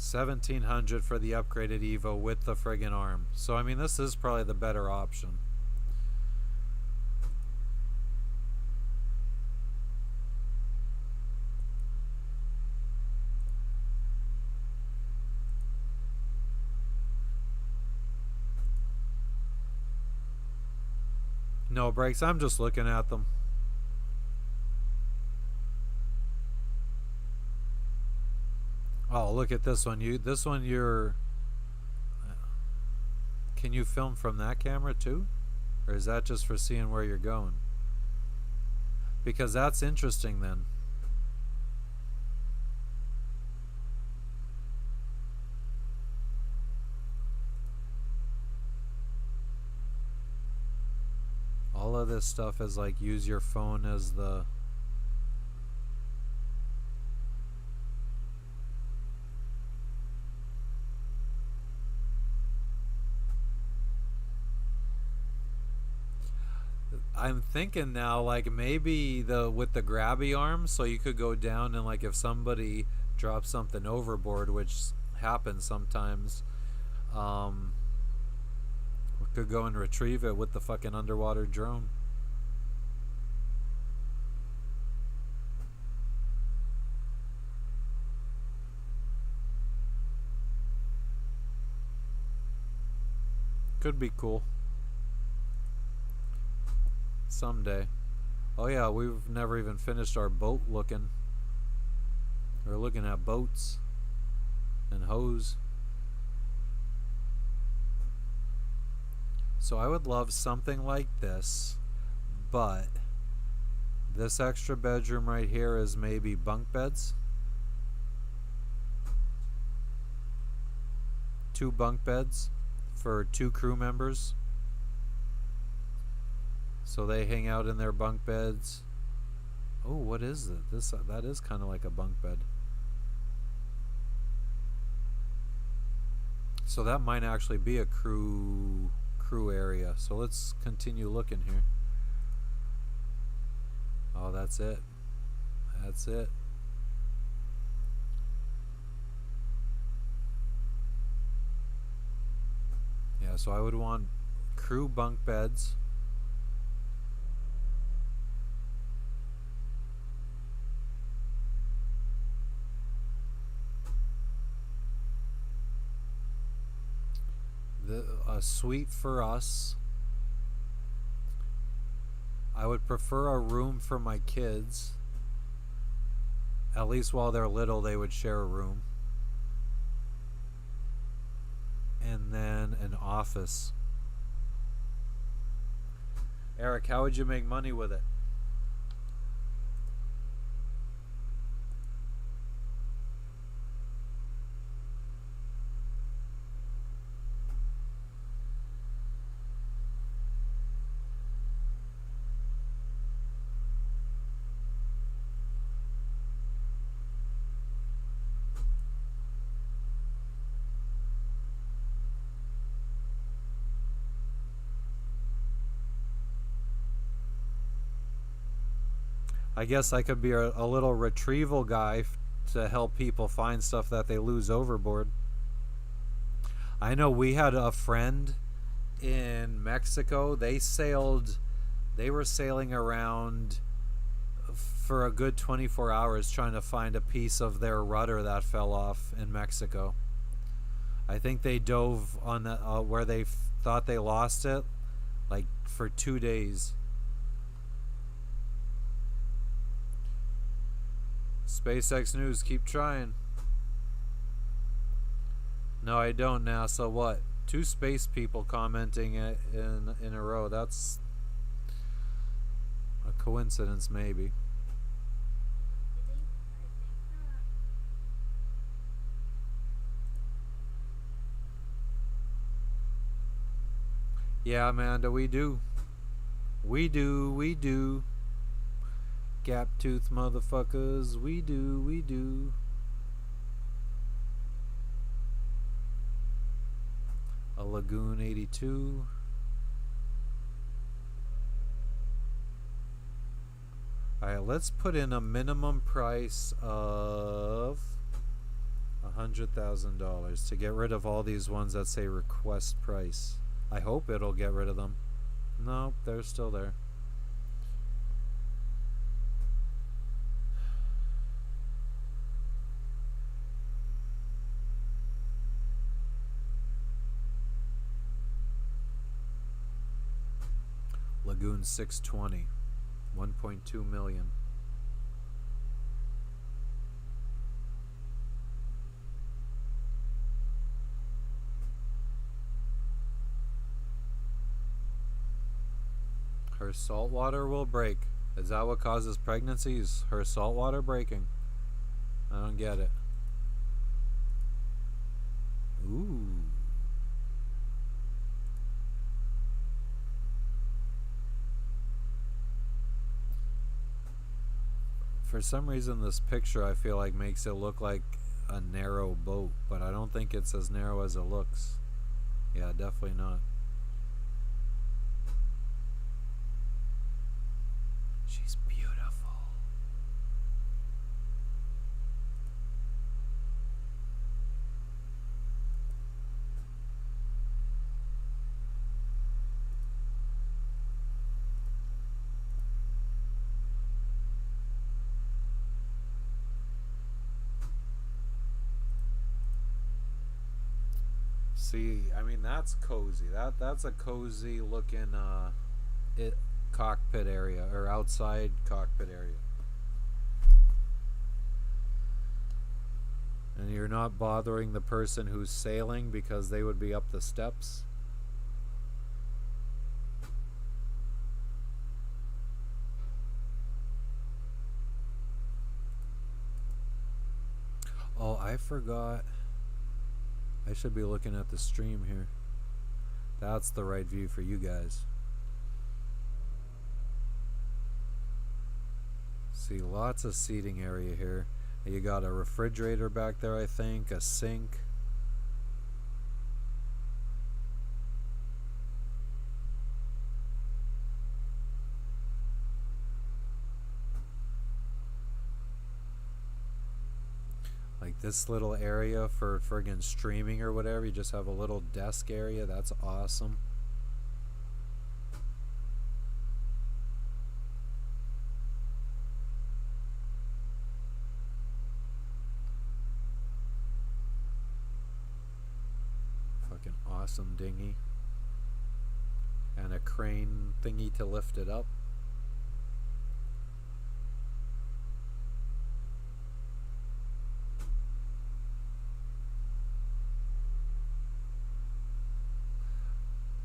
$1,700 for the upgraded Evo with the friggin' arm. So I mean, this is probably the better option. No brakes. I'm just looking at them. Oh, look at this one. You're. Can you film from that camera too? Or is that just for seeing where you're going? Because that's interesting then. All of this stuff is like use your phone as the... I'm thinking now, like maybe with the grabby arm, so you could go down and like if somebody drops something overboard, which happens sometimes, we could go and retrieve it with the fucking underwater drone. Could be cool. Someday. Oh yeah, we've never even finished our boat looking. We're looking at boats and hose. So I would love something like this, but this extra bedroom right here is maybe bunk beds. 2 bunk beds for 2 crew members. So they hang out in their bunk beds. Oh, what is it? That is kind of like a bunk bed. So that might actually be a crew area. So let's continue looking here. Oh, that's it. That's it. Yeah, so I would want crew bunk beds. A suite for us. I would prefer a room for my kids. At least while they're little, they would share a room. And then an office. Eric, how would you make money with it? I guess I could be a little retrieval guy to help people find stuff that they lose overboard. I know we had a friend in Mexico. They were sailing around for a good 24 hours trying to find a piece of their rudder that fell off in Mexico. I think they dove on the where they thought they lost it, like for 2 days. SpaceX News, keep trying. No, I don't, NASA. What? 2 space people commenting in a row. That's a coincidence, maybe. Yeah, Amanda, we do. We do. Gap tooth motherfuckers, we do. A Lagoon 82. Alright, let's put in a minimum price of $100,000 to get rid of all these ones that say request price. I hope it'll get rid of them. Nope, they're still there. Lagoon 620, 1.2 million. Her saltwater will break. Is that what causes pregnancies? Her saltwater breaking. I don't get it. Ooh. For some reason, this picture I feel like makes it look like a narrow boat, but I don't think it's as narrow as it looks. Yeah, definitely not. She's beautiful. See, I mean that's cozy. That's a cozy looking cockpit area or outside cockpit area. And you're not bothering the person who's sailing because they would be up the steps. Oh, I forgot. I should be looking at the stream here. That's the right view for you guys. See, lots of seating area here. You got a refrigerator back there, I think, a sink. Like this little area for friggin' streaming or whatever, you just have a little desk area. That's awesome. Fucking awesome dinghy. And a crane thingy to lift it up.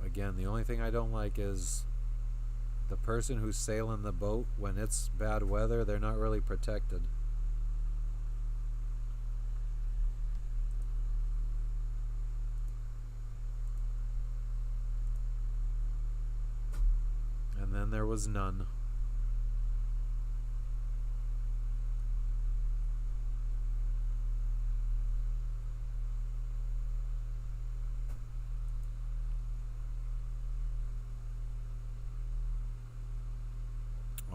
Again, the only thing I don't like is the person who's sailing the boat, when it's bad weather, they're not really protected. And then there was none.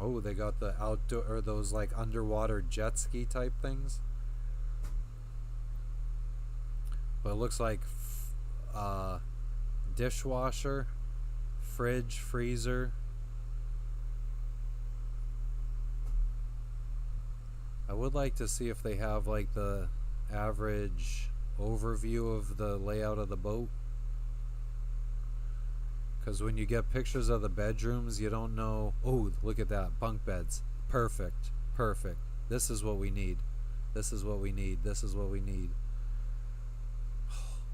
Oh, they got the outdoor, or those like underwater jet ski type things. But it looks like dishwasher, fridge, freezer. I would like to see if they have like the average overview of the layout of the boat. Because when you get pictures of the bedrooms, you don't know. Oh, look at that. Bunk beds. Perfect. Perfect. This is what we need. This is what we need. This is what we need.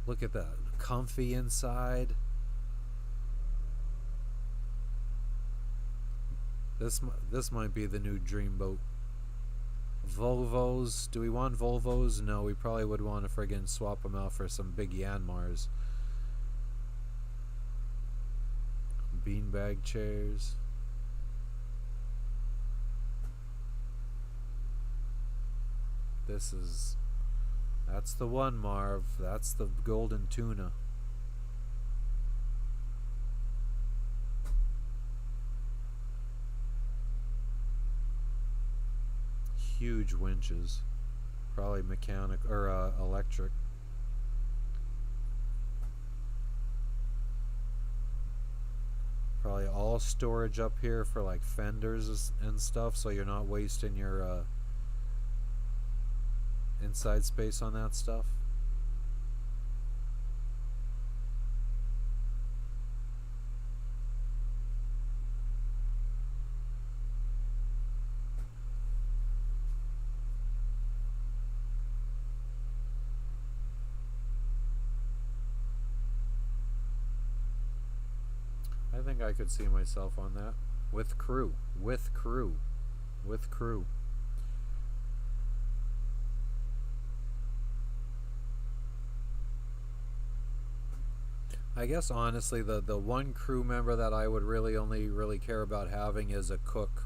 Look at that. Comfy inside. This might be the new dream boat. Volvos. Do we want Volvos? No, we probably would want to friggin' swap them out for some big Yanmars. Beanbag chairs. That's the one, Marv. That's the golden tuna. Huge winches. Probably mechanic or electric. Probably all storage up here for like fenders and stuff, so you're not wasting your inside space on that stuff. I think I could see myself on that. With crew. With crew. With crew. I guess honestly the one crew member that I would only really care about having is a cook.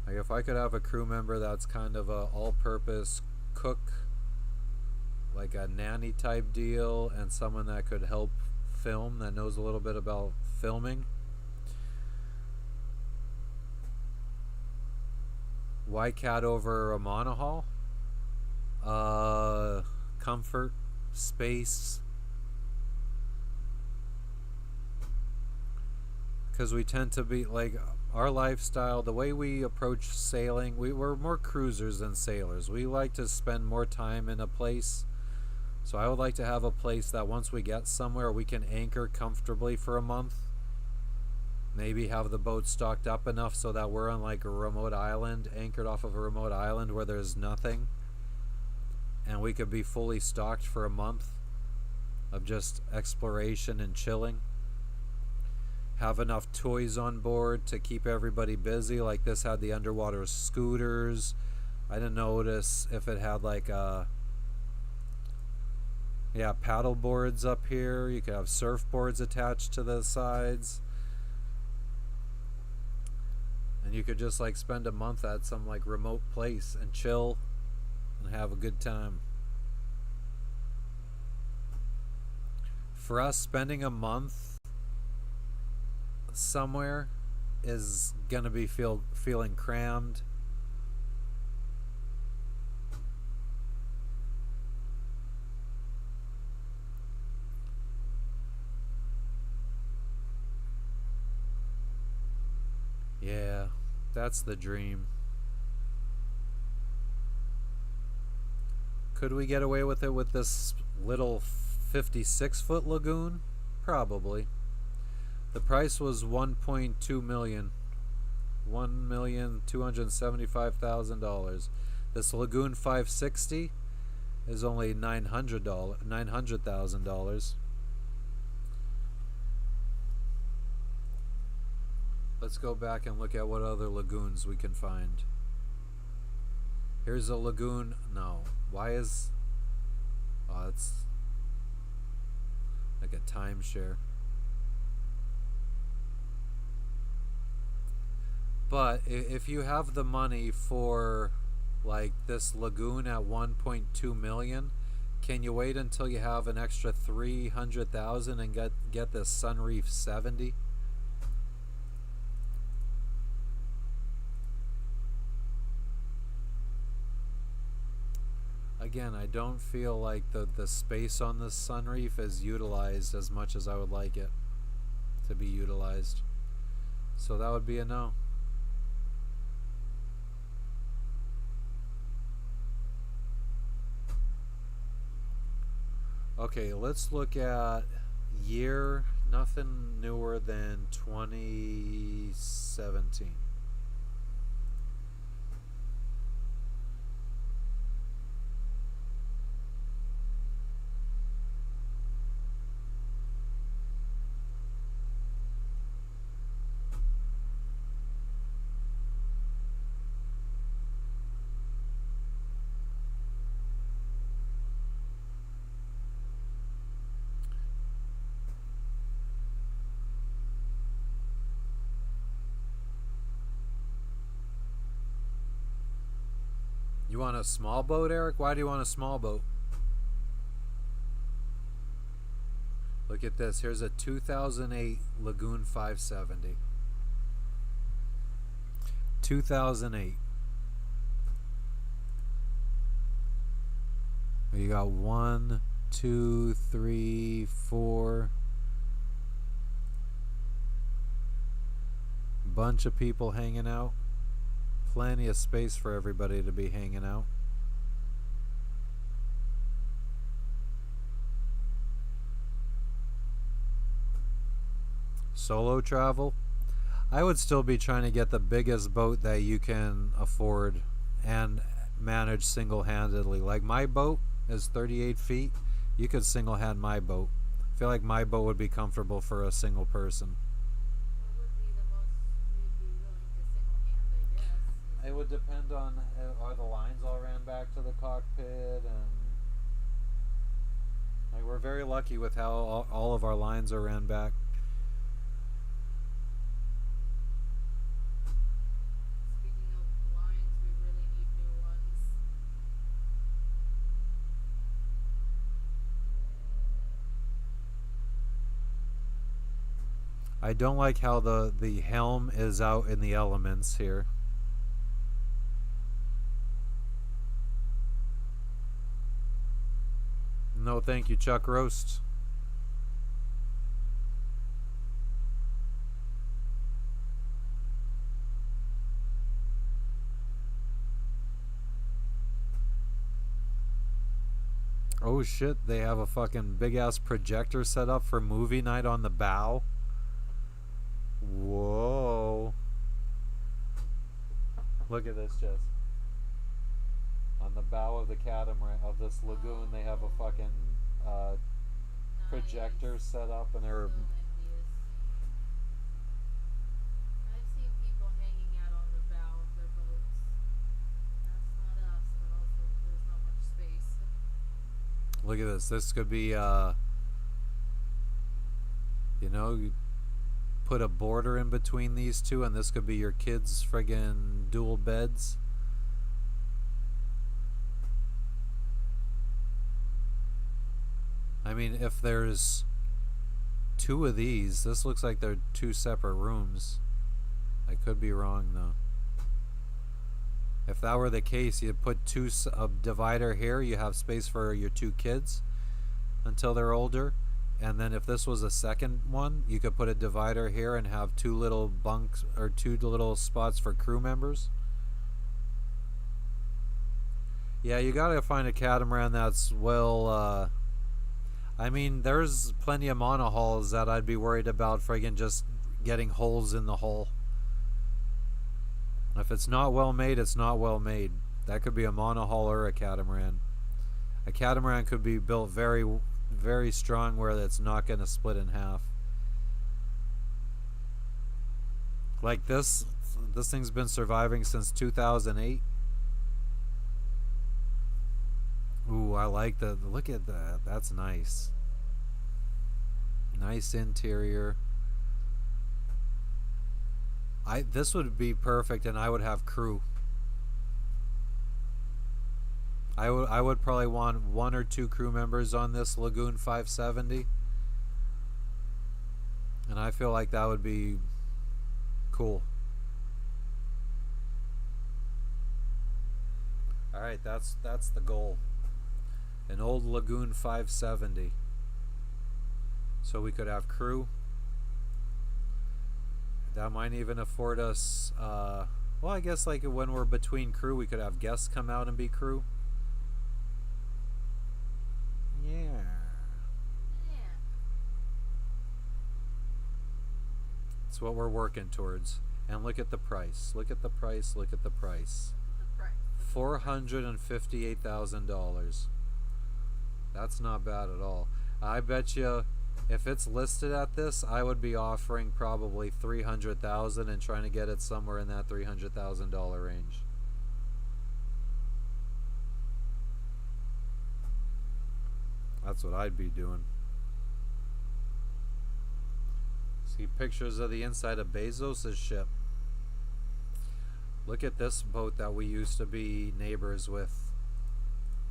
Like if I could have a crew member that's kind of a all-purpose cook, like a nanny type deal, and someone that could help film, that knows a little bit about filming. Why cat over a monohull? Comfort, space. Because we tend to be like our lifestyle, the way we approach sailing, we're more cruisers than sailors. We like to spend more time in a place. So I would like to have a place that once we get somewhere, we can anchor comfortably for a month. Maybe have the boat stocked up enough so that we're on like a remote island, anchored off of a remote island where there's nothing. And we could be fully stocked for a month of just exploration and chilling. Have enough toys on board to keep everybody busy. Like this had the underwater scooters. I didn't notice if it had like paddle boards up here. You could have surfboards attached to the sides. And you could just like spend a month at some like remote place and chill and have a good time. For us, spending a month somewhere is gonna be feeling crammed. Yeah, that's the dream. Could we get away with it with this little 56-foot lagoon? Probably. The price was 1.2 million. $1,275,000. This Lagoon 560 is only $900,000. Let's go back and look at what other lagoons we can find. Here's a lagoon. No. Why is... Oh, it's like a timeshare. But if you have the money for like this lagoon at 1.2 million, can you wait until you have an extra 300,000 and get this Sunreef 70? Again, I don't feel like the space on this Sunreef is utilized as much as I would like it to be utilized. So that would be a no. Okay, let's look at year. Nothing newer than 2017. You want a small boat, Eric? Why do you want a small boat? Look at this. Here's a 2008 Lagoon 570. 2008. You got 1, 2, 3, 4. Bunch of people hanging out. Plenty of space for everybody to be hanging out. Solo travel? I would still be trying to get the biggest boat that you can afford and manage single-handedly. Like my boat is 38 feet. You could single-hand my boat. I feel like my boat would be comfortable for a single person. What would be the most you'd be willing to single hand, I guess? It would depend on are the lines all ran back to the cockpit, and like we're very lucky with how all of our lines are ran back. Speaking of lines, we really need new ones. I don't like how the helm is out in the elements here. No, thank you, Chuck Roast. Oh shit, they have a fucking big ass projector set up for movie night on the bow. Whoa. Look at this, Jess. On the bow of the catamaran of this lagoon, they have a fucking projector set up, and they're. So envious. I've seen people hanging out on the bow of their boats. That's not us, but also there's not much space. Look at this. This could be, you put a border in between these two, and this could be your kids' friggin' dual beds. I mean, if there's two of these, this looks like they're two separate rooms. I could be wrong, though. If that were the case, you'd put a divider here. You have space for your two kids until they're older. And then if this was a second one, you could put a divider here and have two little bunks or two little spots for crew members. Yeah, you gotta find a catamaran that's well, I mean, there's plenty of monohulls that I'd be worried about friggin' just getting holes in the hull. If it's not well made, it's not well made. That could be a monohull or a catamaran. A catamaran could be built very, very strong where it's not going to split in half. Like this thing's been surviving since 2008. Ooh, I like look at that. That's nice. Nice interior. This would be perfect, and I would have crew. I would probably want 1 or 2 crew members on this Lagoon 570. And I feel like that would be cool. Alright, that's the goal. An old Lagoon 570. So we could have crew. That might even afford us, well, I guess like when we're between crew, we could have guests come out and be crew. Yeah. Yeah. That's what we're working towards. And look at the price. Look at the price. Look at the price. The price. $458,000. That's not bad at all. I bet you if it's listed at this, I would be offering probably $300,000 and trying to get it somewhere in that $300,000 range. That's what I'd be doing. See pictures of the inside of Bezos' ship. Look at this boat that we used to be neighbors with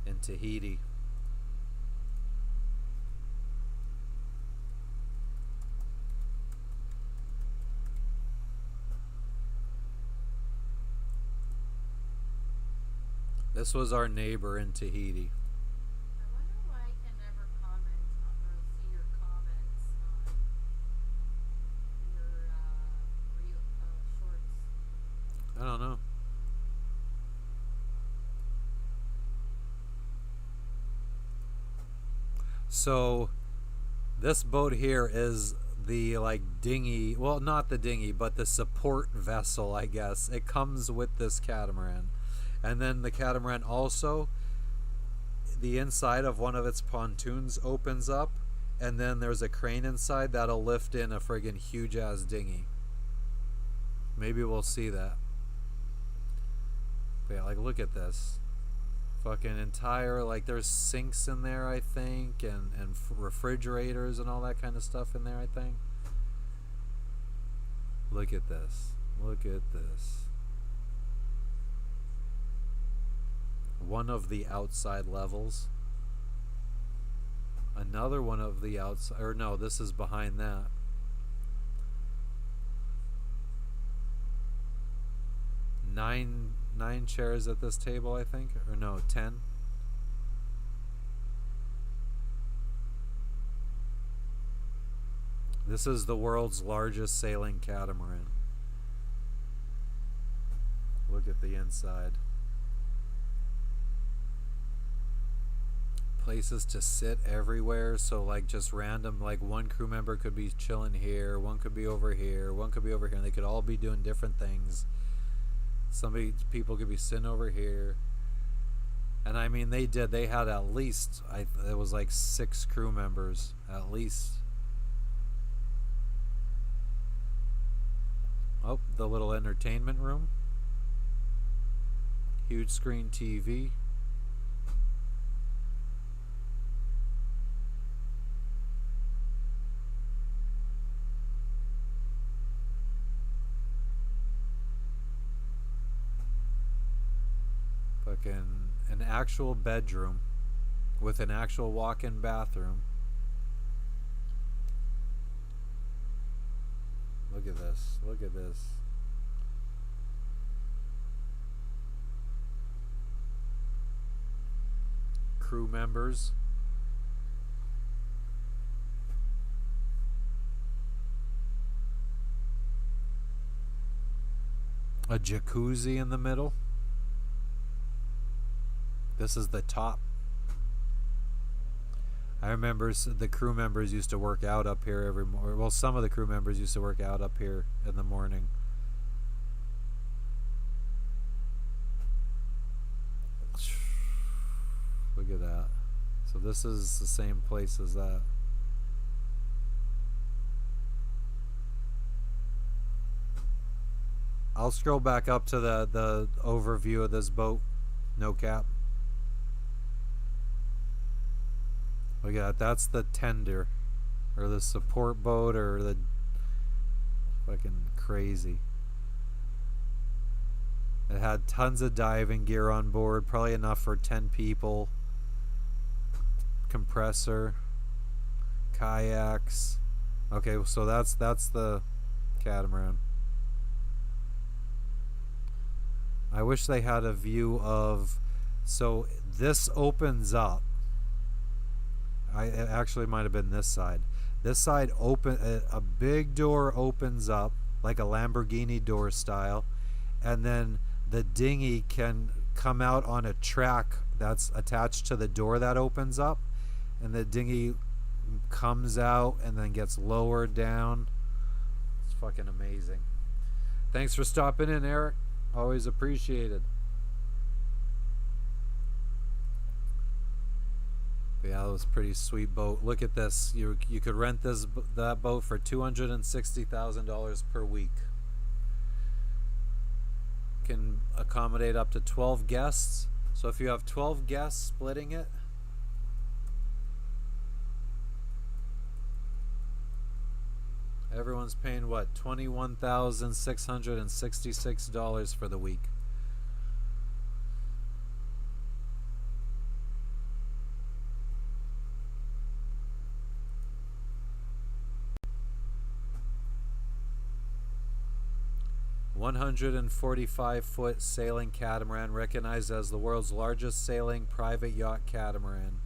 in Tahiti. This was our neighbor in Tahiti. So this boat here is the like dinghy, well, not the dinghy, but the support vessel, I guess. It comes with this catamaran. And then the catamaran also, the inside of one of its pontoons opens up, and then there's a crane inside that'll lift in a friggin' huge ass dinghy. Maybe we'll see that. But yeah, like, look at this. Fucking entire, like, there's sinks in there, I think, and refrigerators and all that kind of stuff in there, I think. Look at this. Look at this. One of the outside levels. Another one of the outside, or no, this is behind that. Nine chairs at this table, I think, or no, 10. This is the world's largest sailing catamaran. Look at the inside. Places to sit everywhere, so like just random, like one crew member could be chilling here, one could be over here, one could be over here, and they could all be doing different things. People could be sitting over here, and I mean they had at least, it was like 6 crew members at least. Oh, the little entertainment room, huge screen TV. An actual bedroom with an actual walk-in bathroom. Look at this. Look at this. Crew members. A jacuzzi in the middle. This is the top. I remember the crew members used to work out up here every morning. Well, some of the crew members used to work out up here in the morning. Look at that. So this is the same place as that. I'll scroll back up to the overview of this boat. No cap. Look at that. That's the tender, or the support boat, or the fucking crazy. It had tons of diving gear on board, probably enough for 10 people. Compressor, kayaks. Okay, so that's the catamaran. I wish they had a view of, so this opens up. It actually might have been this side. This side a big door opens up like a Lamborghini door style, and then the dinghy can come out on a track that's attached to the door that opens up, and the dinghy comes out and then gets lowered down. It's fucking amazing. Thanks for stopping in, Eric. Always appreciated. Yeah, that was a pretty sweet boat. Look at this. You could rent that boat for $260,000 per week. Can accommodate up to 12 guests. So if you have 12 guests splitting it, everyone's paying what? $21,666 for the week. $145-foot sailing catamaran, recognized as the world's largest sailing private yacht catamaran.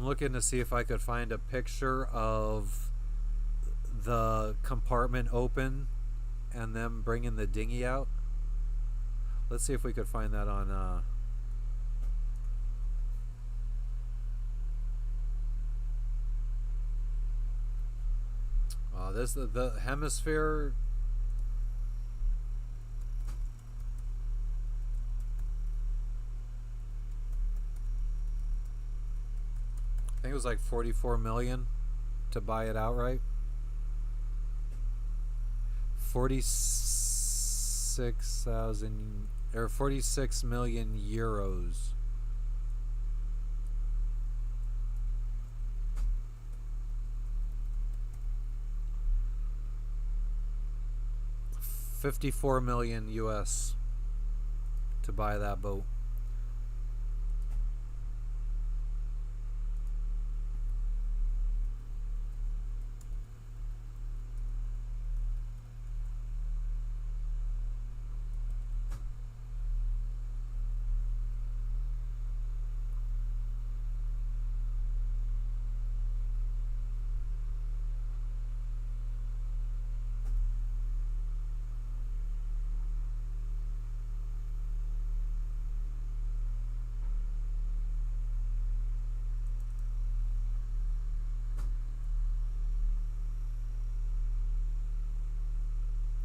I'm looking to see if I could find a picture of the compartment open and them bringing the dinghy out. Let's see if we could find that on this the hemisphere. I think it was like 44 million to buy it outright. 46,000 or 46 million euros. $54 million US to buy that boat.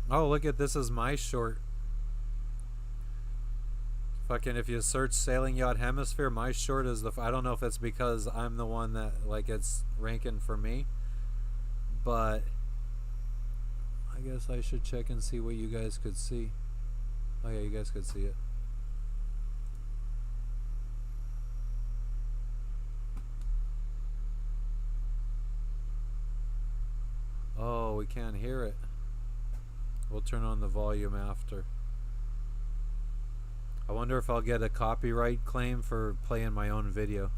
Oh, look at this is my short. Fucking if you search sailing yacht hemisphere, my short is the I don't know if it's because I'm the one that like it's ranking for me, but I guess I should check and see what you guys could see. Oh yeah, you guys could see it. Oh, we can't hear it. We'll turn on the volume after. I wonder if I'll get a copyright claim for playing my own video.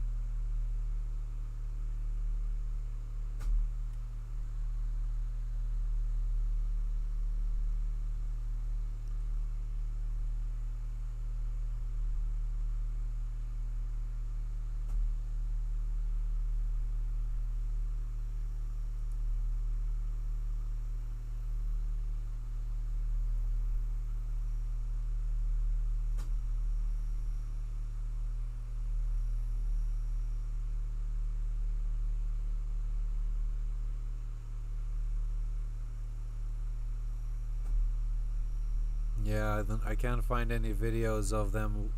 Yeah, I can't find any videos of them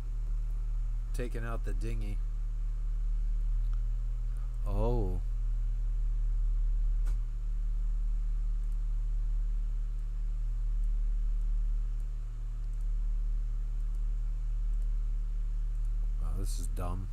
taking out the dinghy. Oh. Wow, this is dumb.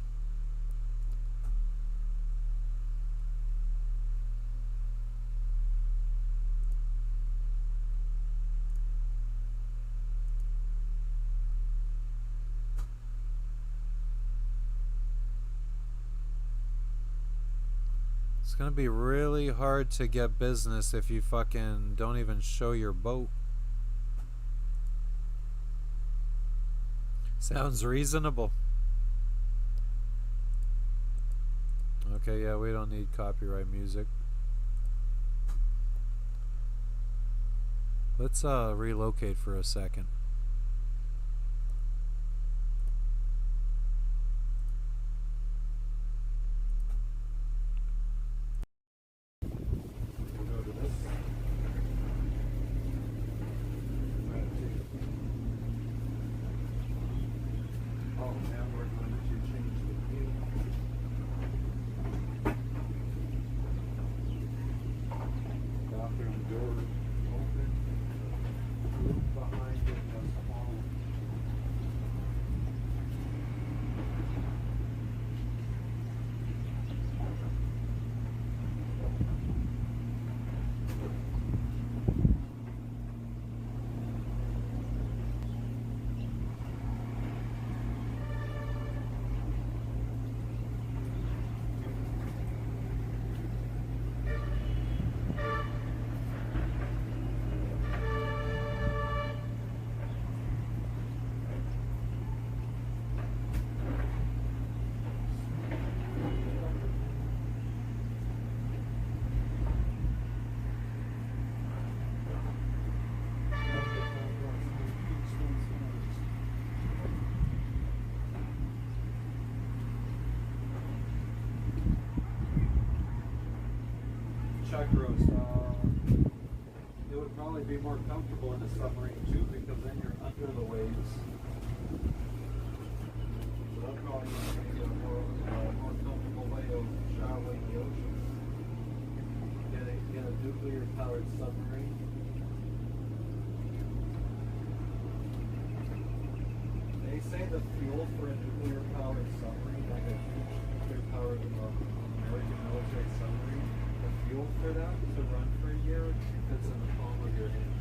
It's gonna be really hard to get business if you fucking don't even show your boat. Sounds reasonable. Okay, yeah, we don't need copyright music. Let's relocate for a second. check roast. It would probably be more comfortable in a submarine too, because then you're under the waves. So that's probably going to be a more comfortable way of traveling the ocean. Get a nuclear powered submarine. They say the fuel for a nuclear powered submarine, like a huge nuclear powered American military submarine, the fuel for that to run for a year fits in the palm of your hand.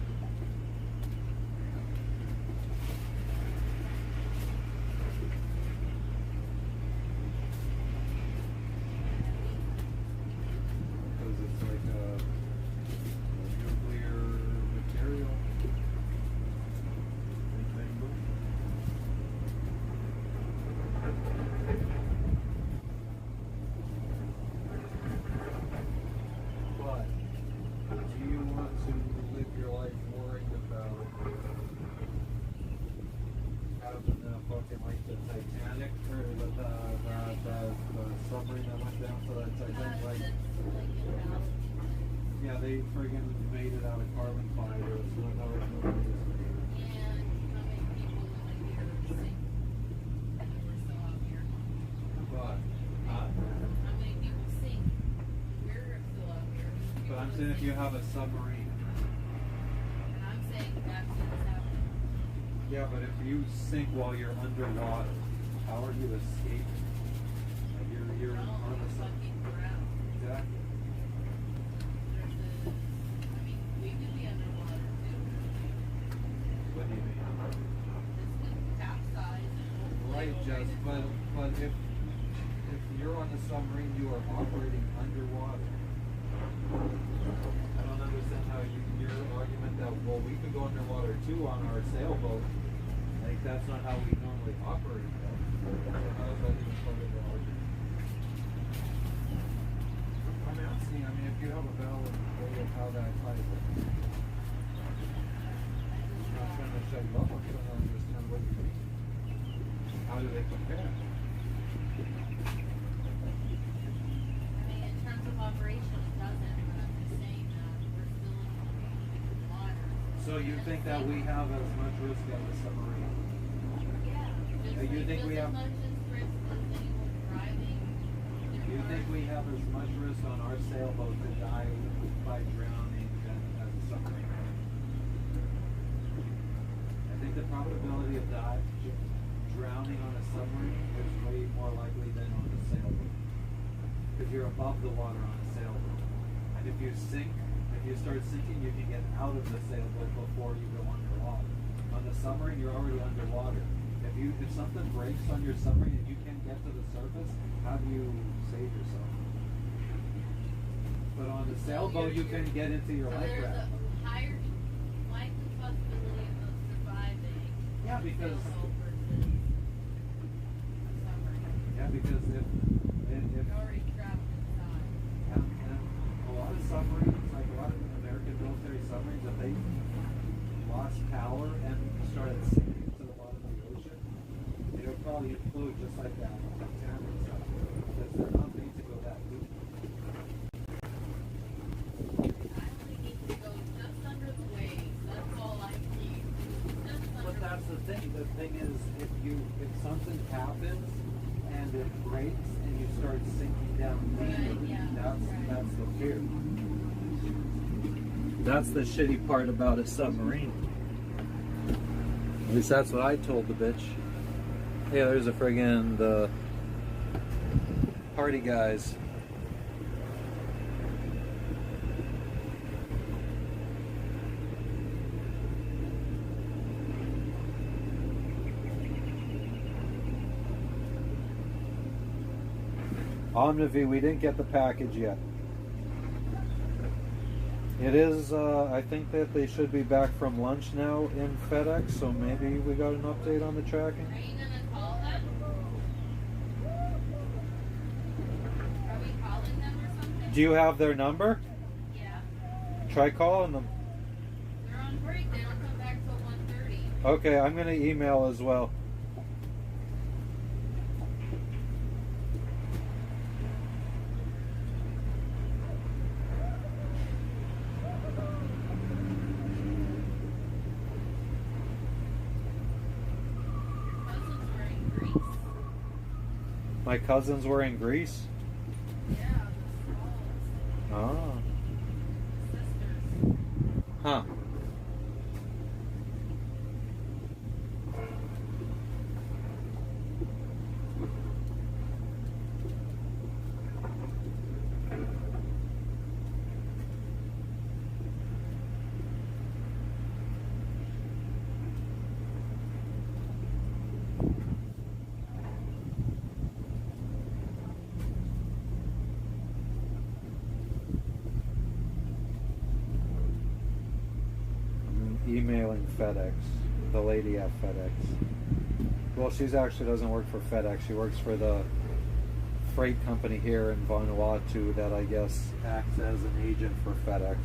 Because it's like a nuclear material. But do you want to live your life worrying about having fucking like the Titanic or the submarine that went down for the Titanic? Like, yeah, they friggin' made it out of carbon fiber. So that's how it's made. But, but I'm saying if you have a submarine. And I'm saying that's what's happening. Yeah, but if you sink while you're underwater, how are you escaping? Like you're No, on the fucking ground. Exactly. I mean, we could be underwater too. What do you mean? This could capsize and we'll Right, float Jess, right but if you're on a submarine, you are operating underwater. I don't understand how your argument that, well, we could go underwater too on our sailboat. Like, that's not how we normally operate, though. So how is that even part of the argument? I'm asking, I mean, if you have a valid way of how that ties in. I'm not trying to shut you up, I'm trying to understand what you mean. How do they compare? I mean, in terms of operation, it doesn't, but I'm just saying that we're still in the water. So you think that we have as much risk as a submarine? Yeah. Just You think just we as have- much as risk as anyone driving their You think car. we have as much risk on our sailboat to die by drowning than as a submarine? I think the probability of drowning on a submarine is way more likely than on a sailboat. Because you're above the water on a sailboat. And if you start sinking, you can get out of the sailboat before you go underwater. On the submarine, you're already underwater. If something breaks on your submarine and you can't get to the surface, how do you save yourself? But on the sailboat, you can get into your So life there's raft. a higher likely possibility of surviving. Yeah, because sailboat versus a submarine. yeah, because if You're already trapped inside. and a lot of submarines, like a lot of American military submarines, if they lost power and started sinking to the bottom of the ocean, they would probably implode just like that Titanic stuff, because they're not made to go that deep. I only need to go just under the waves. That's all I need. Just under But that's the thing. The thing is, if something happens and it breaks and you start sinking down deeper, Right, yeah, that's right. the fear. That's the shitty part about a submarine. At least that's what I told the bitch. Hey, there's a friggin' the party guys. Omnivy, we didn't get the package yet. It is, I think that they should be back from lunch now in FedEx, so maybe we got an update on the tracking. Are you gonna call them? Are we calling them or something? Do you have their number? Yeah. Try calling them. They're on break. They don't come back till 1:30. Okay, I'm going to email as well. My cousins were in Greece. Yeah, the Smalls. Oh. Sisters. Huh. Emailing FedEx, the lady at FedEx. Well, she's actually doesn't work for FedEx. She works for the freight company here in Vanuatu that I guess acts as an agent for FedEx.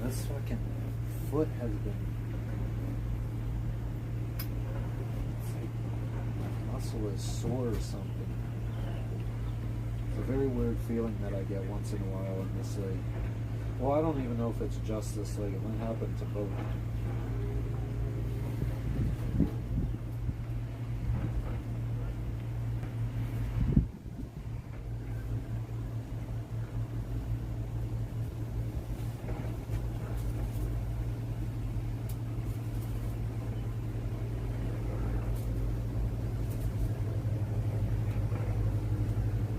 This fucking foot has been, it's like my muscle is sore or something. It's a very weird feeling that I get once in a while in this leg. Well, I don't even know if it's just this leg. It might happen to both.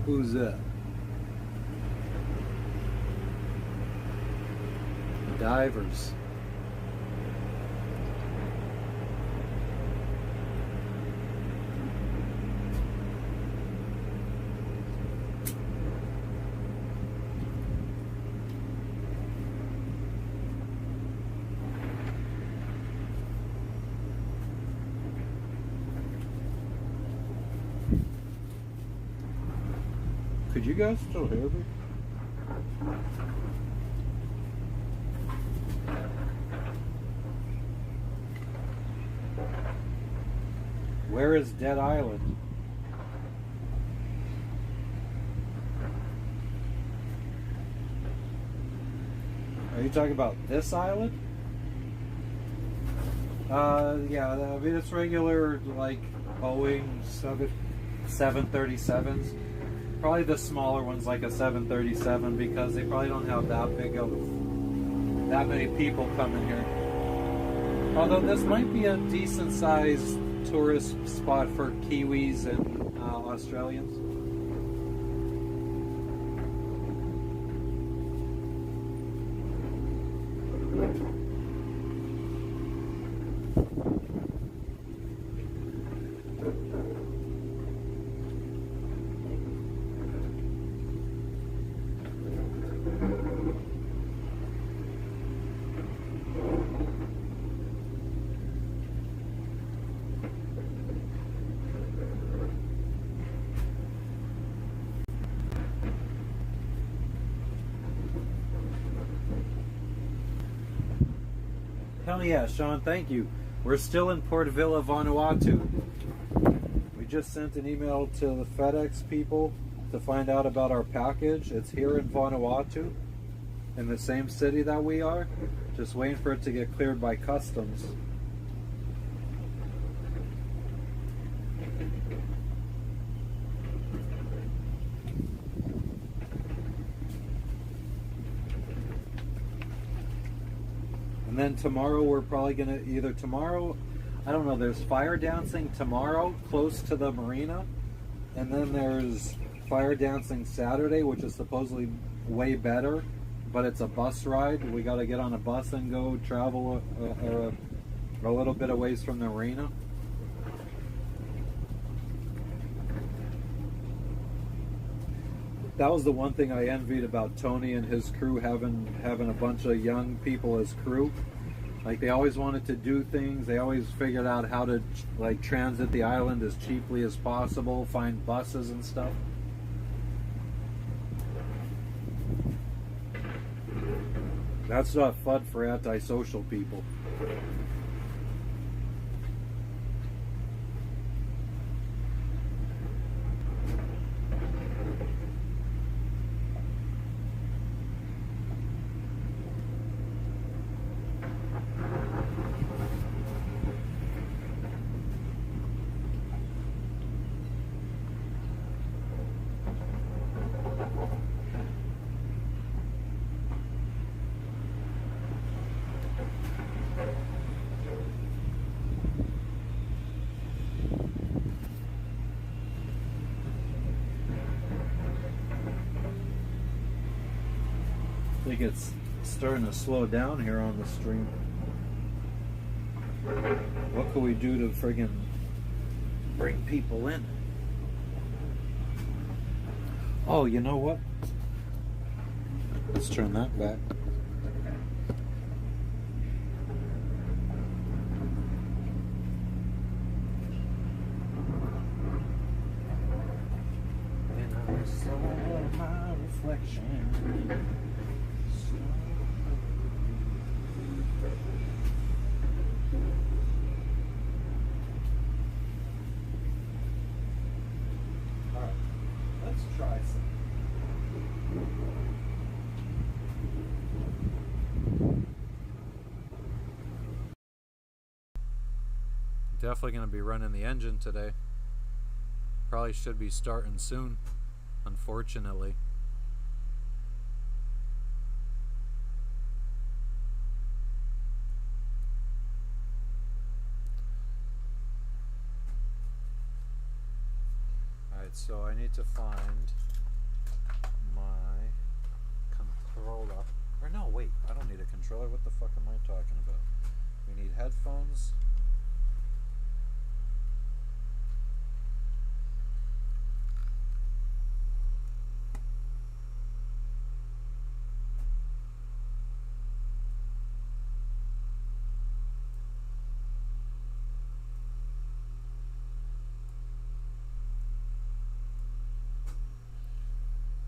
Who's that? Divers. Could you guys still hear me? Where is Dead Island? Are you talking about this island? Yeah, I mean it's regular like Boeing 737s. Probably the smaller ones like a 737 because they probably don't have that many people coming here. Although this might be a decent sized tourist spot for Kiwis and Australians. Hell yeah, Sean, thank you. We're still in Port Vila, Vanuatu. We just sent an email to the FedEx people to find out about our package. It's here in Vanuatu, in the same city that we are. Just waiting for it to get cleared by customs. And then tomorrow we're probably gonna I don't know, there's fire dancing tomorrow close to the marina, and then there's fire dancing Saturday, which is supposedly way better, but it's a bus ride. We got to get on a bus and go travel a little bit of ways from the marina. That was the one thing I envied about Tony and his crew, having a bunch of young people as crew. Like, they always wanted to do things. They always figured out how to like transit the island as cheaply as possible, find buses and stuff. That's not fun for antisocial people. like it's starting to slow down here on the stream. What could we do to friggin' bring people in? Oh, you know what? Let's turn that back. And I saw my reflection. Alright, let's try some. Definitely going to be running the engine today. Probably should be starting soon, unfortunately. Alright, so I need to find my controller. Or no, wait, I don't need a controller. What the fuck am I talking about? We need headphones.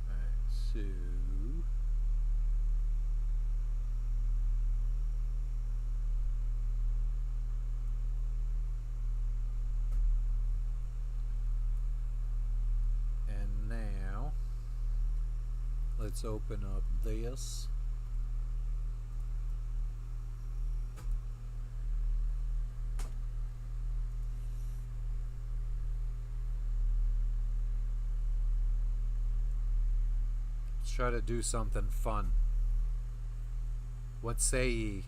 Alright, so and now let's open up this. Let's try to do something fun. What say ye?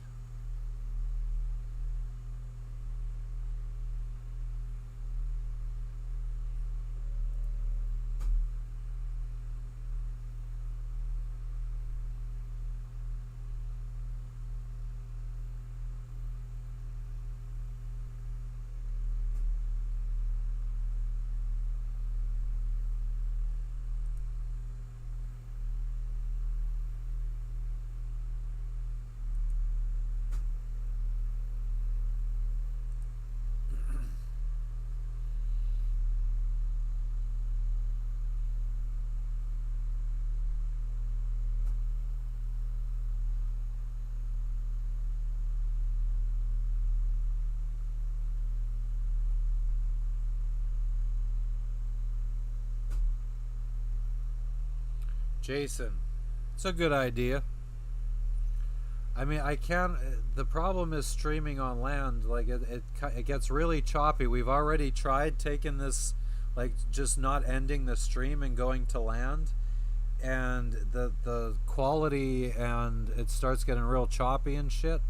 Jason, it's a good idea. I mean, I can't. The problem is streaming on land. Like it gets really choppy. We've already tried taking this, like just not ending the stream and going to land, and the quality and it starts getting real choppy and shit.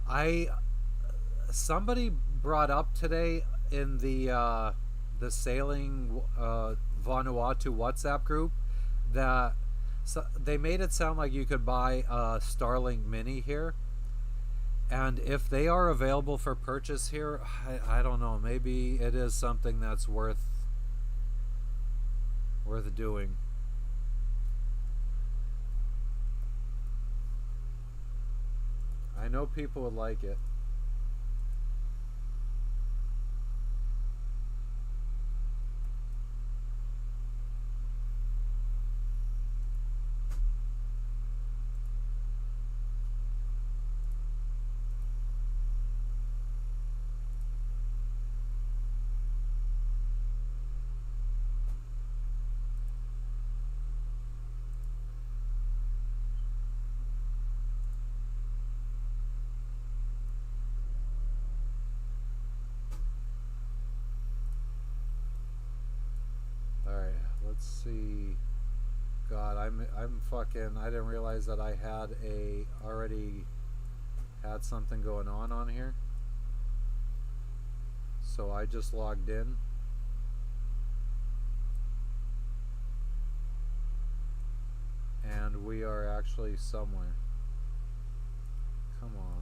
I somebody brought up today in the sailing Vanuatu WhatsApp group that they made it sound like you could buy a Starlink Mini here, and if they are available for purchase here, I don't know, maybe it is something that's worth doing. I know people would like it. Let's see. God, I'm fucking. I didn't realize that I had already had something going on here. So I just logged in. actually somewhere. Come on.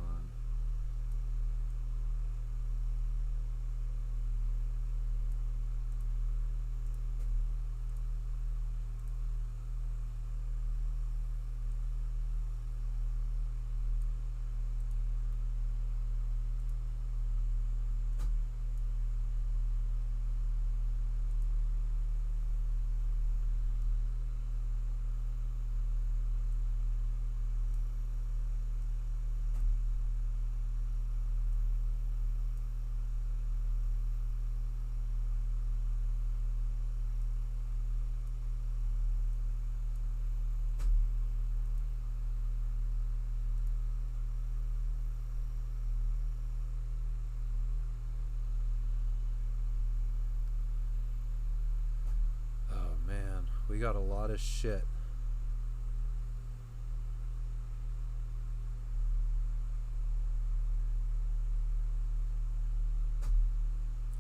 Oh man, we got a lot of shit.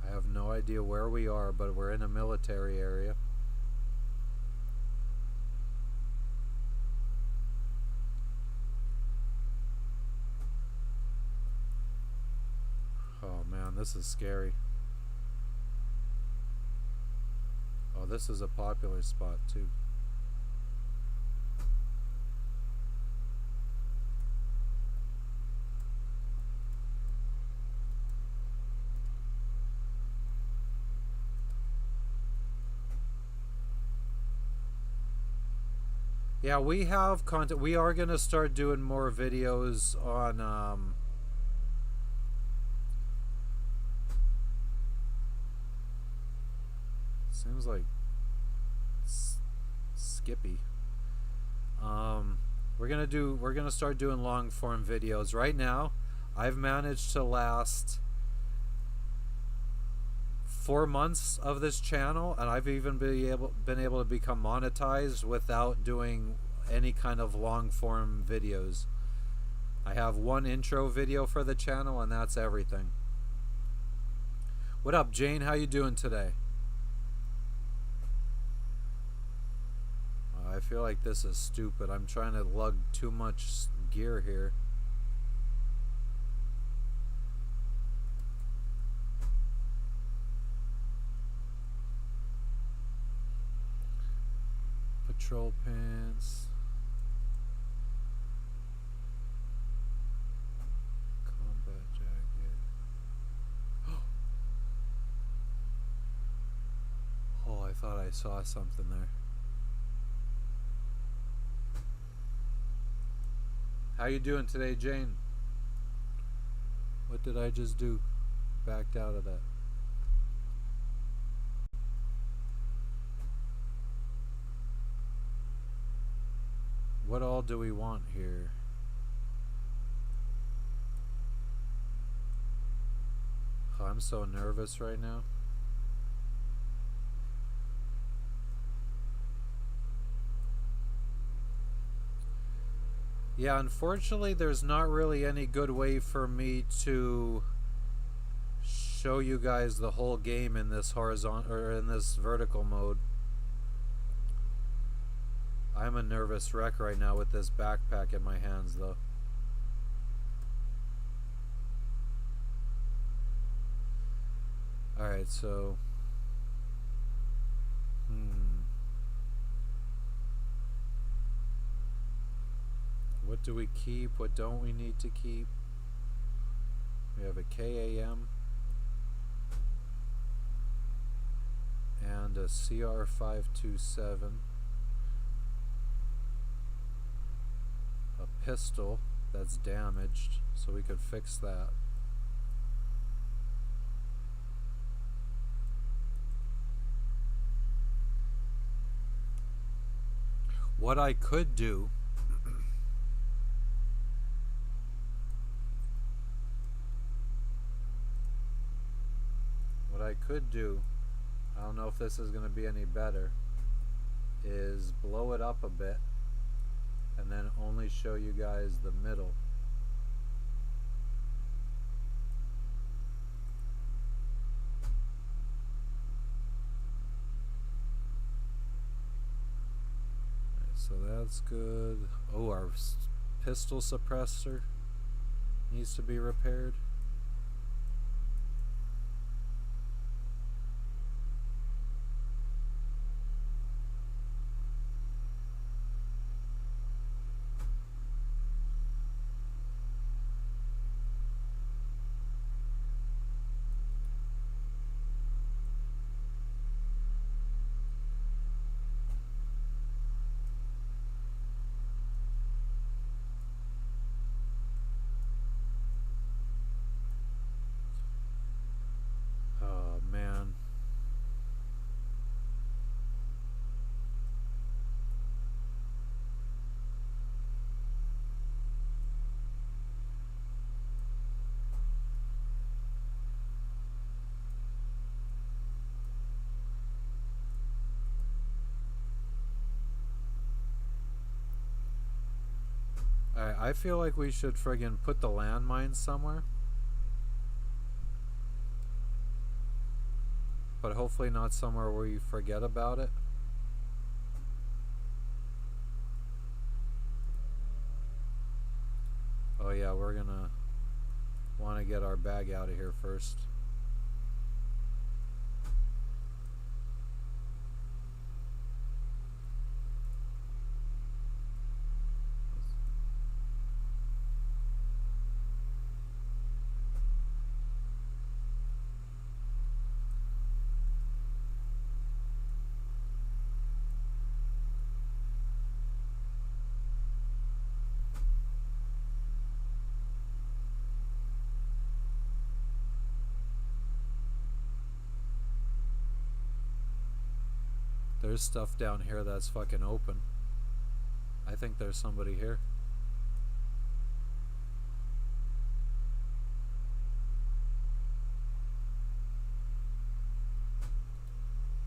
I have no idea where we are, but we're in a military area. Oh man, this is scary. Oh, this is a popular spot too. Yeah, we have content. We are going to start doing more videos on seems like Skippy. We're going to start doing long form videos. Right now, I've managed to last 4 months of this channel, and I've even been able to become monetized without doing any kind of long form videos. I have one intro video for the channel, and that's everything. What up, Jane? How you doing today? I feel like this is stupid. I'm trying to lug too much gear here. Patrol pants. Combat jacket. Oh, I thought I saw something there. How you doing today, Jane? What did I just do? Backed out of that. What all do we want here? Oh, I'm so nervous right now. Yeah, unfortunately, there's not really any good way for me to show you guys the whole game in this horizontal or in this vertical mode. I'm a nervous wreck right now with this backpack in my hands, though. Alright, so... What do we keep? What don't we need to keep? We have a KAM and a CR527, a pistol that's damaged, so we could fix that. What I could do I don't know if this is going to be any better, is blow it up a bit and then only show you guys the middle. So that's good. Oh, our pistol suppressor needs to be repaired. Oh, man. I feel like we should friggin' put the landmines somewhere. But hopefully not somewhere where you forget about it. Oh yeah, we're gonna want to get our bag out of here first. There's stuff down here that's fucking open. I think there's somebody here.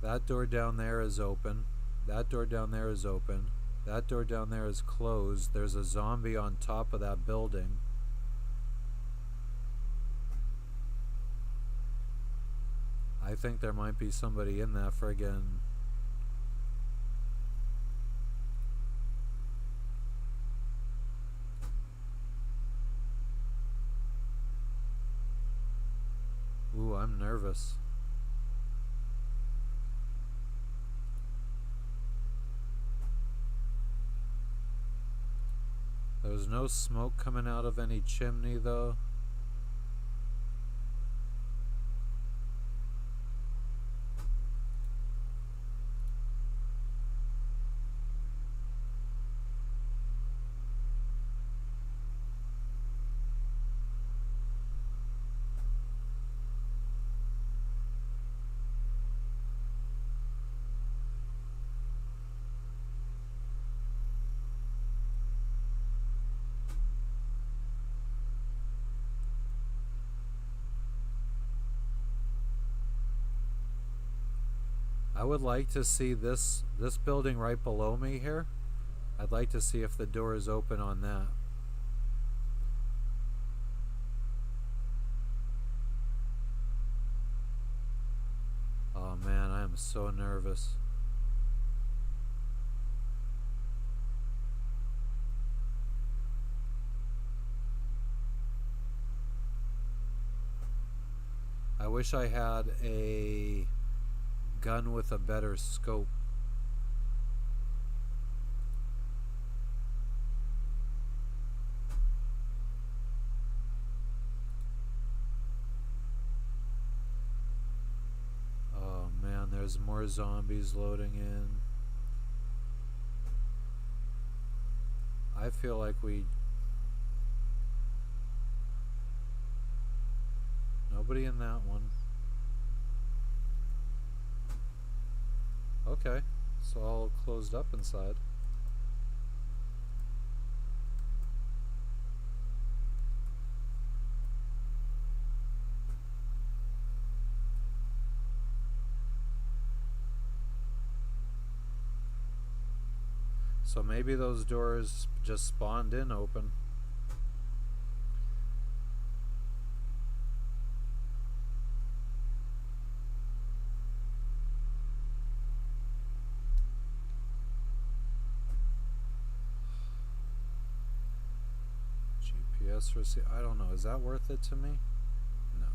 That door down there is open. That door down there is open. That door down there is closed. There's a zombie on top of that building. I think there might be somebody in that friggin'... Ooh, I'm nervous. There's no smoke coming out of any chimney, though. I would like to see this building right below me here. I'd like to see if the door is open on that. Oh man, I am so nervous. I wish I had a gun with a better scope. Oh man, there's more zombies loading in. I feel like nobody in that one. Okay, it's all closed up inside. So maybe those doors just spawned in open. Just receive. I don't know. Is that worth it to me? No.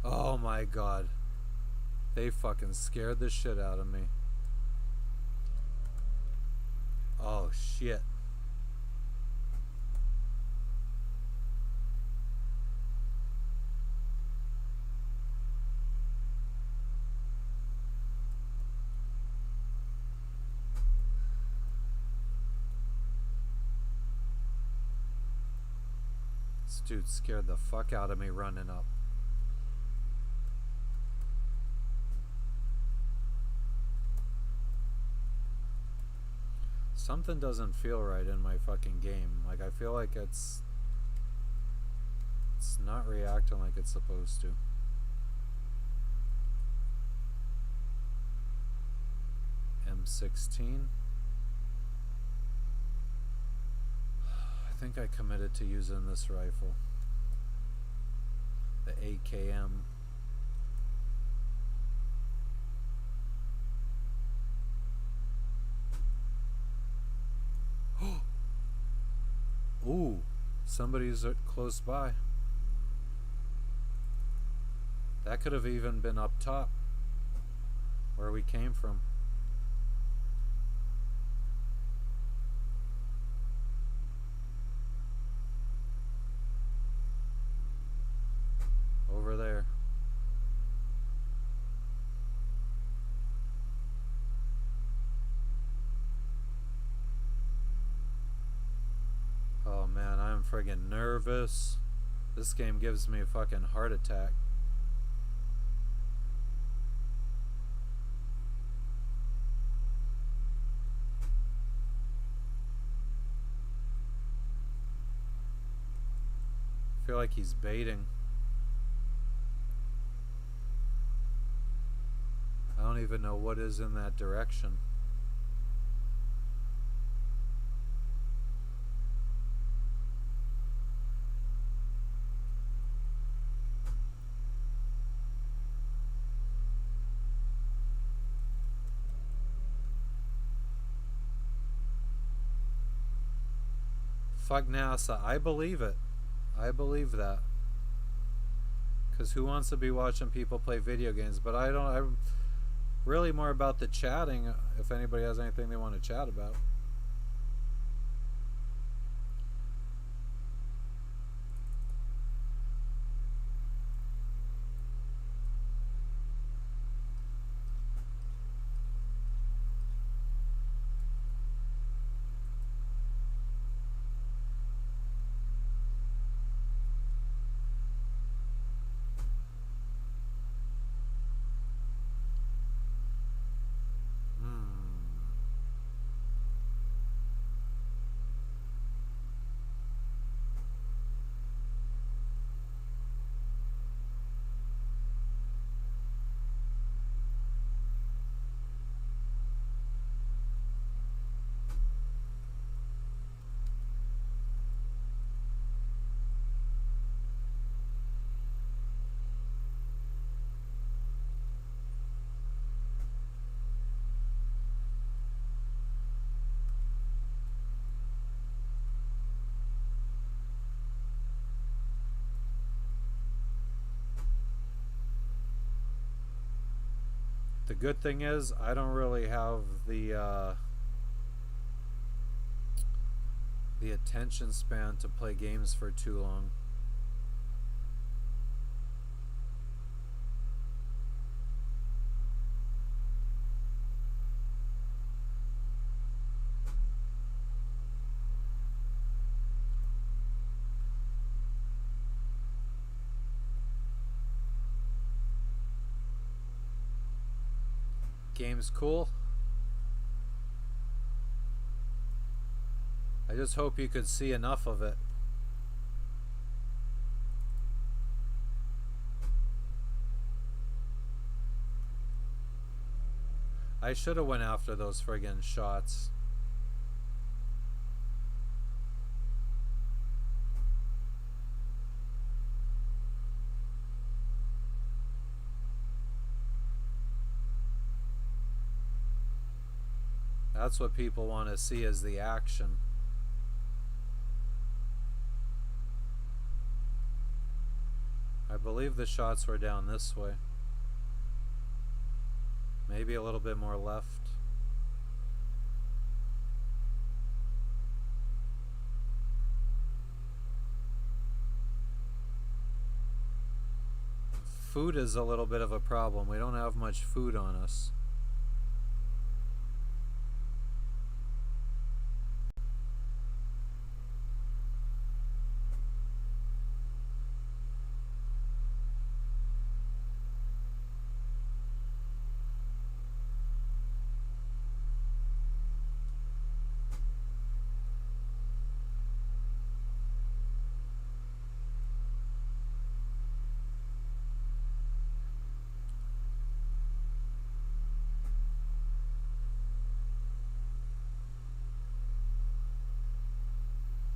Oh my god. They fucking scared the shit out of me. Oh shit. This dude scared the fuck out of me running up. Something doesn't feel right in my fucking game. Like, I feel like it's not reacting like it's supposed to. M16. I think I committed to using this rifle. The AKM. Ooh, somebody's close by. That could have even been up top, where we came from. Over there. Oh man, I'm friggin' nervous. This game gives me a fucking heart attack. I feel like he's baiting. I don't even know what is in that direction. Fuck NASA. I believe it. I believe that. Because who wants to be watching people play video games? But I don't. I'm really more about the chatting. If anybody has anything they want to chat about. The good thing is I don't really have the attention span to play games for too long. Game's cool. I just hope you could see enough of it. I should have went after those friggin' shots. That's what people want to see, is the action. I believe the shots were down this way. Maybe a little bit more left. Food is a little bit of a problem. We don't have much food on us.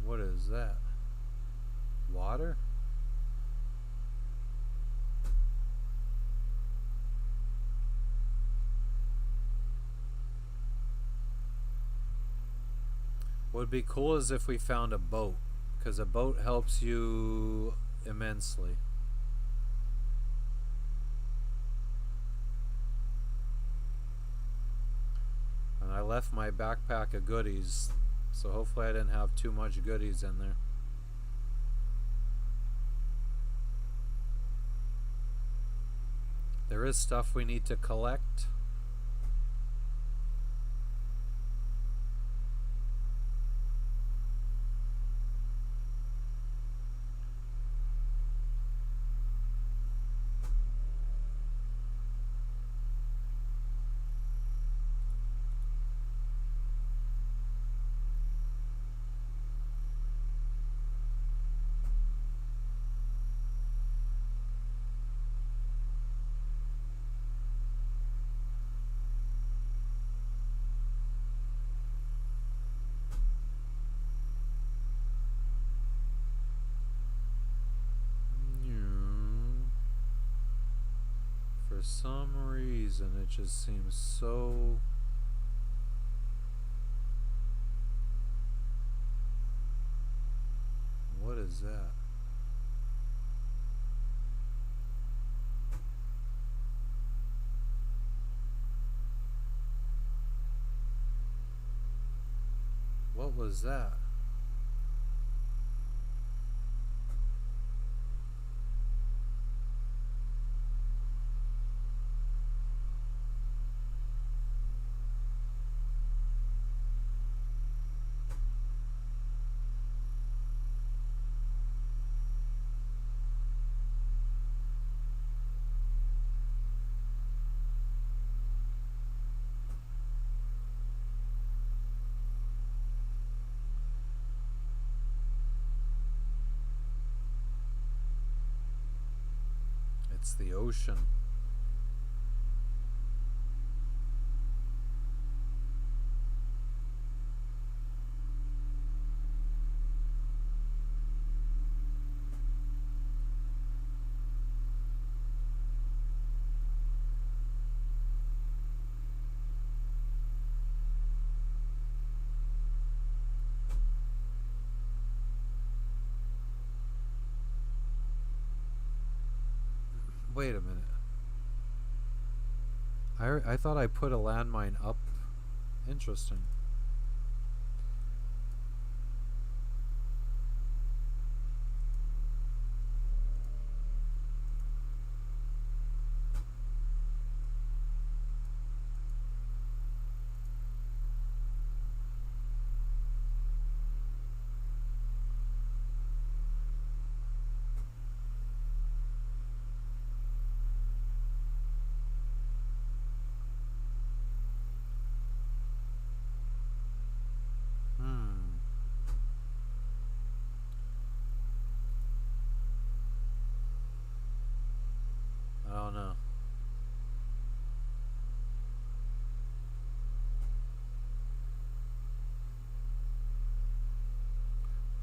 What is that? Water? What would be cool is if we found a boat, because a boat helps you immensely. And I left my backpack of goodies, so hopefully I didn't have too much goodies in there. There is stuff we need to collect. For some reason, it just seems so... What is that? What was that? It's the ocean. Wait a minute. I thought I put a landmine up. Interesting.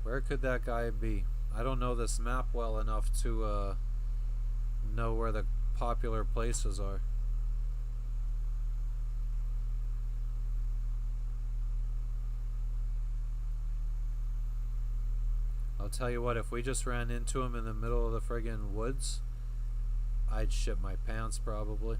Where could that guy be? I don't know this map well enough to know where the popular places are. I'll tell you what, if we just ran into him in the middle of the friggin' woods, I'd shit my pants probably.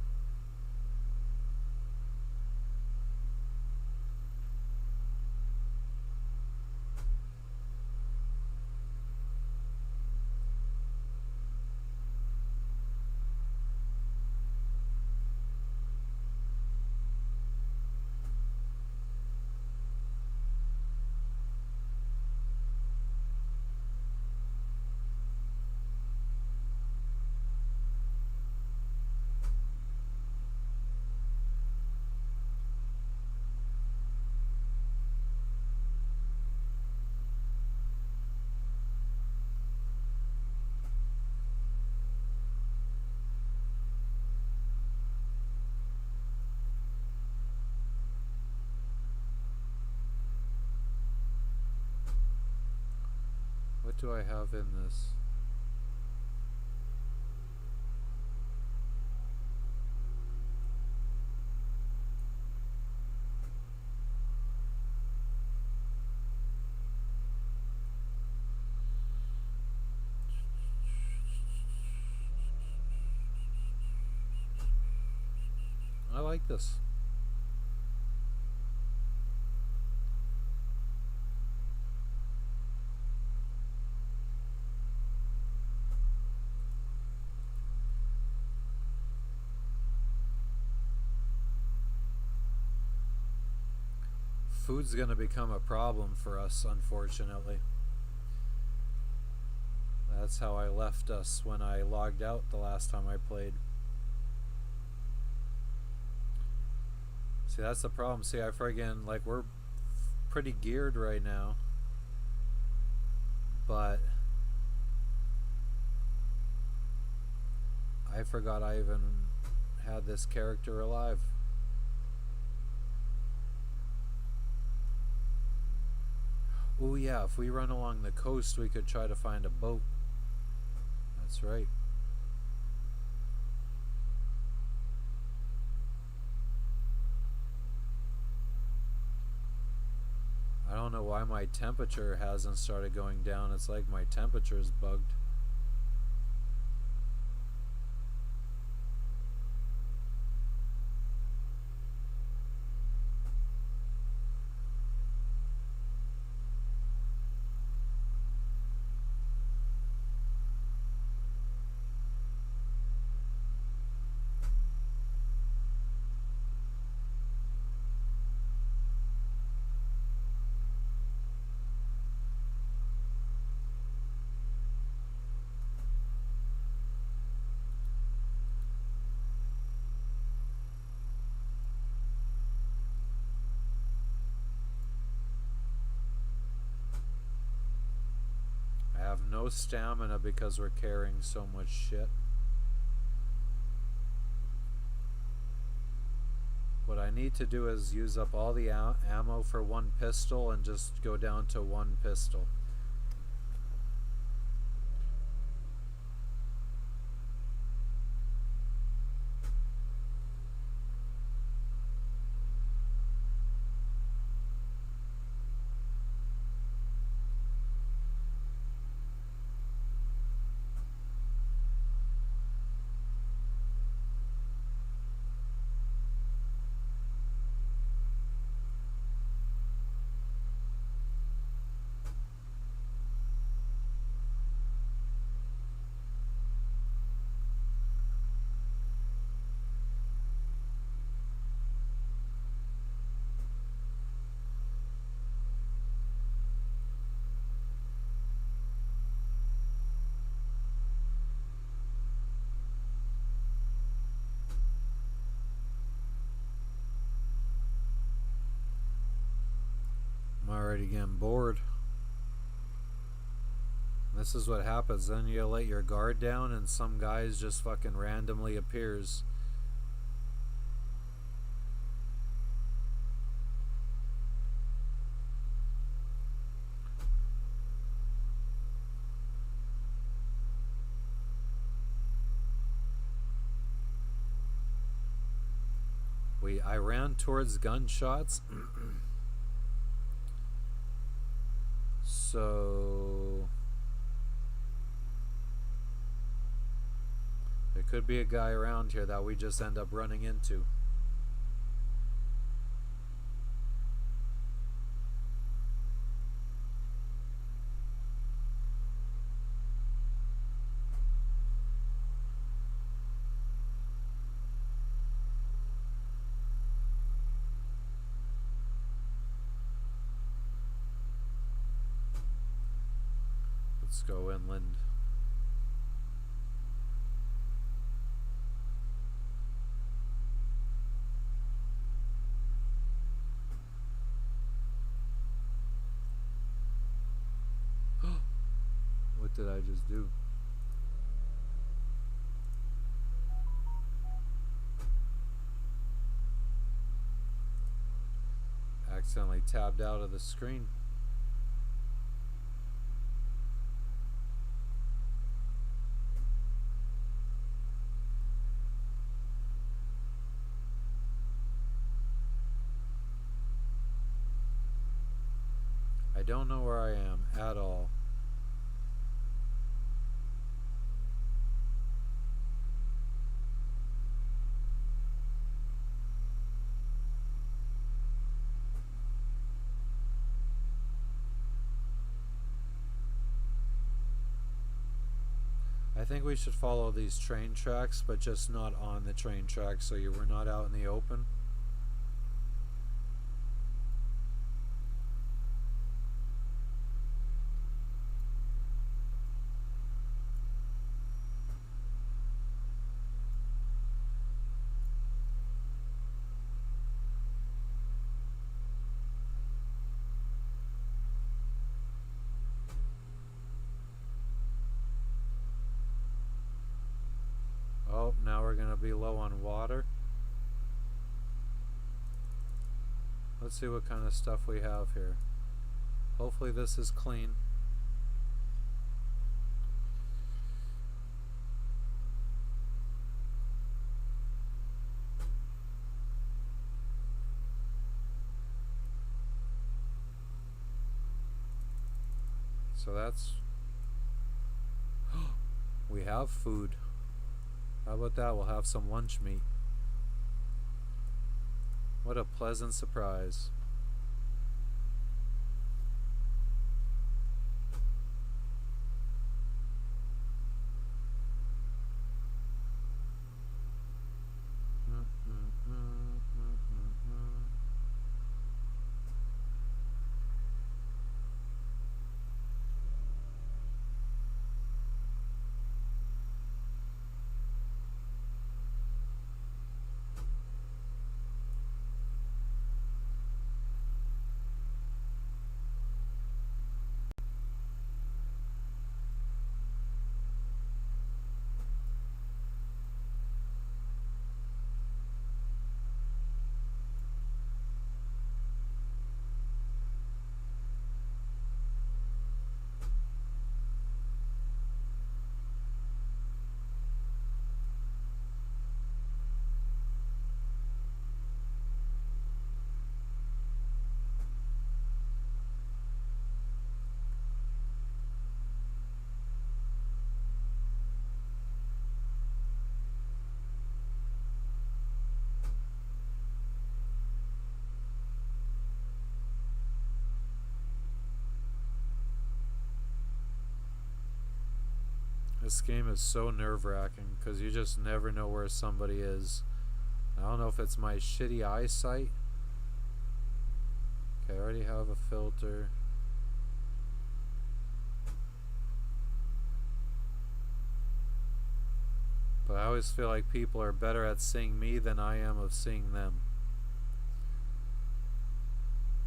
What do I have in this? I like this. Food's gonna become a problem for us, unfortunately. That's how I left us when I logged out the last time I played. See, that's the problem. See, I friggin', like, we're pretty geared right now. But I forgot I even had this character alive. Oh yeah, if we run along the coast, we could try to find a boat. That's right. I don't know why my temperature hasn't started going down. It's like my temperature's bugged. I have no stamina because we're carrying so much shit. What I need to do is use up all the ammo for one pistol and just go down to one pistol. I'm already getting bored. This is what happens. Then you let your guard down and some guys just fucking randomly appears. I ran towards gunshots. So there could be a guy around here that we just end up running into. Let's go inland. What did I just do? Accidentally tabbed out of the screen. I don't know where I am at all. I think we should follow these train tracks, but just not on the train tracks, so we're not out in the open. Oh, now we're going to be low on water. Let's see what kind of stuff we have here. Hopefully this is clean. So that's... we have food. How about that? We'll have some lunch meat. What a pleasant surprise. This game is so nerve-wracking because you just never know where somebody is. I don't know if it's my shitty eyesight. Okay, I already have a filter. But I always feel like people are better at seeing me than I am of seeing them.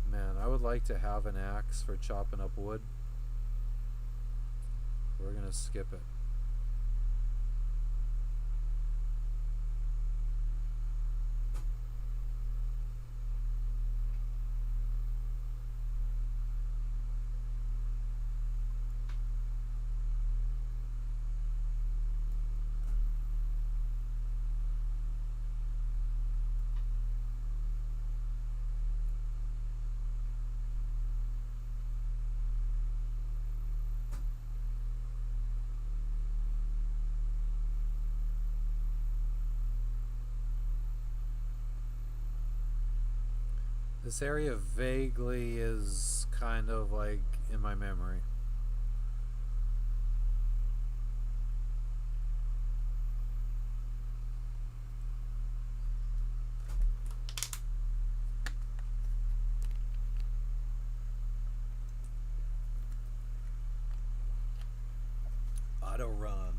Man, I would like to have an axe for chopping up wood. We're gonna skip it. This area vaguely is kind of like in my memory. Auto run.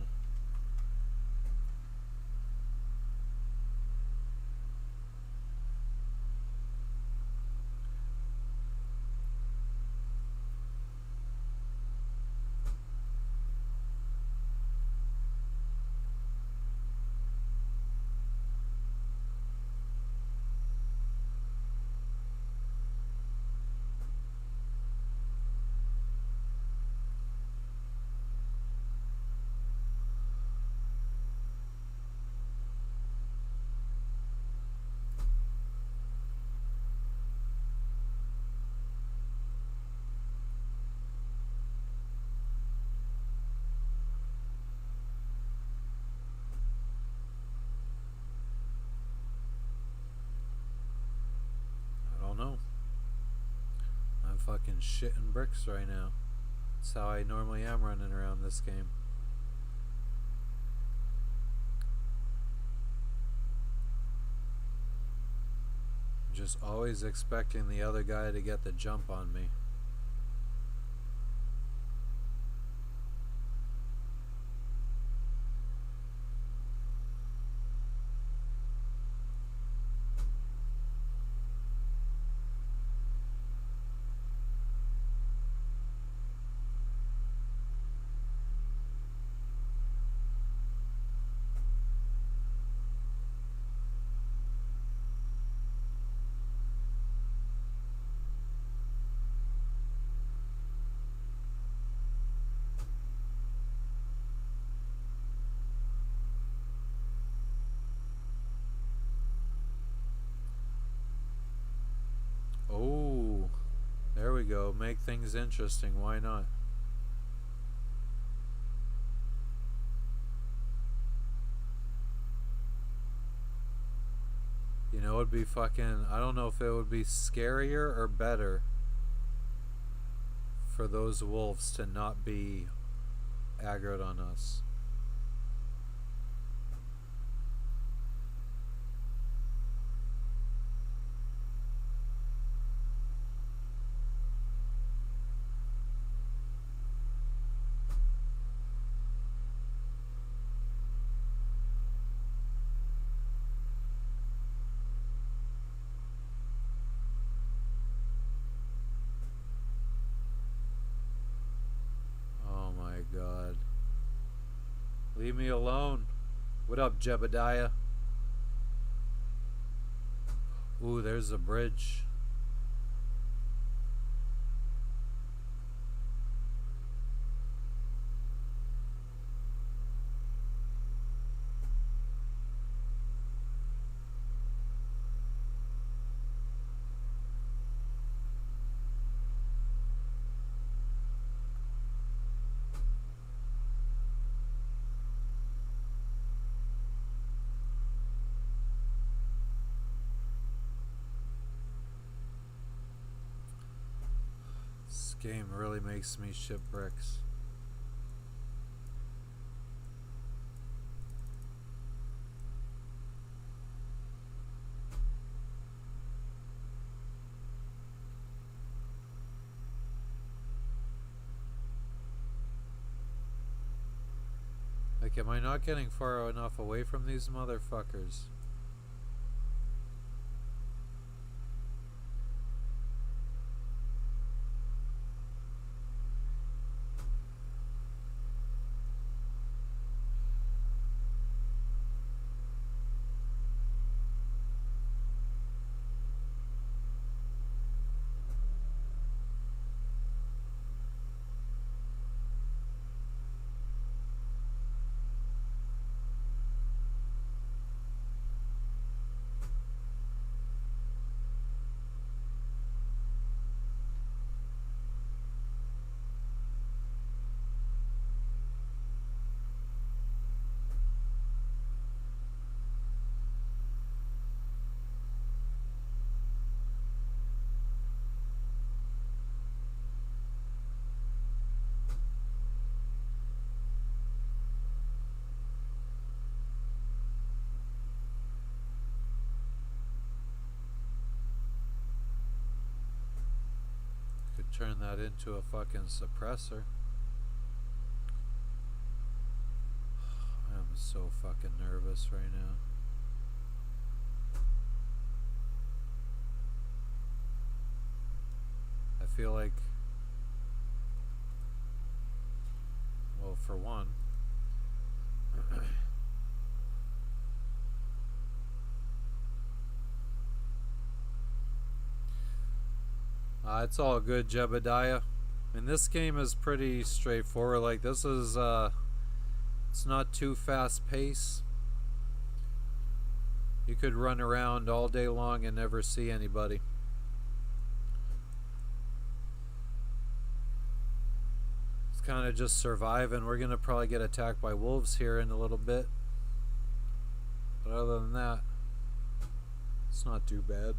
I don't know. I'm fucking shitting bricks right now. That's how I normally am running around this game. Just always expecting the other guy to get the jump on me. Oh, there we go. Make things interesting. Why not? You know, it'd be fucking. I don't know if it would be scarier or better for those wolves to not be aggroed on us. Oh my god. Leave me alone. What up, Jebediah? Ooh, there's a bridge. This game really makes me ship bricks. Like, am I not getting far enough away from these motherfuckers? turn that into a fucking suppressor. I'm so fucking nervous right now. I feel like, well, for one, it's all good, Jebediah. And this game is pretty straightforward. Like, this is, it's not too fast paced. You could run around all day long and never see anybody. It's kind of just surviving. We're going to probably get attacked by wolves here in a little bit. But other than that, it's not too bad.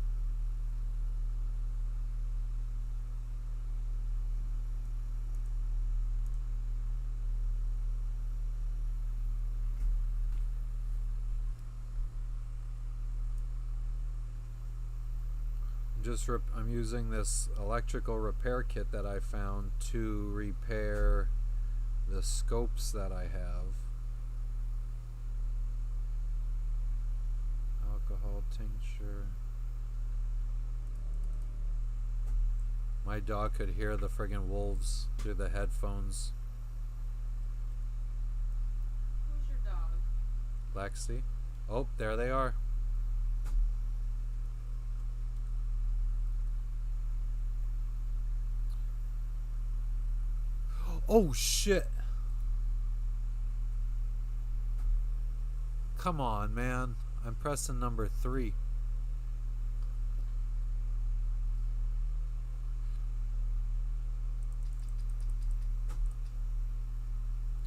I'm using this electrical repair kit that I found to repair the scopes that I have. Alcohol tincture. My dog could hear the friggin' wolves through the headphones. Who's your dog? Lexi. Oh, there they are. Oh shit. Come on, man. I'm pressing number 3.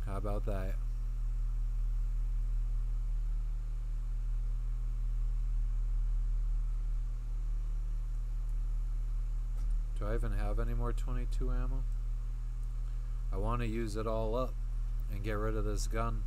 How about that? Do I even have any more 22 ammo? I want to use it all up and get rid of this gun.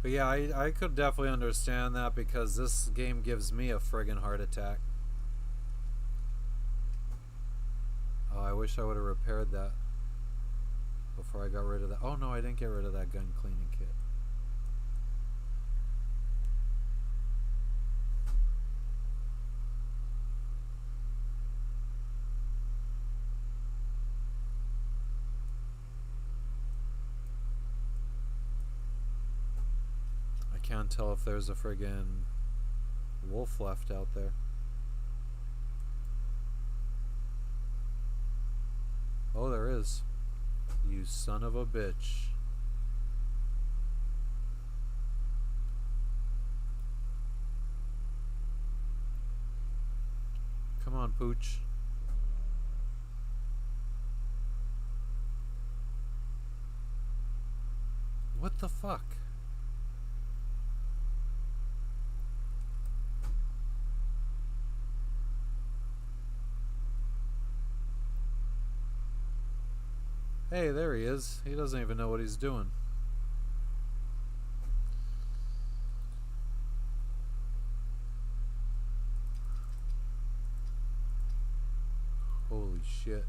But yeah, I could definitely understand that because this game gives me a friggin' heart attack. Oh, I wish I would have repaired that before I got rid of that. Oh no, I didn't get rid of that gun cleaning kit. Can't tell if there's a friggin' wolf left out there. Oh, there is. You son of a bitch. Come on, Pooch. What the fuck? Hey, there he is. He doesn't even know what he's doing. Holy shit.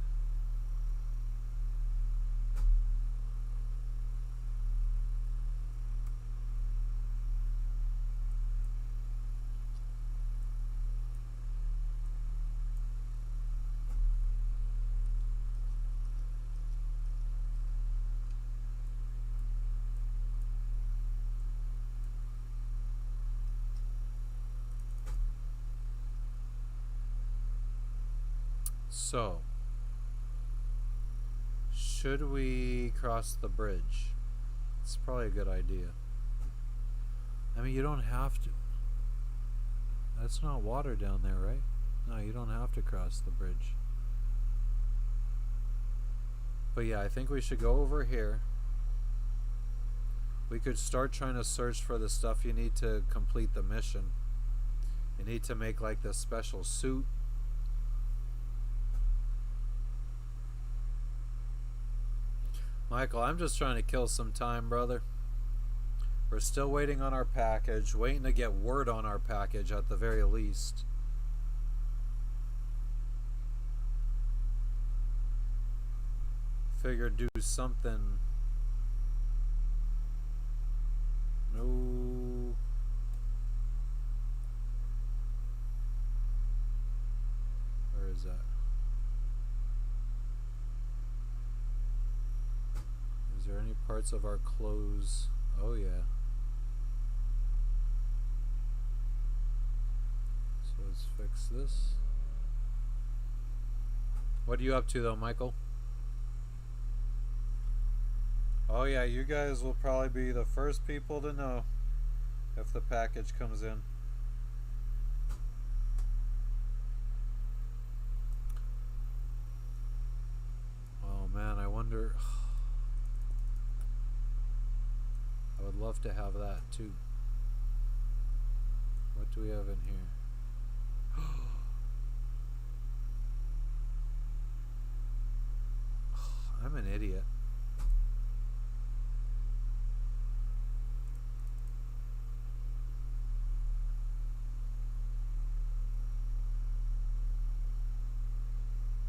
So, should we cross the bridge? It's probably a good idea. I mean, you don't have to. That's not water down there, right? No, you don't have to cross the bridge. But yeah, I think we should go over here. We could start trying to search for the stuff you need to complete the mission. You need to make like this special suit. Michael, I'm just trying to kill some time, brother. We're still waiting on our package, waiting to get word on our package at the very least. Figure do something. No. Where is that? Is there any parts of our clothes? Oh yeah. So let's fix this. What are you up to though, Michael? Oh yeah, you guys will probably be the first people to know if the package comes in. Oh man, I wonder. I would love to have that too. What do we have in here? I'm an idiot.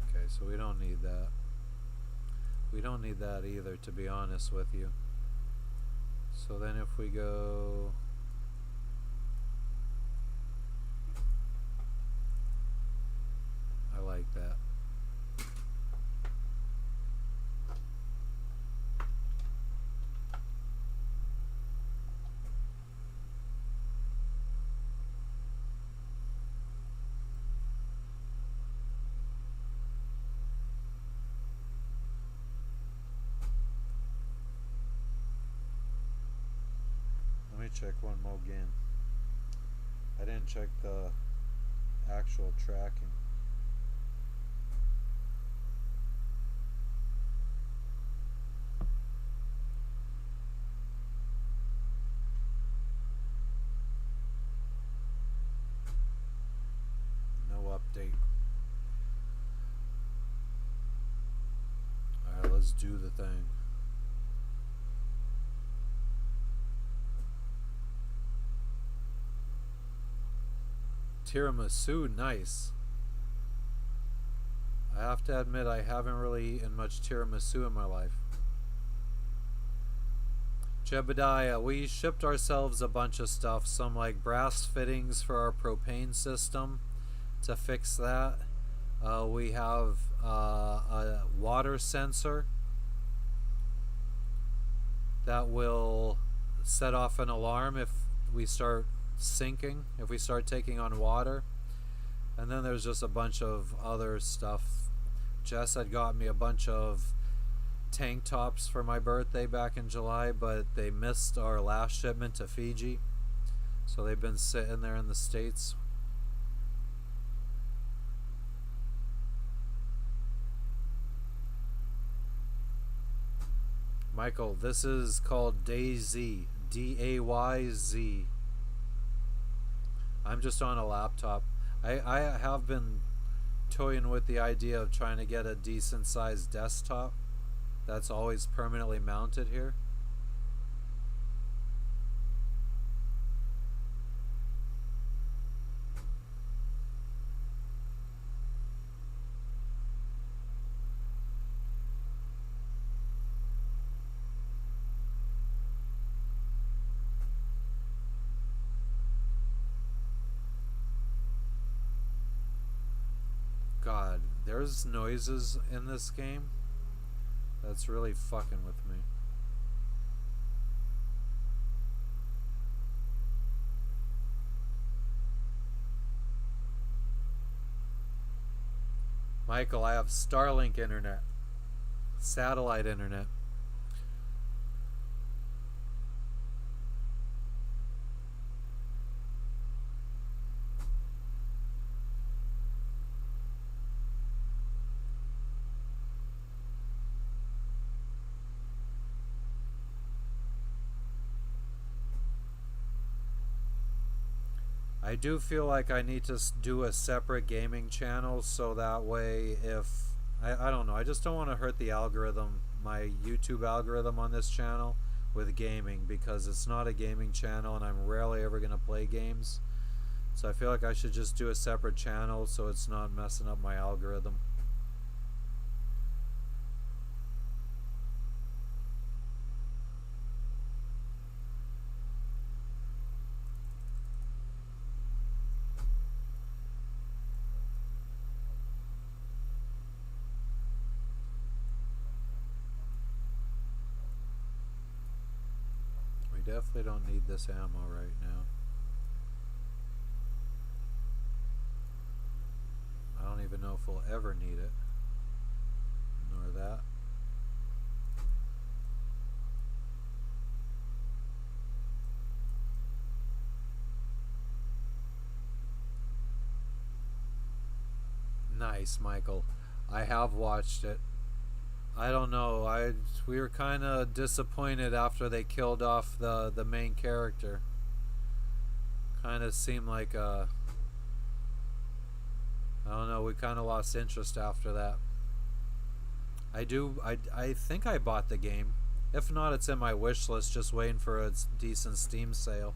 Okay, so we don't need that. We don't need that either, to be honest with you. So then if we go... I like that. Let me check one more again. I didn't check the actual tracking. No update. Alright, let's do the thing. Tiramisu, nice. I have to admit I haven't really eaten much tiramisu in my life. Jebediah, we shipped ourselves a bunch of stuff, some like brass fittings for our propane system to fix that. We have a water sensor that will set off an alarm if we start sinking, if we start taking on water. And then there's just a bunch of other stuff. Jess had got me a bunch of tank tops for my birthday back in July, but they missed our last shipment to Fiji, so they've been sitting there in the States. Michael, this is called DayZ, D-A-Y-Z. I'm just on a laptop. I have been toying with the idea of trying to get a decent sized desktop that's always permanently mounted here. God, there's noises in this game that's really fucking with me. Michael, I have Starlink internet, satellite internet. I do feel like I need to do a separate gaming channel so that way if I don't know, I just don't want to hurt the algorithm, my YouTube algorithm on this channel with gaming because it's not a gaming channel and I'm rarely ever going to play games. So I feel like I should just do a separate channel so it's not messing up my algorithm. We definitely don't need this ammo right now. I don't even know if we'll ever need it. Nor that. Nice, Michael. I have watched it. I don't know. We were kind of disappointed after they killed off the main character. Kind of seemed like I don't know. We kind of lost interest after that. I think I bought the game. If not, it's in my wish list, just waiting for a decent Steam sale.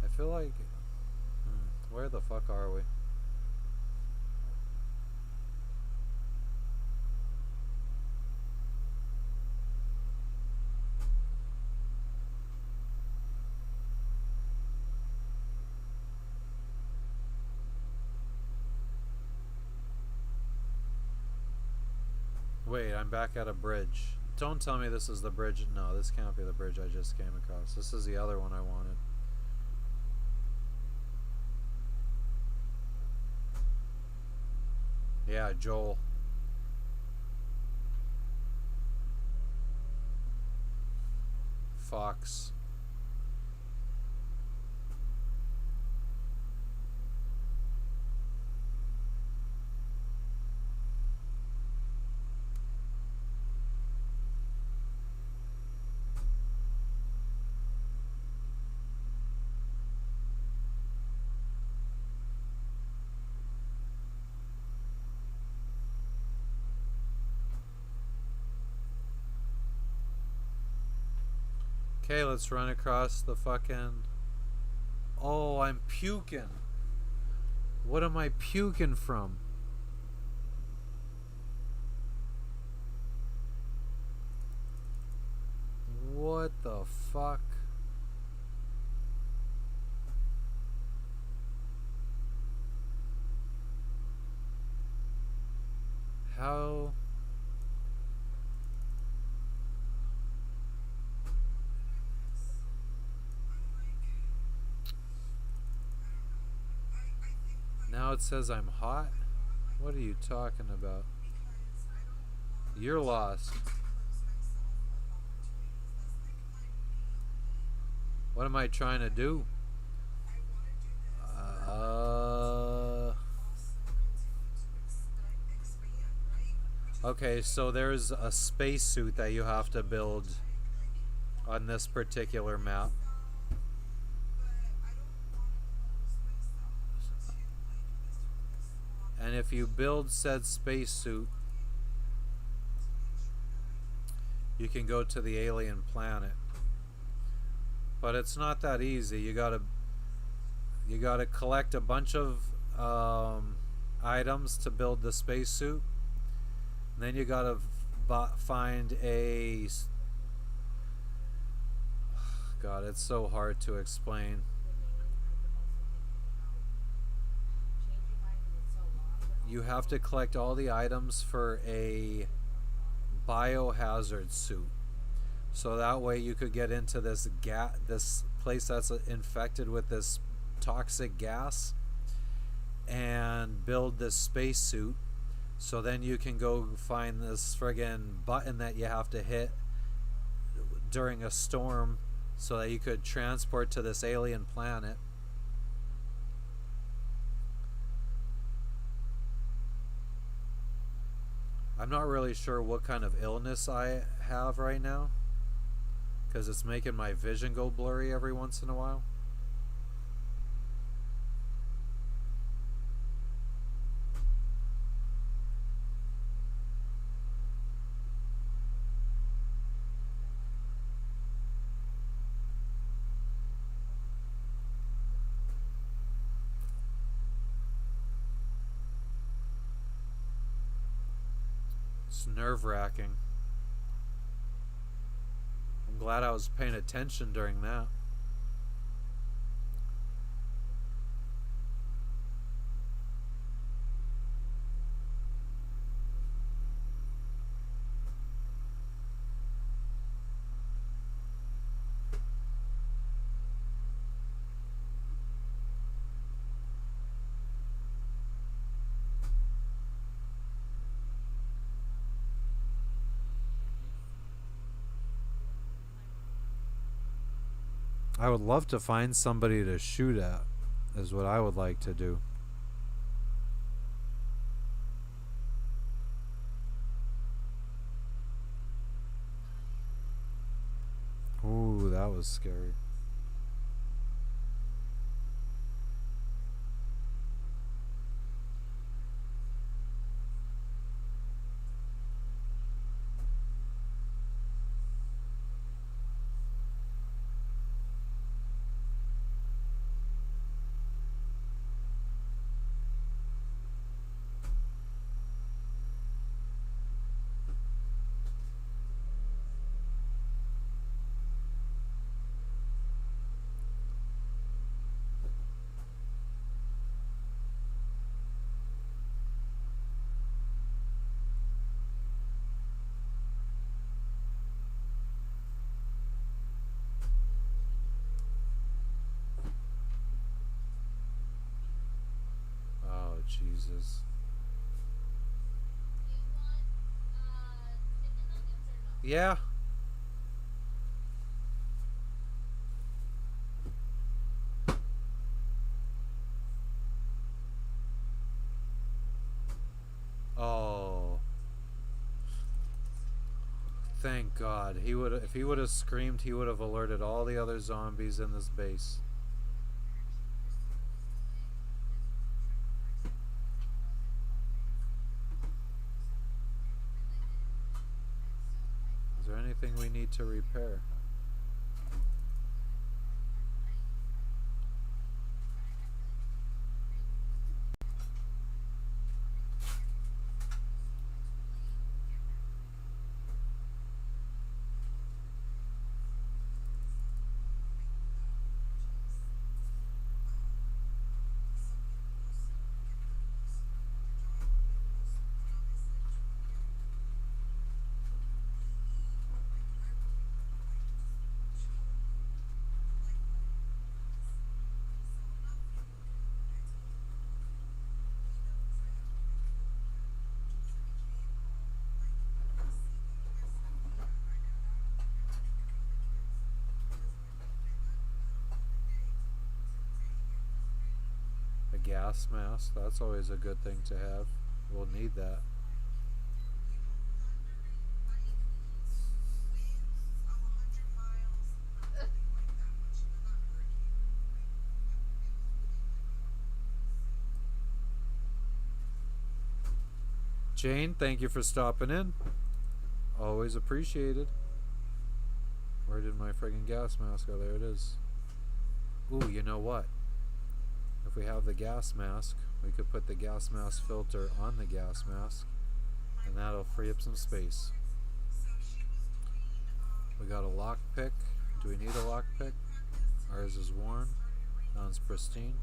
I feel like... where the fuck are we? Wait, I'm back at a bridge. Don't tell me this is the bridge. No, this can't be the bridge I just came across. This is the other one I wanted. Yeah, Joel. Fox. Okay, let's run across the fucking... Oh, I'm puking. What am I puking from? What the fuck? How... Now it says I'm hot? What are you talking about? You're lost. What am I trying to do? Okay, so there's a spacesuit that you have to build on this particular map. And if you build said spacesuit, you can go to the alien planet. But it's not that easy. You gotta collect a bunch of items to build the spacesuit. Then you gotta find a... God, it's so hard to explain. You have to collect all the items for a biohazard suit. So that way you could get into this place that's infected with this toxic gas and build this spacesuit. So then you can go find this friggin' button that you have to hit during a storm so that you could transport to this alien planet. I'm not really sure what kind of illness I have right now because it's making my vision go blurry every once in a while. It's nerve-wracking. I'm glad I was paying attention during that. I would love to find somebody to shoot at, is what I would like to do. Ooh, that was scary. Oh, Jesus. You want chicken nuggets or no? Yeah. Oh. Thank God. He would, if he would have screamed, he would have alerted all the other zombies in this base. Is there anything we need to repair? A gas mask, that's always a good thing to have. We'll need that. Jane, thank you for stopping in. Always appreciated. Where did my friggin' gas mask go? There it is. Ooh, you know what? If we have the gas mask, we could put the gas mask filter on the gas mask, and that'll free up some space. We got a lockpick. Do we need a lockpick? Ours is worn. Sounds pristine.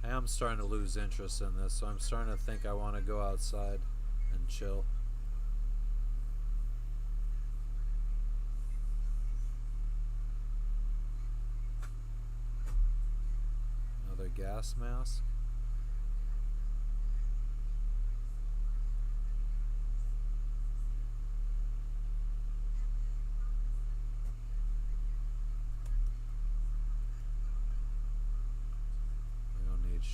I am starting to lose interest in this, so I'm starting to think I want to go outside and chill. Another gas mask.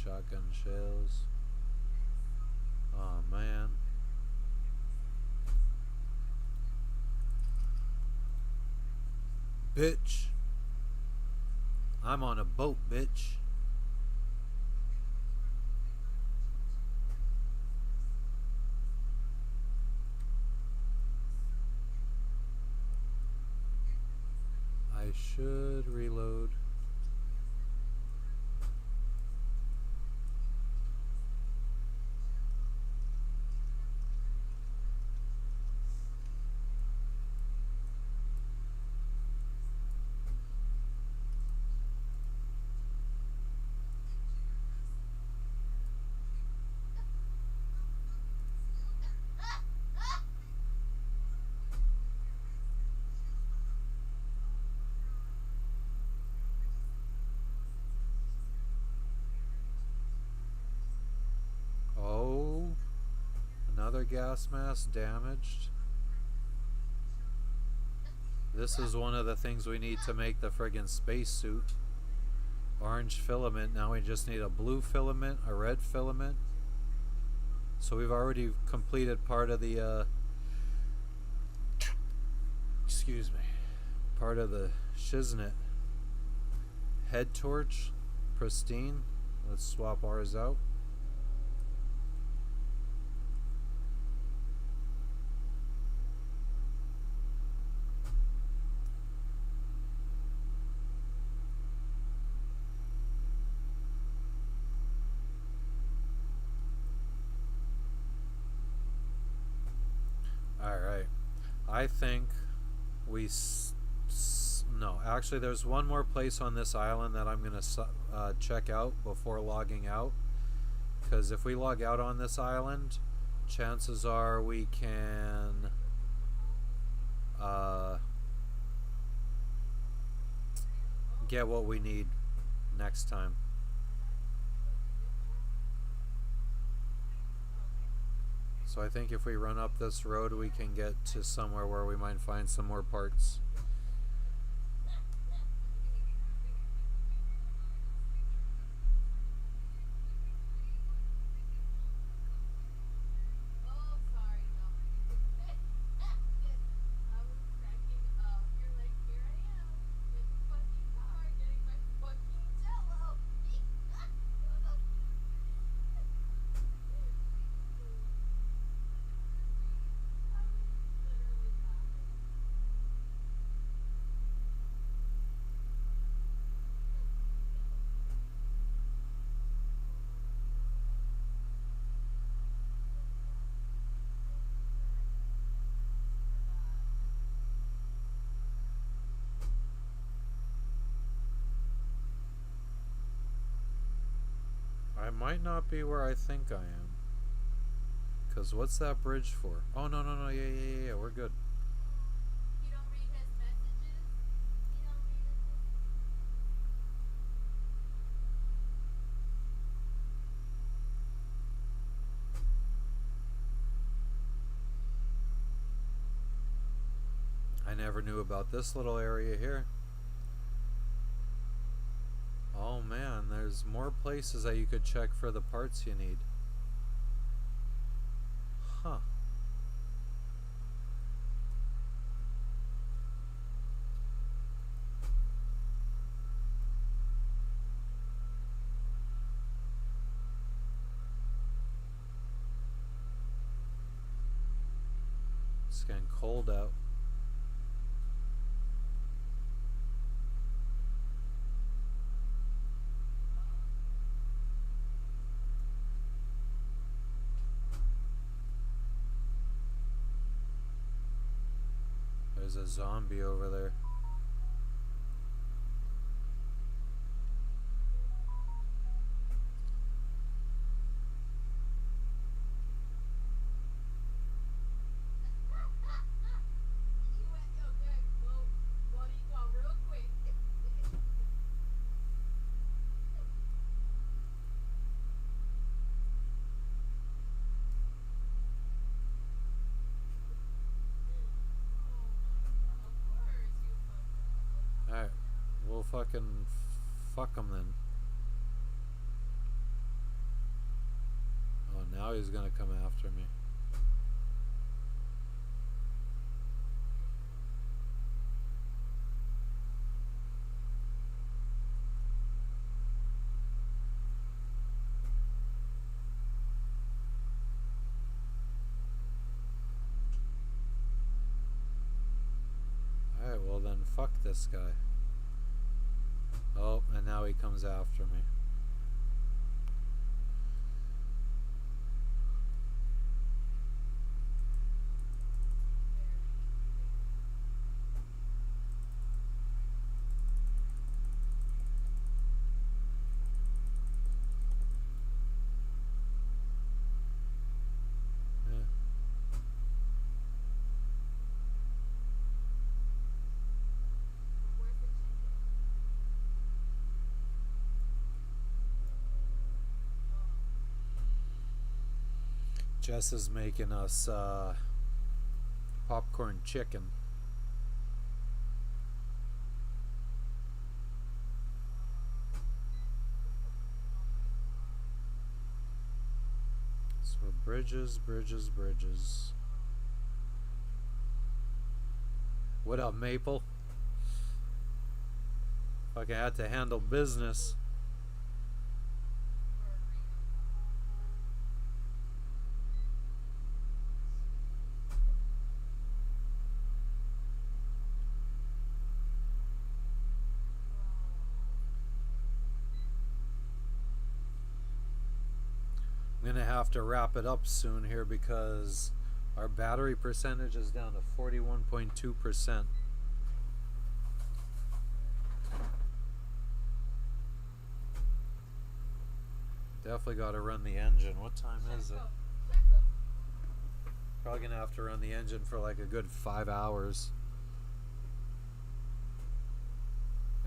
shotgun shells. Oh man. Bitch. I'm on a boat, bitch. I should reload. Oh, another gas mask damaged. This is one of the things we need to make the friggin' spacesuit. Orange filament. Now we just need a blue filament, a red filament. So we've already completed part of the excuse me, part of the shiznit. Head torch, pristine. Let's swap ours out. Alright. I think we... no, actually there's one more place on this island that I'm going to check out before logging out. Because if we log out on this island, chances are we can... get what we need next time. So I think if we run up this road, we can get to somewhere where we might find some more parts. Oh, sorry, no. I was cracking up. You're like, here I am in the fucking car getting my fucking jello. I might not be where I think I am. Because what's that bridge for? Oh, no, no, no, yeah, we're good. You don't read his messages? You don't read his I never knew about this little area here. Oh man, there's more places that you could check for the parts you need. Huh. It's getting cold out. There's a zombie over there. You went, okay, well, body count real quick. Alright, we'll fucking fuck them then. Now he's gonna come after me. Alright, well then fuck this guy. Oh, and now he comes after me. Yeah. Where's the chicken? Jess is making us popcorn chicken. So bridges, bridges, bridges. What up, Maple? Fucking had to handle business. I'm gonna have to wrap it up soon here because our battery percentage is down to 41.2%. Definitely got to run the engine. What time is it? Probably gonna have to run the engine for like a good 5 hours.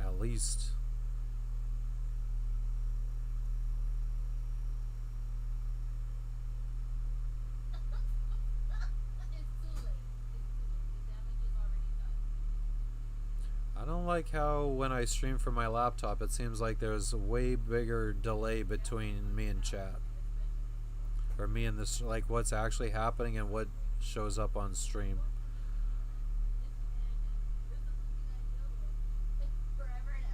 At least. It's too late. The damage is already done. I don't like how when I stream from my laptop, it seems like there's a way bigger delay between me and chat. Or me and this, like what's actually happening and what shows up on stream. This is something I deal with forever and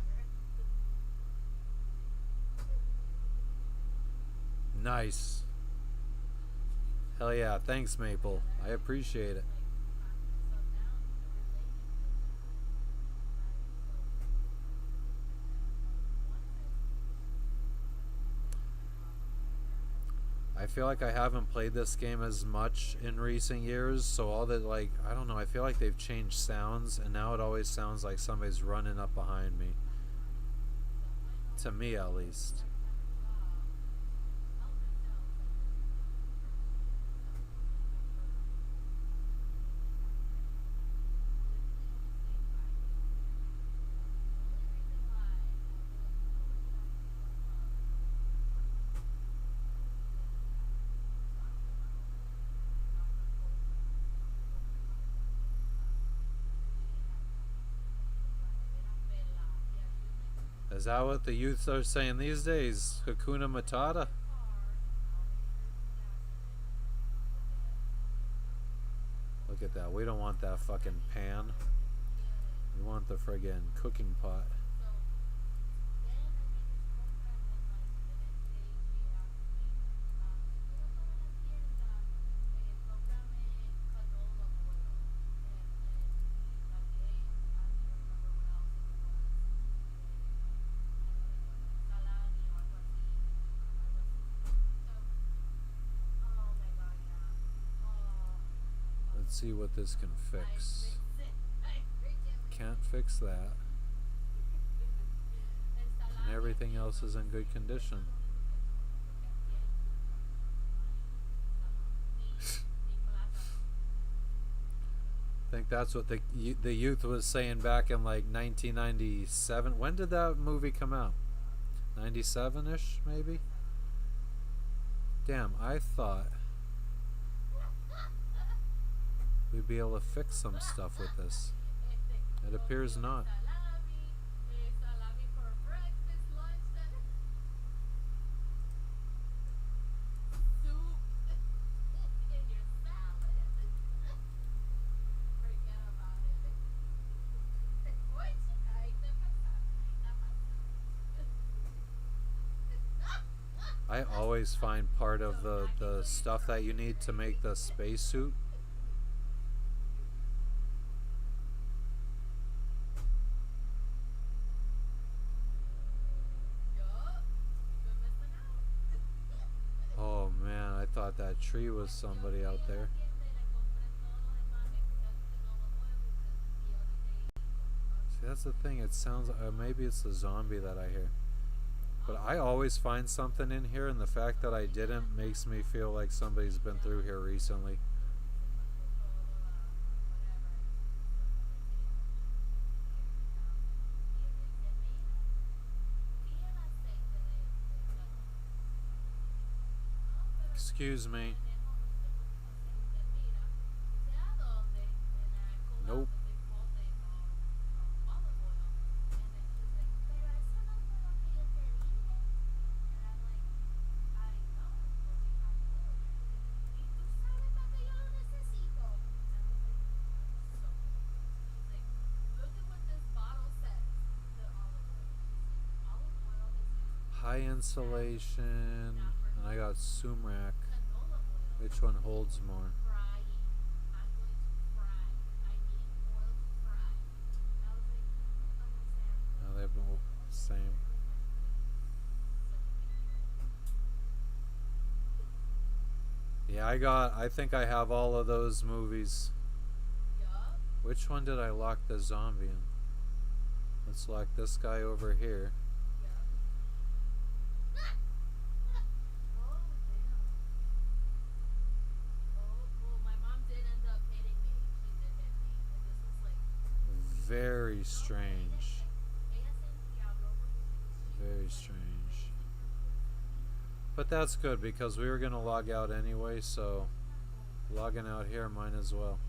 ever. Nice. Hell yeah, thanks Maple. I appreciate it. So now I feel like I haven't played this game as much in recent years, so all the like, I don't know, I feel like they've changed sounds and now it always sounds like somebody's running up behind me. To me at least. Is that what the youth are saying these days? Hakuna Matata? Look at that. We don't want that fucking pan. We want the friggin' cooking pot. Let's see what this can fix. Can't fix that. And everything else is in good condition. I think that's what the youth was saying back in like 1997. When did that movie come out? 97-ish, maybe? Damn, I thought we'd be able to fix some stuff with this. It appears not. Salami for breakfast, lunch, and soup. I always find part of the stuff that you need to make the spacesuit. Yup. You've been missing out. Oh man, I thought that tree was somebody out there. See, that's the thing. It sounds maybe it's the zombie that I hear. But I always find something in here, and the fact that I didn't makes me feel like somebody's been through here recently. Excuse me. Nope. High insulation, and I got sumac. Which one holds more? No, they're both the same. Yeah, I think I have all of those movies. Which one did I lock the zombie in? Let's lock this guy over here. Very strange. Very strange. But that's good because we were going to log out anyway, so logging out here might as well.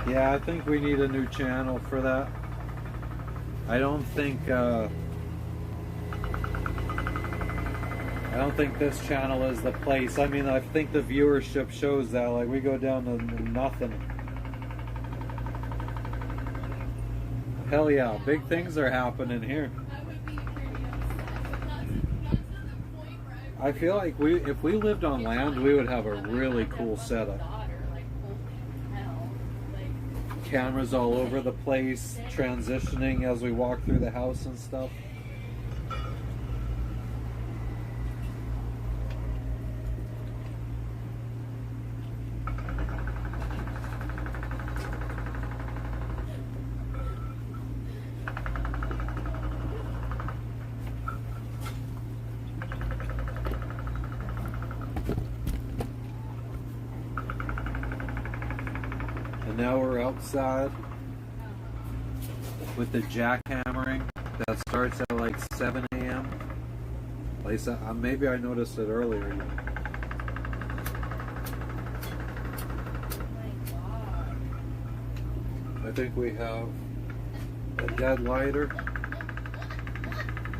Yeah, I think we need a new channel for that. I don't think this channel is the place. I mean, I think the viewership shows that. Like, we go down to nothing. Hell yeah, big things are happening here. I would be pretty upset, but not to the point where I feel like if we lived on land, we would have a really cool setup. Cameras all over the place, transitioning as we walk through the house and stuff. And now we're outside with the jackhammering that starts at like 7 a.m. Lisa, maybe I noticed it earlier. I think we have a dead lighter.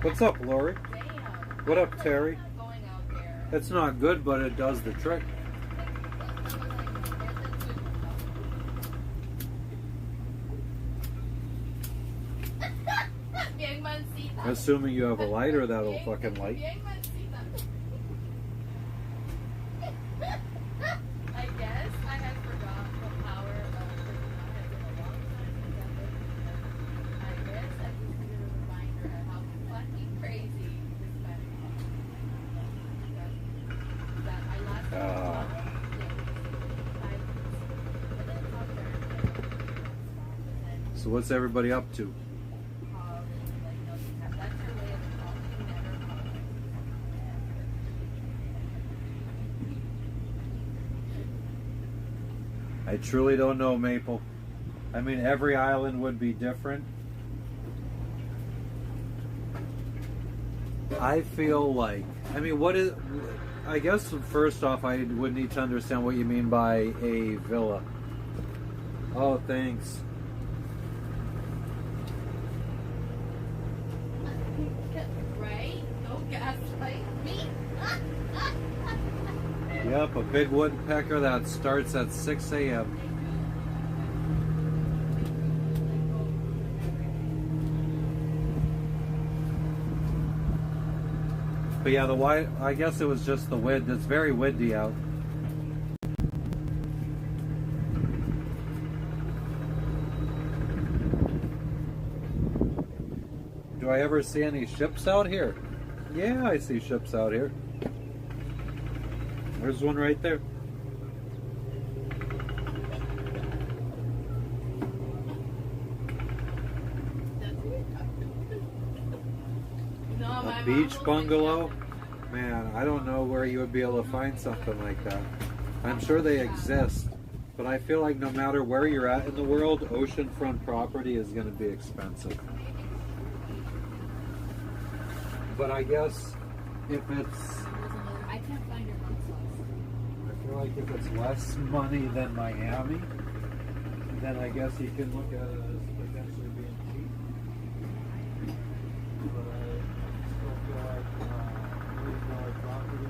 What's up, Lori? What up, Terry? It's not good, but it does the trick. Assuming you have a lighter that'll fucking light. I guess I had forgot the power of turning my head in a long time I guess I just needed a reminder of how fucking crazy this wedding was. That I lasted a long day. 5 minutes. And then talked to her and then So what's everybody up to? called and like, no, that's your way of talking, never call. I truly don't know, Maple. I mean, every island would be different. I feel like, I mean, what is, I guess first off, I would need to understand what you mean by a villa. Oh, thanks. Right? Don't gaslight me. Yep, a big woodpecker that starts at 6 a.m. But yeah, the white, I guess it was just the wind. It's very windy out. Do I ever see any ships out here? Yeah, I see ships out here. There's one right there. No, my A mom beach was bungalow? Man, I don't know where you would be able to find something like that. I'm sure they exist, but I feel like no matter where you're at in the world, oceanfront property is going to be expensive. But I guess if it's, I can't find your mom's house. I feel like if it's less money than Miami, then I guess you can look at it as potentially being cheap. But I still feel like more property.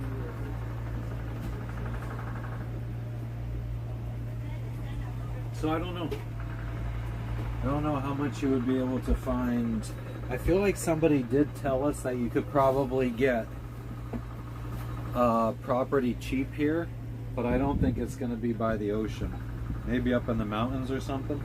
So I don't know. I don't know how much you would be able to find. I feel like somebody did tell us that you could probably get property cheap here, but I don't think it's going to be by the ocean. Maybe up in the mountains or something.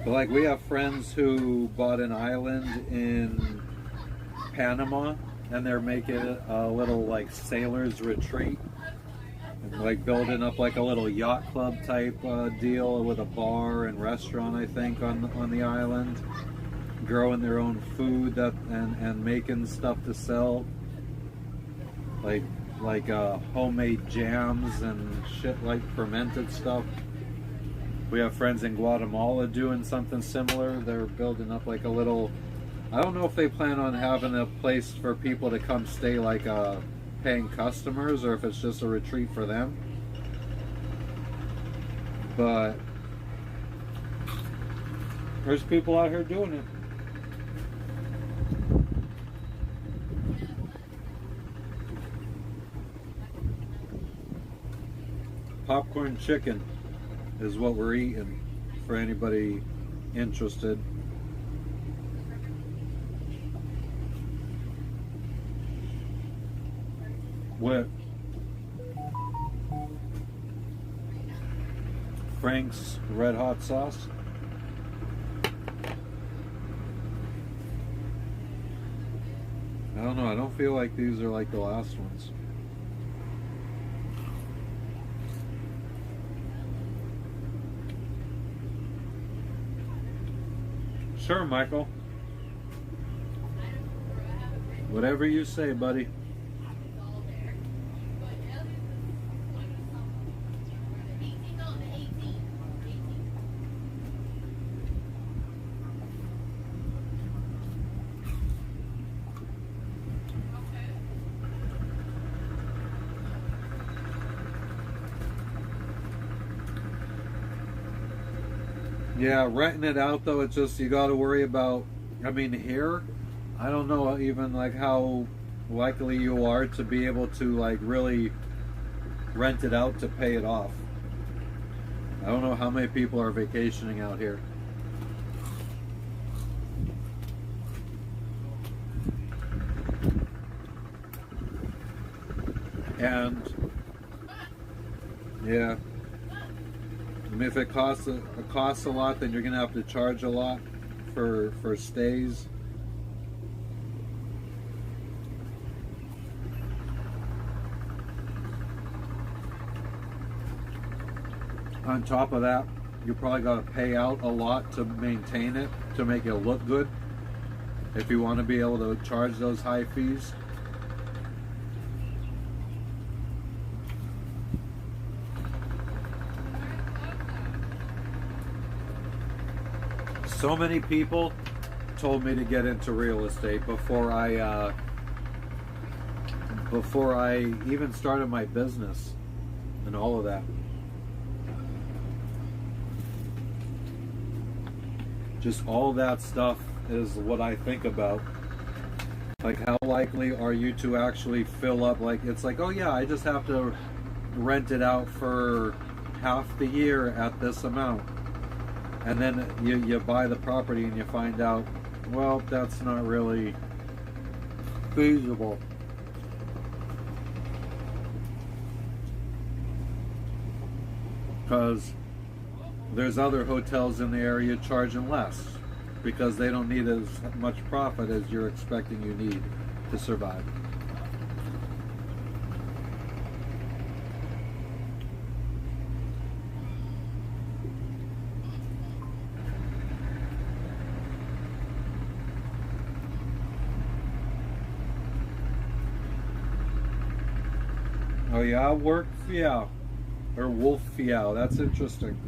But like we have friends who bought an island in Panama and they're making it a little like sailor's retreat and like building up like a little yacht club type deal with a bar and restaurant, I think, on the island, growing their own food and making stuff to sell, like homemade jams and shit, like fermented stuff. We have friends in Guatemala doing something similar. They're building up like a little, I don't know if they plan on having a place for people to come stay, like paying customers, or if it's just a retreat for them. But there's people out here doing it. Popcorn chicken is what we're eating, for anybody interested. What? Frank's Red Hot Sauce. I don't know, I don't feel like these are like the last ones. Sure, Michael. Whatever you say, buddy. Yeah, renting it out though, it's just you got to worry about. I mean, here, I don't know even like how likely you are to be able to like really rent it out to pay it off. I don't know how many people are vacationing out here. And yeah, I mean, if it costs a lot, then you're gonna have to charge a lot for stays. On top of that, you probably got to pay out a lot to maintain it, to make it look good, if you want to be able to charge those high fees. So many people told me to get into real estate before I even started my business and all of that. Just all that stuff is what I think about. Like, how likely are you to actually fill up? Like, it's like, oh yeah, I just have to rent it out for half the year at this amount. And then you buy the property and you find out, well, that's not really feasible. Because there's other hotels in the area charging less because they don't need as much profit as you're expecting you need to survive. Oh yeah, work yeah. Or wolf yeah, that's interesting.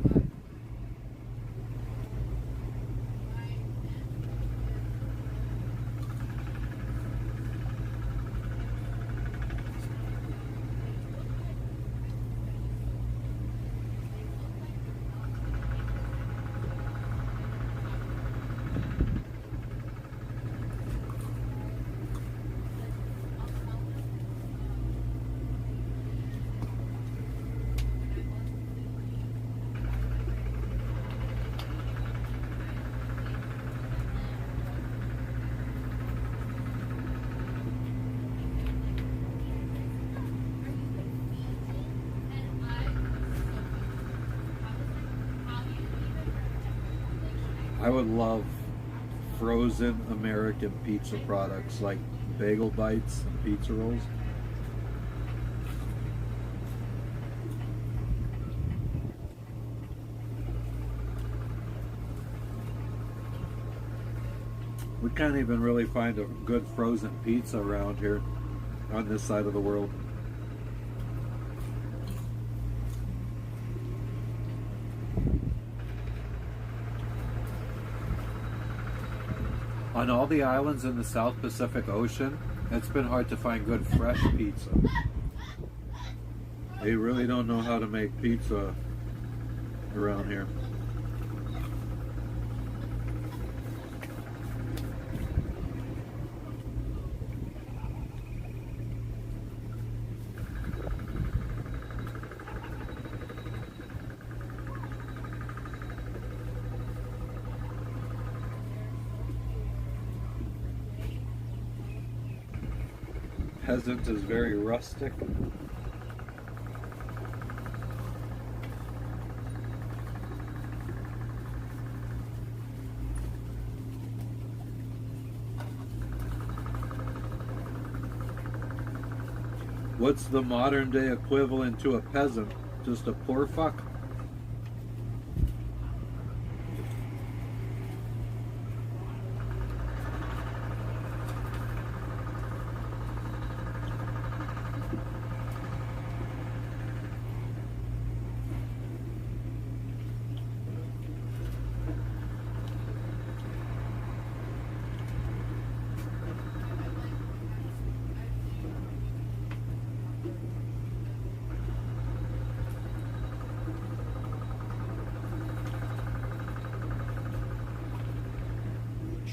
I would love frozen American pizza products like bagel bites and pizza rolls. We can't even really find a good frozen pizza around here on this side of the world. On all the islands in the South Pacific Ocean, it's been hard to find good fresh pizza. They really don't know how to make pizza around here. Peasant is very rustic. What's the modern day equivalent to a peasant? Just a poor fuck?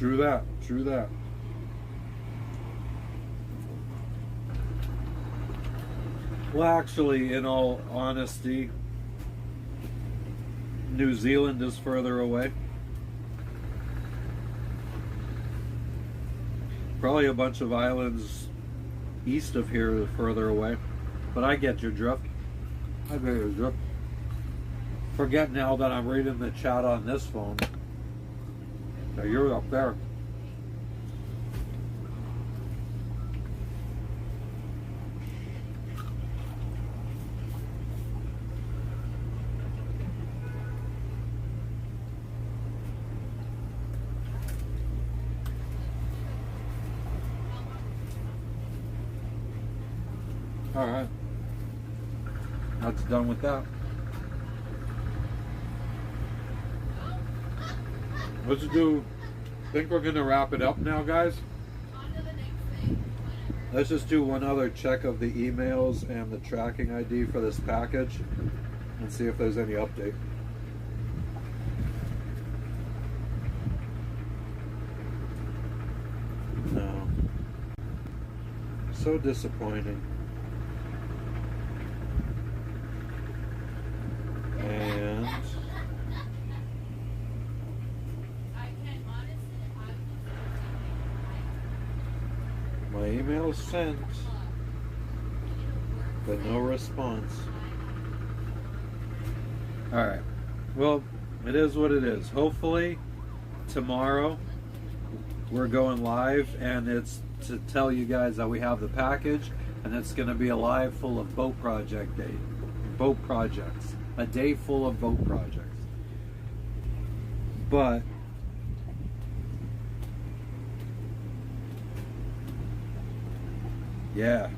True that. True that. Well, actually, in all honesty, New Zealand is further away. Probably a bunch of islands east of here are further away. But I get your drift. I get your drift. Forget now that I'm reading the chat on this phone. Now you're up there. All right. That's done with that. Let's do. Think we're gonna wrap it up now, guys. On to the next thing. Let's just do one other check of the emails and the tracking ID for this package, and see if there's any update. No. So disappointing. And I can honestly, my email is sent, but no response. Alright. Well, it is what it is. Hopefully, tomorrow we're going live, and it's to tell you guys that we have the package, and it's going to be a live full of boat projects. A day full of boat projects. But yeah,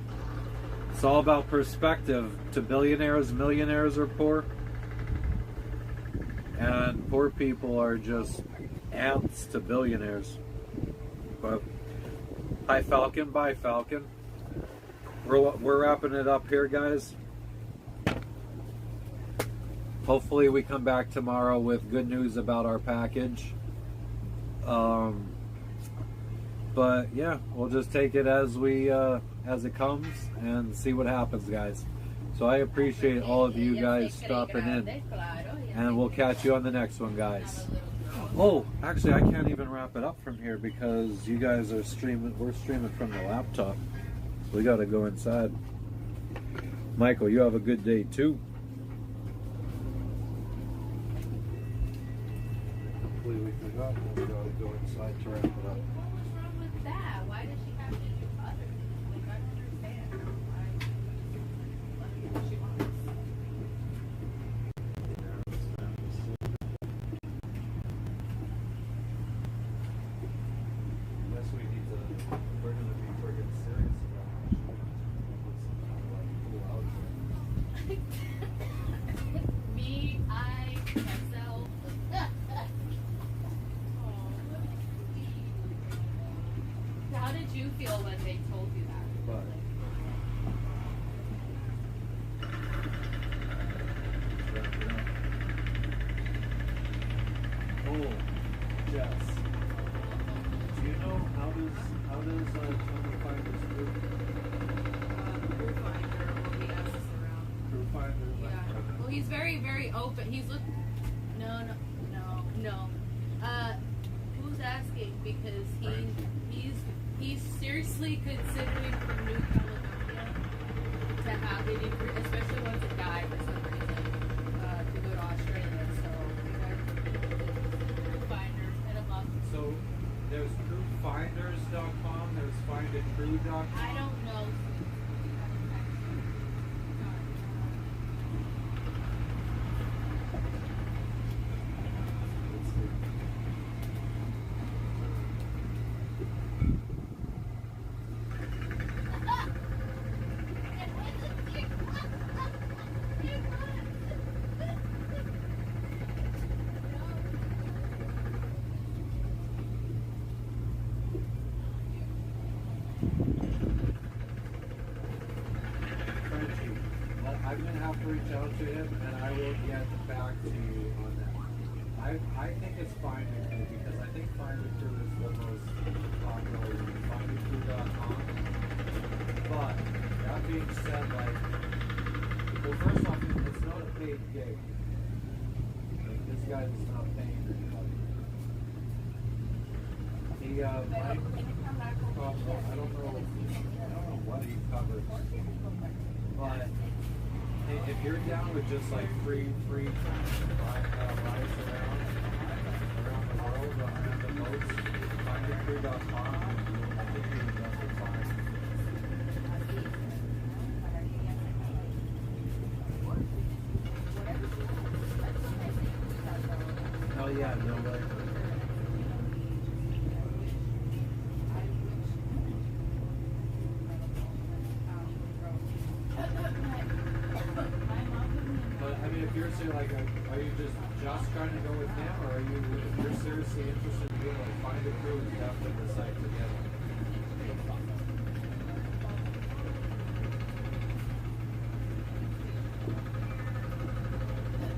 it's all about perspective. To billionaires, millionaires are poor, and poor people are just ants to billionaires. But hi Falcon, bye Falcon. We're wrapping it up here, guys. Hopefully we come back tomorrow with good news about our package. But yeah, we'll just take it as it comes and see what happens, guys. So I appreciate all of you guys stopping in, and we'll catch you on the next one, guys. Oh, actually, I can't even wrap it up from here because you guys are streaming. We're streaming from the laptop. We got to go inside. Michael, you have a good day too. Completely forgot. We got to go inside to wrap it up. What was wrong with that? Why does she have to do others? Like, I don't understand. What she wants. Unless we need to, we're going to be friggin' serious about it. Put some kind of like cool outfit. Me, myself. How did you feel when they told you that? But oh, Jess, do you know how does someone find this group? Crew finder will be asked us around. Group finder? Yeah. Well, he's very, very open. He's look. No. Who's asking? Because he's seriously considering from New Caledonia to have it, especially once it died for some reason, to go to Australia. So we got crew finders, hit him up. So there's crewfinders.com, there's findacrew.com. I don't know. Let's see. Frenchie, I'm going to have to reach out to him, and I will get back to you on that. I I think it's Find a Crew because I think Find a Crew is the most popular findacrew.com. But that being said, like, well, first off, it's not a paid gig. Like, this guy is not paying anybody. He might, I don't know what he covers, but if you're down with just like free rides around the world on the boats, findacrew.com, I think you would definitely find. Oh yeah, no way. But I mean, if you're saying like, are you just trying to go with him, or are you, if you're seriously interested in doing like Find a Crew is definitely the site to get it.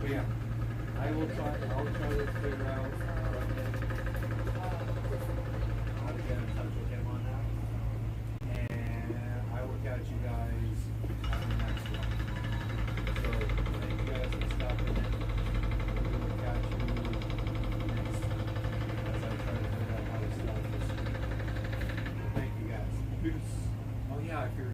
But yeah, I'll try to figure out